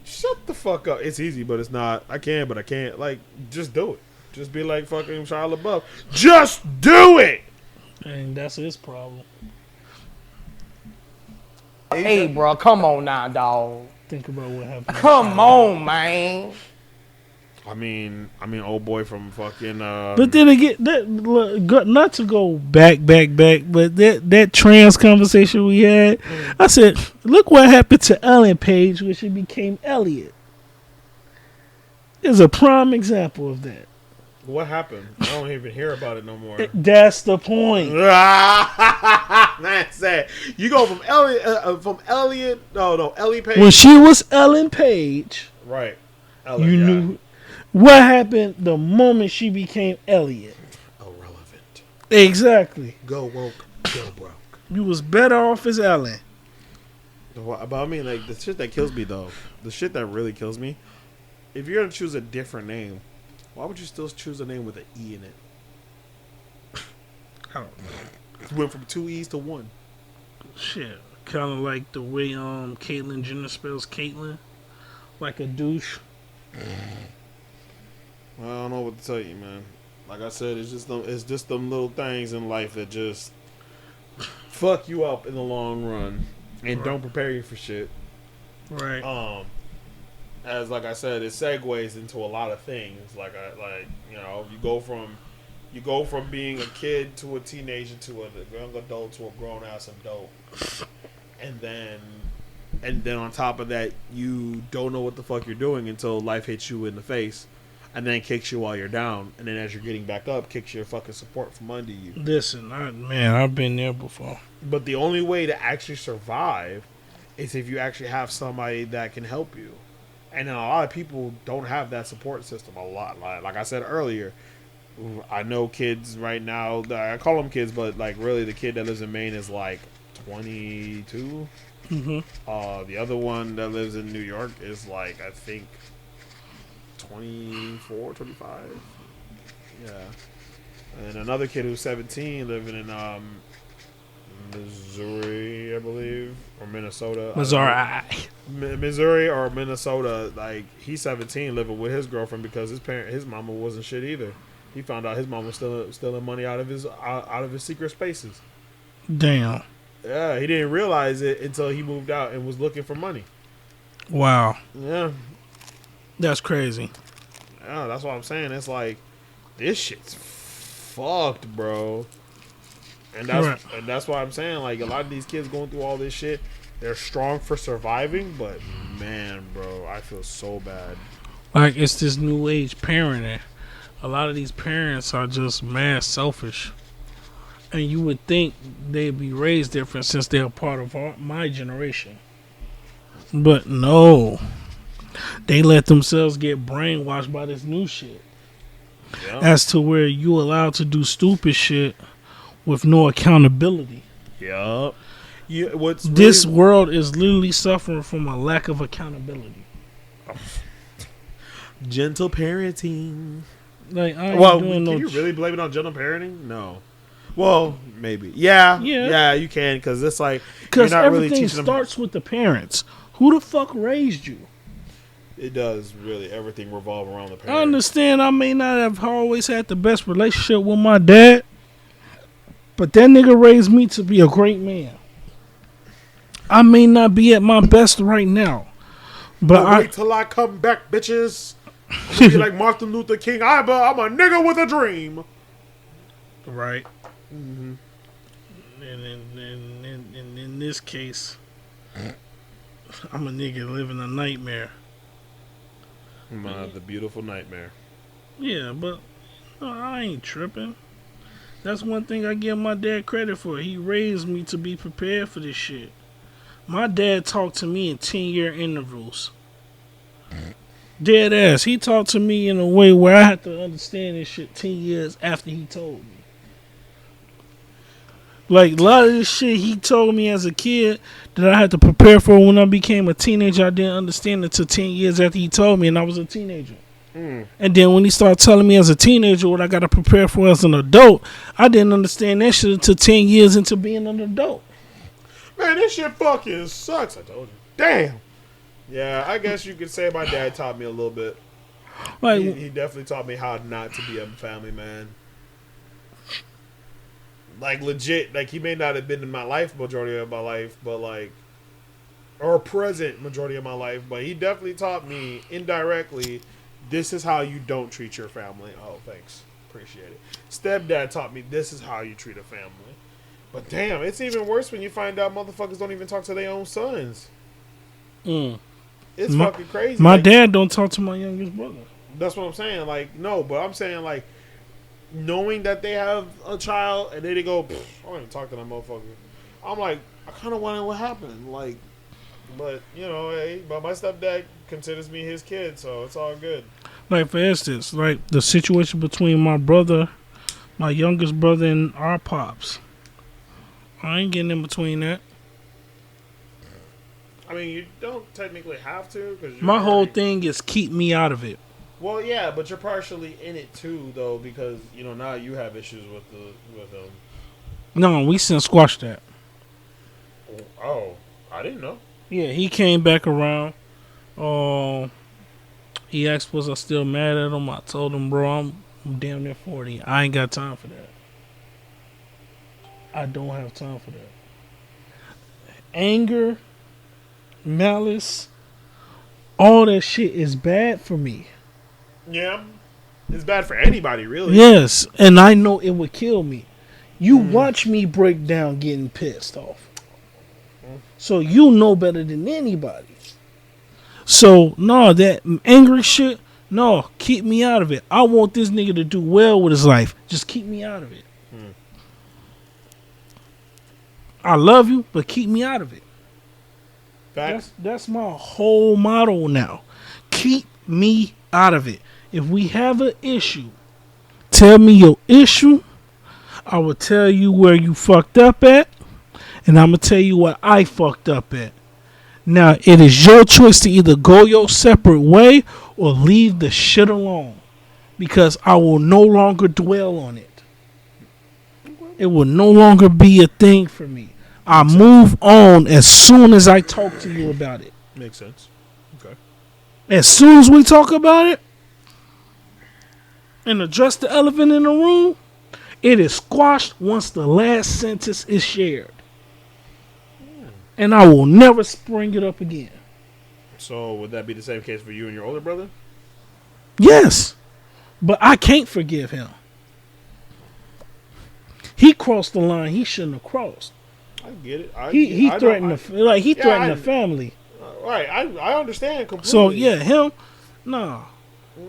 Shut the fuck up. It's easy, but it's not. I can, but I can't. Like, just do it. Just be like fucking Shia LaBeouf. Just do it! And that's his problem. Hey, bro, come on now, dog. Think about what happened. Come on, man. I mean, old boy from fucking. But then again, not to go back, but that trans conversation we had, I said, look what happened to Ellen Page when she became Elliot. Is a prime example of that. What happened? I don't even hear about it no more. That's the point. That's it. You go from Elliot, Ellie Page. When she was Ellen Page, right? You knew what happened the moment she became Elliot. Irrelevant. Exactly. Go woke, go broke. You was better off as Ellen. But I mean, like, the shit that kills me, though, the shit that really kills me, if you're gonna choose a different name, why would you still choose a name with an E in it? I don't know. It went from 2 E's to 1. Shit, kind of like the way Caitlyn Jenner spells Caitlyn, like a douche. I don't know what to tell you, man. Like I said, it's just them little things in life that just fuck you up in the long run and don't prepare you for shit. Right. As like I said, it segues into a lot of things. You go from being a kid to a teenager to a young adult to a grown ass adult, and then on top of that, you don't know what the fuck you're doing until life hits you in the face, and then kicks you while you're down, and then as you're getting back up, kicks your fucking support from under you. Listen, I've been there before. But the only way to actually survive is if you actually have somebody that can help you. And a lot of people don't have that support system. A lot, like I said earlier, I know kids right now. I call them kids, but like really, the kid that lives in Maine is like 22. Mm-hmm. The other one that lives in New York is like, I think 24, 25. Yeah. And another kid who's 17 living in Missouri, I believe, or Minnesota. Missouri. Missouri or Minnesota. Like he's 17, living with his girlfriend because his mama wasn't shit either. He found out his mom was stealing money out of his secret spaces. Damn. Yeah, he didn't realize it until he moved out and was looking for money. Wow. Yeah, That's crazy. yeah, that's what I'm saying. It's like this shit's fucked, bro. And that's why I'm saying, like, a lot of these kids going through all this shit, they're strong for surviving, but man, bro, I feel so bad. Like, it's this new age parenting. A lot of these parents are just mad selfish. And you would think they'd be raised different since they're part of my generation. But no. They let themselves get brainwashed by this new shit. Yeah. As to where you allowed to do stupid shit with no accountability. Yup. This world is literally suffering from a lack of accountability. Gentle parenting. Like, I ain't Well, doing can no you really blame it on gentle parenting? No. Well, maybe. Yeah, you can, because it's like because you're not really everything teaching starts with the parents. Who the fuck raised you? It does really everything revolve around the parents. I understand I may not have always had the best relationship with my dad, but that nigga raised me to be a great man. I may not be at my best right now, but wait till I come back, bitches. I'm gonna be like Martin Luther King. I'm a nigga with a dream. right. Mm-hmm. And in this case, I'm a nigga living a nightmare. The beautiful nightmare. Yeah, but no, I ain't tripping. That's one thing I give my dad credit for. He raised me to be prepared for this shit. My dad talked to me in 10-year intervals. Dead ass. He talked to me in a way where I had to understand this shit 10 years after he told me. Like, a lot of this shit he told me as a kid that I had to prepare for when I became a teenager, I didn't understand until 10 years after he told me and I was a teenager. And then when he started telling me as a teenager what I got to prepare for as an adult, I didn't understand that shit until 10 years into being an adult. Man, this shit fucking sucks. I told you. Damn. Yeah, I guess you could say my dad taught me a little bit. Like, He definitely taught me how not to be a family man. Like, legit. Like, he may not have been in my life majority of my life, but, like, or present majority of my life, but he definitely taught me indirectly, this is how you don't treat your family. Oh, thanks. Appreciate it. Stepdad taught me this is how you treat a family. But damn, it's even worse when you find out motherfuckers don't even talk to their own sons. It's fucking crazy. My like, dad don't talk to my youngest brother. That's what I'm saying. Like, no, but I'm saying, like, knowing that they have a child and then they go, I don't even talk to that motherfucker. I'm like, I kind of wonder what happened. Like, but, you know, hey, but my stepdad considers me his kid, so it's all good. Like, for instance, like the situation between my brother, my youngest brother, and our pops. I ain't getting in between that. I mean, you don't technically have to. Cause My whole thing is keep me out of it. Well, yeah, but you're partially in it too, though, because, you know, now you have issues with them. No, we since squashed that. Oh, I didn't know. Yeah, he came back around. He asked was I still mad at him. I told him, bro, I'm damn near 40. I ain't got time for that. I don't have time for that. Anger, malice, all that shit is bad for me. Yeah, it's bad for anybody, really. Yes, and I know it would kill me. You watch me break down getting pissed off. So you know better than anybody. So, no, that angry shit, no, keep me out of it. I want this nigga to do well with his life. Just keep me out of it. I love you, but keep me out of it. Facts. That's my whole motto now. Keep me out of it. If we have an issue, tell me your issue. I will tell you where you fucked up at, and I'm going to tell you what I fucked up at. Now, it is your choice to either go your separate way or leave the shit alone, because I will no longer dwell on it. It will no longer be a thing for me. I move on as soon as I talk to you about it. Makes sense. Okay. As soon as we talk about it and address the elephant in the room, it is squashed once the last sentence is shared. And I will never bring it up again. So would that be the same case for you and your older brother? Yes. But I can't forgive him. He crossed the line he shouldn't have crossed. I get it. He threatened the family. Right. I understand completely. So yeah, him, nah.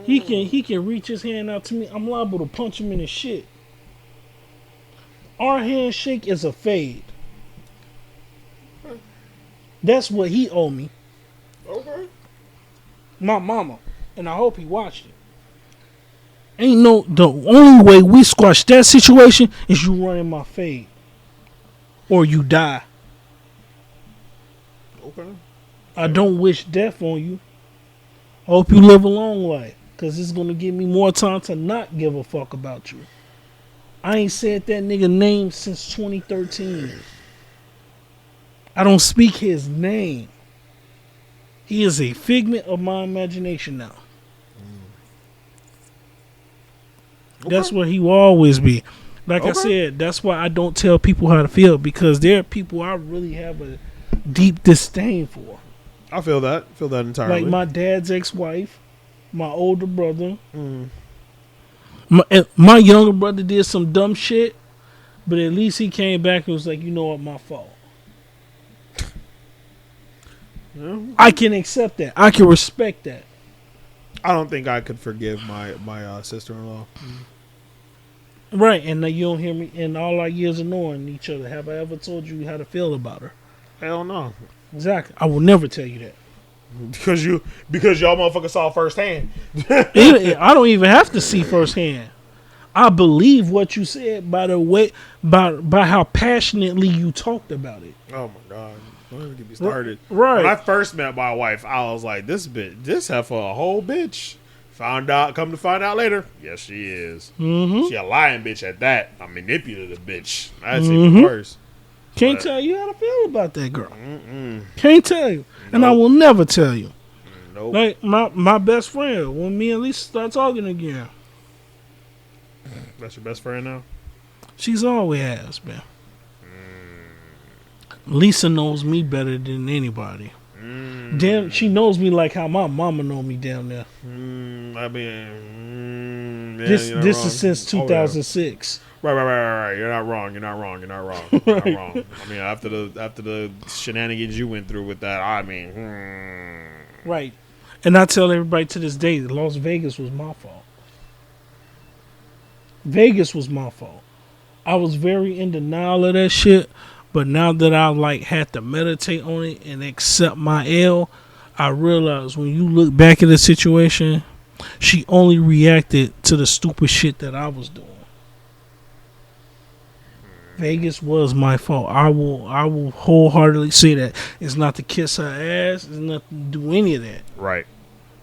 He can reach his hand out to me. I'm liable to punch him in his shit. Our handshake is a fade. That's what he owe me. Okay. My mama. And I hope he watched it. The only way we squash that situation is you running my fade. Or you die. Okay. I don't wish death on you. I hope you live a long life. Because it's going to give me more time to not give a fuck about you. I ain't said that nigga name since 2013. I don't speak his name. He is a figment of my imagination now. Okay. That's where he will always be. Like I said, that's why I don't tell people how to feel. Because there are people I really have a deep disdain for. I feel that. Feel that entirely. Like my dad's ex-wife, my older brother. My younger brother did some dumb shit, but at least he came back and was like, you know what, my fault. Yeah. I can accept that. I can respect that. I don't think I could forgive my sister-in-law. Right, and now you don't hear me in all our years of knowing each other. Have I ever told you how to feel about her? Hell no. Exactly. I will never tell you that. Because y'all motherfuckers saw firsthand. I don't even have to see firsthand. I believe what you said by the way, by how passionately you talked about it. Oh my God. Don't even get me started. Right. When I first met my wife, I was like, this heifer a whole bitch. Come to find out later. Yes, she is. Mm-hmm. She a lying bitch at that. A manipulative bitch. That's even worse. Can't tell you how to feel about that girl. Can't tell you. Nope. And I will never tell you. Nope. Like my best friend, when me and Lisa start talking again. That's your best friend now? She's always has, man. Lisa knows me better than anybody. Damn, she knows me like how my mama know me down there. I mean, yeah, this is since 2006. Right. You're not wrong. I mean, after the shenanigans you went through with that, I mean, right. And I tell everybody to this day, Las Vegas was my fault. Vegas was my fault. I was very in denial of that shit, but now that I had to meditate on it and accept my L, I realized when you look back at the situation, she only reacted to the stupid shit that I was doing. Vegas was my fault. I will wholeheartedly say that. It's not to kiss her ass. It's not to do any of that. Right.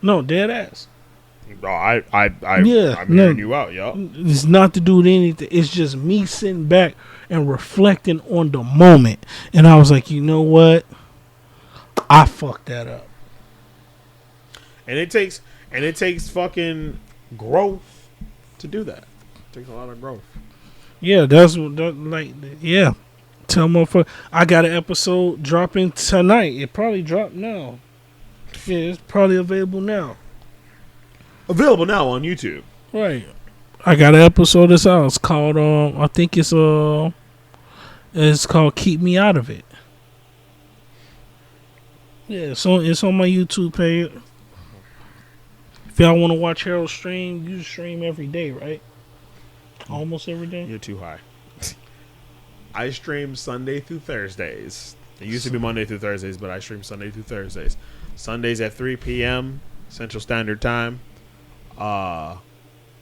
No, dead ass. No, I'm hearing you out, y'all. It's not to do with anything. It's just me sitting back and reflecting on the moment. And I was like, you know what? I fucked that up. And it takes fucking growth to do that. It takes a lot of growth. Yeah, yeah. Tell motherfucker, I got an episode dropping tonight. It probably dropped now. Yeah, it's probably available now. Available now on YouTube. Right. I got an episode that's out. It's called I think it's called Keep Me Out of It. Yeah, so it's on my YouTube page. If y'all want to watch Harold stream, you stream every day, right? Almost every day. You're too high. I stream Sunday through Thursdays. It used to be Monday through Thursdays, but I stream Sunday through Thursdays. Sundays at 3 p.m. Central Standard Time.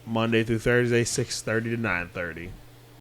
Monday through Thursday, 6:30 to 9:30.